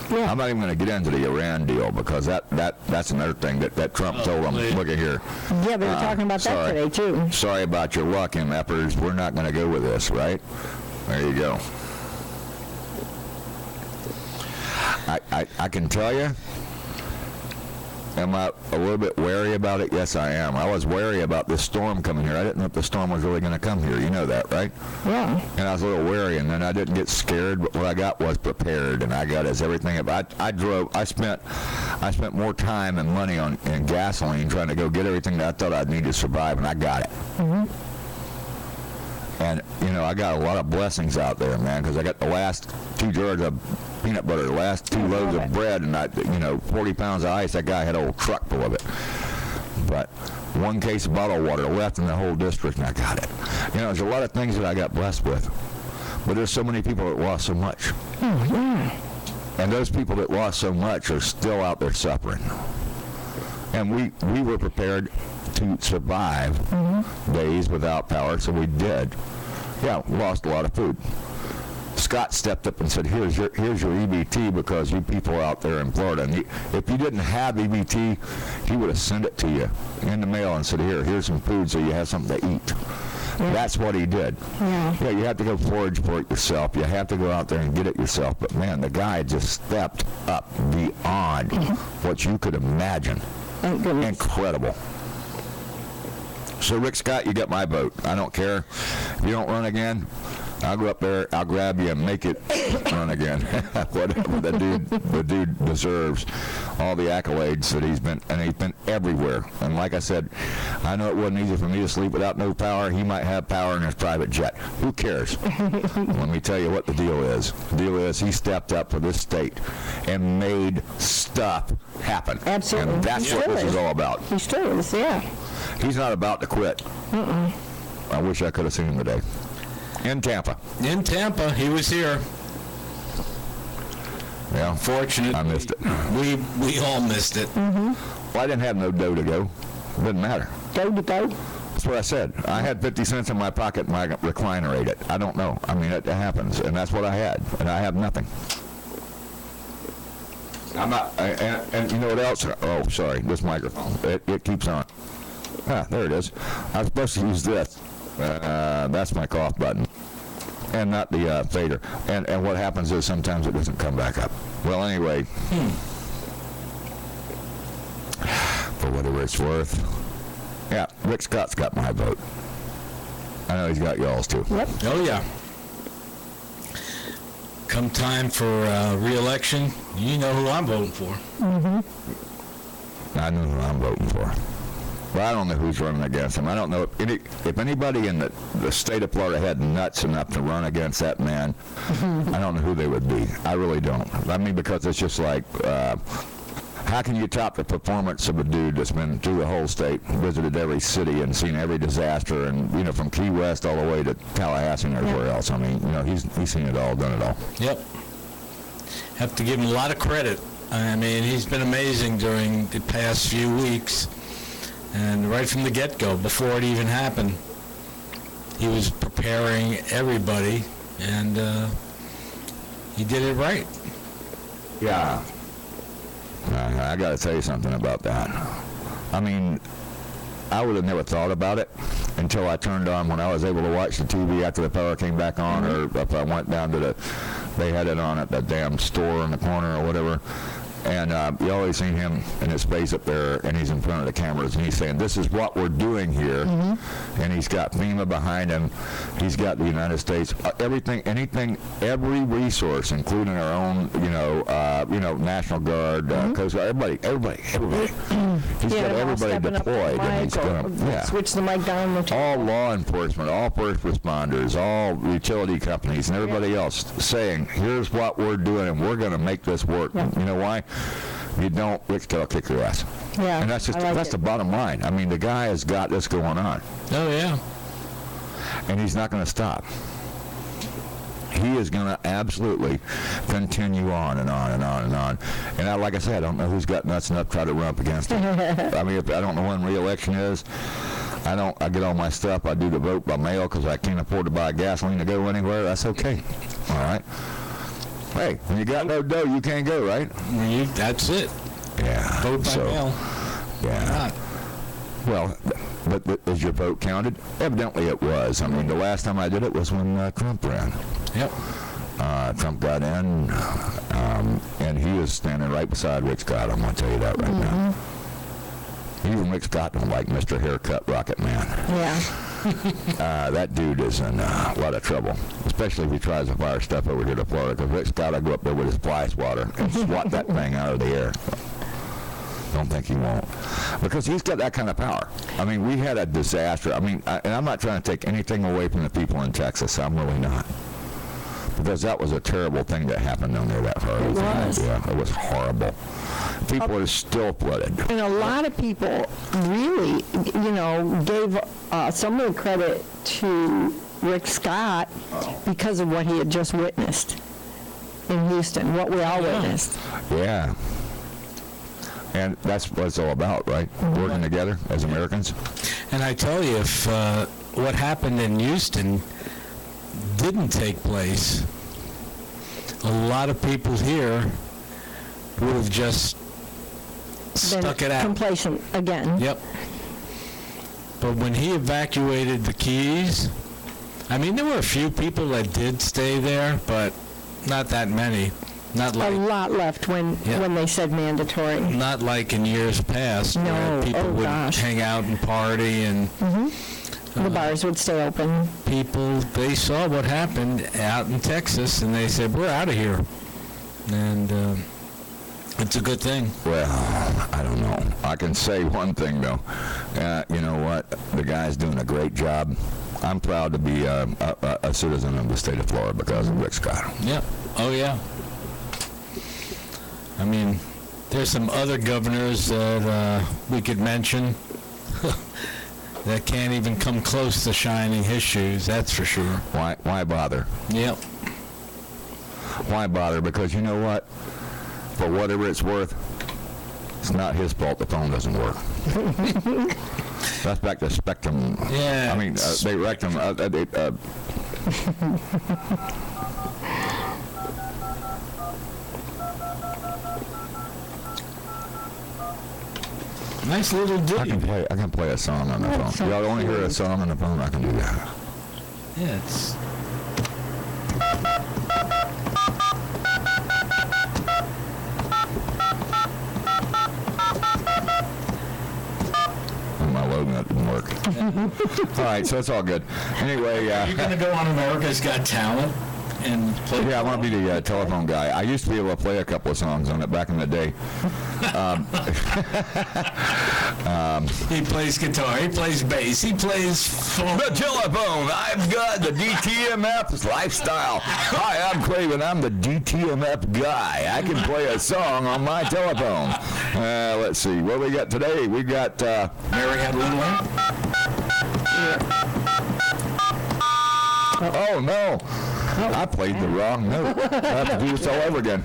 Yeah. I'm not even going to get into the Iran deal because that's another thing that Trump told him. please. Look at here. Yeah, they were talking about that today, too. Sorry about your luck, MFers. We're not going to go with this, right? There you go. I can tell you, am I a little bit wary about it? Yes, I am. I was wary about this storm coming here. I didn't know if the storm was really going to come here. You know that, right? Yeah. And I was a little wary, and then I didn't get scared, but what I got was prepared, and I got everything. I spent more time and money in gasoline trying to go get everything that I thought I'd need to survive, and I got it. Mm-hmm. And, I got a lot of blessings out there, man, because I got the last 2 jars of peanut butter, the last 2 loaves of bread, and 40 pounds of ice. That guy had a whole truck full of it. But 1 case of bottled water left in the whole district, and I got it. There's a lot of things that I got blessed with. But there's so many people that lost so much. Oh, yeah. And those people that lost so much are still out there suffering. And we were prepared to survive days without power, so we did. Yeah, we lost a lot of food. Scott stepped up and said, here's your EBT because you people out there in Florida. And if you didn't have EBT, he would have sent it to you in the mail and said, here's some food so you have something to eat. Yeah. That's what he did. Yeah, you have to go forage for it yourself. You have to go out there and get it yourself. But, man, the guy just stepped up beyond what you could imagine. Thank goodness. Incredible. So, Rick Scott, you got my vote. I don't care. If you don't run again, I'll go up there, I'll grab you and make it run again. Whatever the dude deserves all the accolades that he's been everywhere. And like I said, I know it wasn't easy for me to sleep without no power. He might have power in his private jet. Who cares? Let me tell you what the deal is. The deal is he stepped up for this state and made stuff happen. Absolutely. And that's what this is all about. He still is, yeah. He's not about to quit. I wish I could have seen him today. In Tampa. In Tampa, he was here. Yeah. Fortunate. I missed it. We all missed it. Mm-hmm. Well, I didn't have no dough to go. Didn't matter. Dough to go? That's what I said. I had 50 cents in my pocket and my recliner ate it. I don't know. I mean, it happens. And that's what I had. And I have nothing. I'm not, and you know what else? Oh, sorry, this microphone. It keeps on. There it is. I was supposed to use this. That's my cough button. And not the fader. And what happens is sometimes it doesn't come back up. Well, anyway, for whatever it's worth, yeah, Rick Scott's got my vote. I know he's got y'all's too. Yep. Oh, yeah. Come time for re-election, you know who I'm voting for. I know who I'm voting for. But I don't know who's running against him. I don't know if anybody in the state of Florida had nuts enough to run against that man. I don't know who they would be. I really don't. I mean, because it's just like, how can you top the performance of a dude that's been through the whole state, visited every city and seen every disaster, and from Key West all the way to Tallahassee and everywhere else. I mean, he's seen it all, done it all. Yep. Have to give him a lot of credit. I mean, he's been amazing during the past few weeks. And right from the get-go, before it even happened, he was preparing everybody, and he did it right. Yeah. I got to tell you something about that. I mean, I would have never thought about it until I turned on when I was able to watch the TV after the power came back on, or if I went down to they had it on at the damn store in the corner or whatever. And you always seen him in his face up there, and he's in front of the cameras, and he's saying, this is what we're doing here. And he's got FEMA behind him. He's got the United States, everything, anything, every resource, including our own, National Guard, Coast Guard, everybody. He's got everybody deployed. And he's gonna, switch the mic down. All law enforcement, all first responders, all utility companies, and everybody else saying, here's what we're doing, and we're going to make this work. You know why? You don't, Rick, will kick your ass. Yeah, and that's the bottom line. I mean, the guy has got this going on. Oh, yeah. And he's not going to stop. he is going to absolutely continue on and on and on and on. And like I said, I don't know who's got nuts enough to try to run up against him. I mean, I don't know when re-election is. I get all my stuff. I do the vote by mail because I can't afford to buy gasoline to go anywhere. That's okay. All right. Hey, when you got no dough, you can't go, right? That's it. Yeah. Vote by mail. Yeah. Well, but is your vote counted? Evidently it was. I mean, the last time I did it was when Trump ran. Yep. Trump got in, and he was standing right beside Rick Scott. I'm going to tell you that right now. Even Rick Scott don't like Mr. Haircut Rocket Man. Yeah. That dude is in a lot of trouble, especially if he tries to fire stuff over here to Florida, because Rick Scott will go up there with his fly swatter and swat that thing out of the air. Don't think he won't, because he's got that kind of power. I mean, we had a disaster. I mean, and I'm not trying to take anything away from the people in Texas. I'm really not, because that was a terrible thing that happened down there that far. It was. Yeah, it was horrible. People are still flooded. And a lot of people really, gave some of the credit to Rick Scott because of what he had just witnessed in Houston, what we all witnessed. Yeah. And that's what it's all about, right? Working together as Americans. And I tell you, if what happened in Houston didn't take place, a lot of people here would have just stuck it out. Complacent again. Yep. But when he evacuated the Keys, I mean, there were a few people that did stay there, but not that many. Not A like lot left when they said mandatory. not like in years past, No. where people Oh, would gosh. hang out and party, and The bars would stay open. people, they saw what happened out in Texas, and they said, we're out of here. And it's a good thing. Well, I don't know. I can say one thing, though. You know what? The guy's doing a great job. I'm proud to be a citizen of the state of Florida because of Rick Scott. Yeah. Oh, yeah. I mean, there's some other governors that we could mention that can't even come close to shining his shoes, that's for sure. Why bother? Yep. Why bother? Because you know what? For whatever it's worth, it's not his fault the phone doesn't work. That's back to Spectrum. Yeah. I mean, they wrecked them. Nice little ditty. I can play a song on the phone. Y'all only hear a song on the phone, I can do that. Yeah, it's... My logo didn't work. All right, so it's all good. Anyway, You're going to go on America's Got Talent and play... yeah, I want to be the telephone guy. I used to be able to play a couple of songs on it back in the day. He plays guitar, he plays bass, he plays phone. The telephone. I've got the DTMF lifestyle. Hi, I'm Craven. I'm the DTMF guy. I can play a song on my telephone. Let's see. What we got today? We got... Mary Had a Little Lamb? Oh, no. I played the wrong note. I have to do this all over again.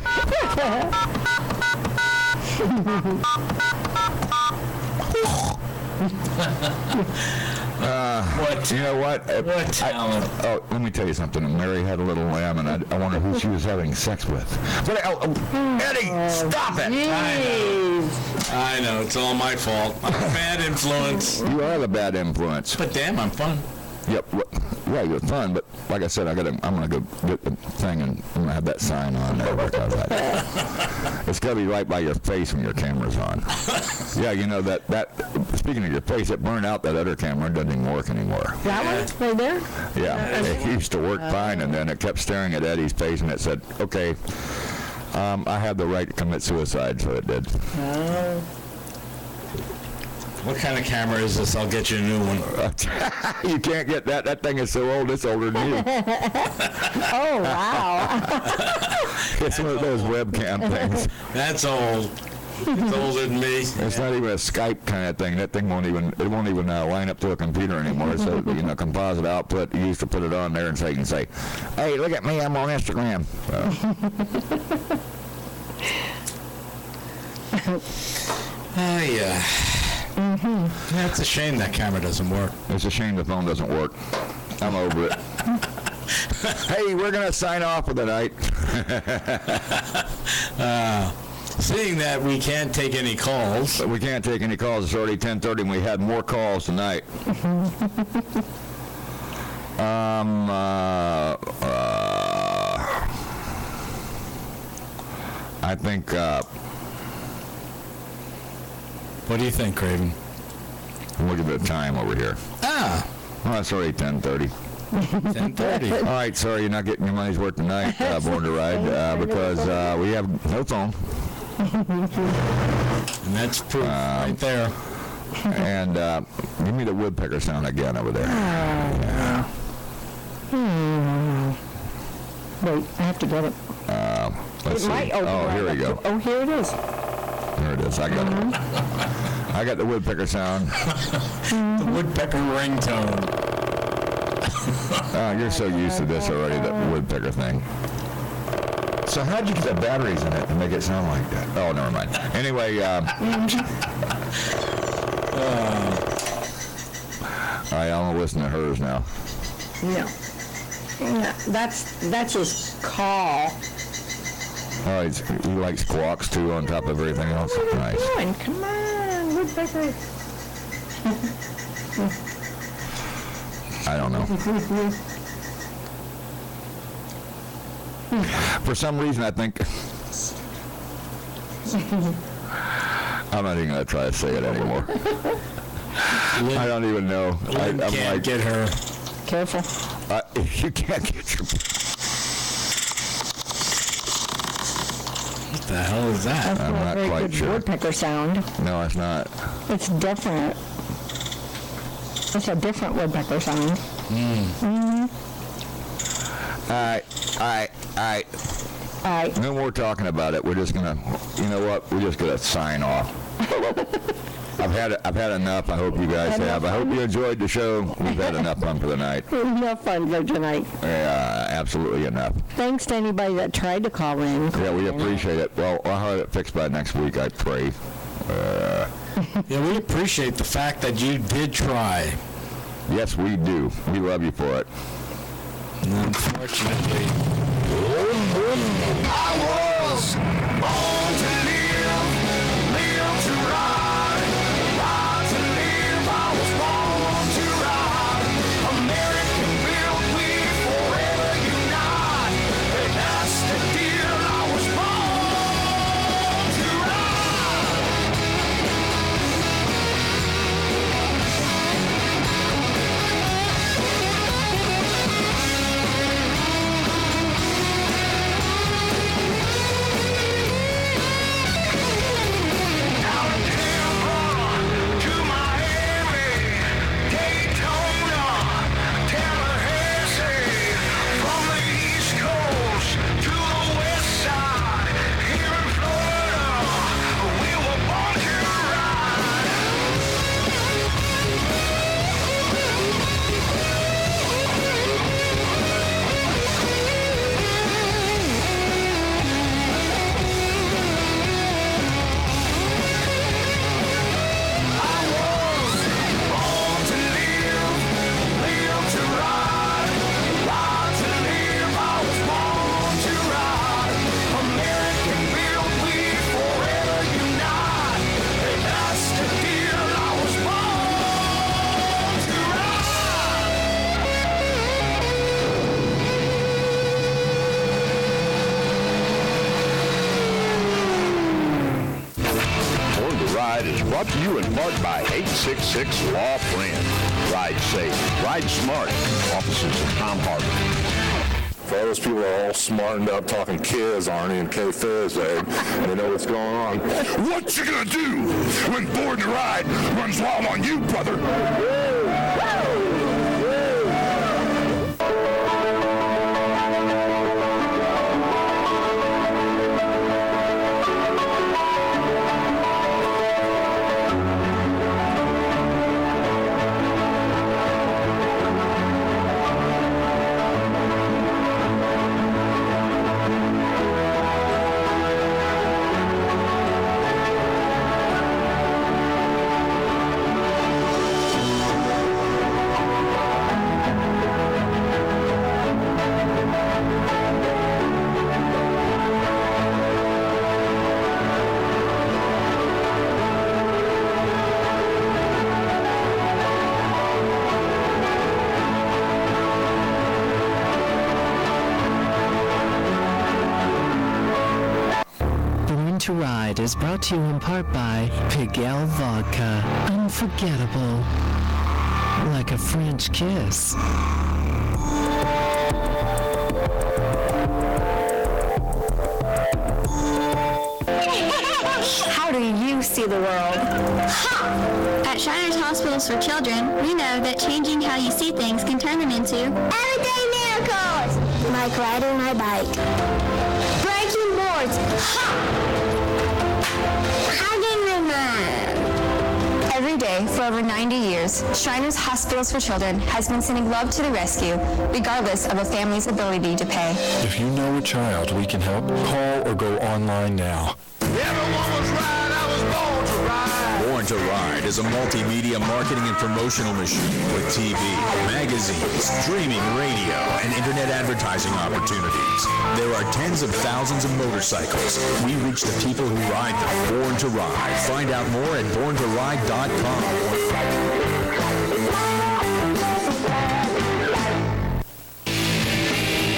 What? You know what? What talent? Let me tell you something. Mary had a little lamb, and I wonder who she was having sex with. But, Eddie, stop it! I know, it's all my fault. I'm a bad influence. You are the bad influence. But damn, I'm fun. Yep. Yeah, you're fun, but like I said, I'm gonna go get the thing, and I'm gonna have that sign on there. It's gotta be right by your face when your camera's on. Yeah, you know that. Speaking of your face, it burned out that other camera. It doesn't even work anymore. That one right there? Yeah, it used to work fine, and then it kept staring at Eddie's face, and it said, "Okay, I have the right to commit suicide," so it did. What kind of camera is this? I'll get you a new one. You can't get that. That thing is so old, it's older than you. Oh, wow. It's one of those webcam things. That's old. It's older than me. It's not even a Skype kind of thing. That thing won't even line up to a computer anymore. So, composite output, you used to put it on there and so you can say, hey, look at me, I'm on Instagram. Yeah. Yeah, it's a shame that camera doesn't work. It's a shame the phone doesn't work. I'm over it. Hey, we're going to sign off for the night. Seeing that we can't take any calls. We can't take any calls. It's already 10:30 and we had more calls tonight. I think... What do you think, Craven? Look at the time over here. Well, it's already 10:30. 10:30. All right, sorry you're not getting your money's worth tonight, Born to Ride, because we have no phone. And that's proof right there. And give me the woodpecker sound again over there. Yeah. Wait, I have to get it. Let's see. Here we go. Oh, here it is. There it is. I got it. I got the woodpecker sound. The woodpecker ringtone. You're so used to this already, that woodpecker thing. So how'd you get the batteries in it to make it sound like that? Oh, never mind. Anyway, I'll listen to hers now. No. That's his call. Oh, he likes squawks too on top of everything else. Nice. Come on, woodpecker. I don't know. For some reason, I think... I'm not even going to try to say it anymore. I don't even know. I can't get her. Careful. You can't get your... What the hell is that? That's I'm not not very quite good sure. woodpecker sound. No, it's not. It's different. It's a different woodpecker sound. All right. No more talking about it. We're just gonna, you know what? We're just gonna sign off. I've had enough. I hope you guys have. I hope you enjoyed the show. We've had enough fun for the night. Enough fun for tonight. Yeah, absolutely enough. Thanks to anybody that tried to call in. Yeah, we appreciate it. Well, I'll have it fixed by next week, I pray. Yeah, we appreciate the fact that you did try. Yes, we do. We love you for it. Unfortunately. I was born to live, live to ride, ride to live. I was born to ride. American built, we forever unite. And that's the deal. I was born to ride. Is brought to you in part by 866 Law Friend. Ride safe, ride smart. Offices of Tom Harvey. For all those people that are all smartened up talking kids, Arnie and K Fizz, they know what's going on. What you gonna do when Born to Ride runs wild on you, brother? is brought to you in part by Pigalle Vodka. Unforgettable. Like a French kiss. How do you see the world? At Shriners Hospitals for Children, we know that changing how you see things can turn them into Everyday miracles! Like riding my bike. Breaking boards. Hugging my mom. Every day for over 90 years, Shriners Hospitals for Children has been sending love to the rescue, regardless of a family's ability to pay. If you know a child we can help, call or go online now. Everyone was right, I was born to ride. Born to Ride is a multimedia marketing and promotional machine with TV, magazines, streaming radio, and internet advertising opportunities. There are tens of thousands of motorcycles. We reach the people who ride them. Born to Ride. Find out more at borntoride.com.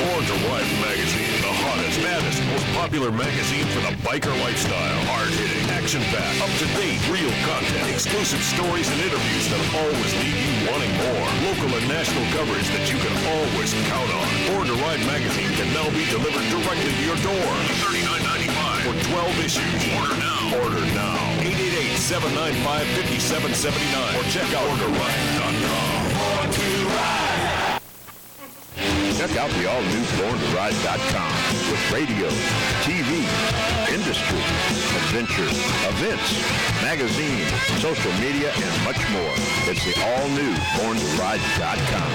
Born to Ride magazine, the hottest, baddest, most popular magazine for the biker lifestyle. Hard-hitting, action-packed, up-to-date, real content, exclusive stories and interviews that always leave you wanting more. Local and national coverage that you can always count on. Born to Ride magazine can now be delivered directly to your door. $39.95 for 12 issues. Order now. Order now. 888-795-5779 or check out borntoride.com. Born to Ride. Check out the all-new borntoride.com with radio, TV, industry, adventure, events, magazines, social media, and much more. It's the all-new borntoride.com.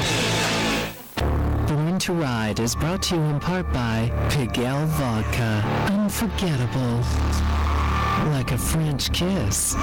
Born to Ride is brought to you in part by Pigalle Vodka. Unforgettable. Like a French kiss.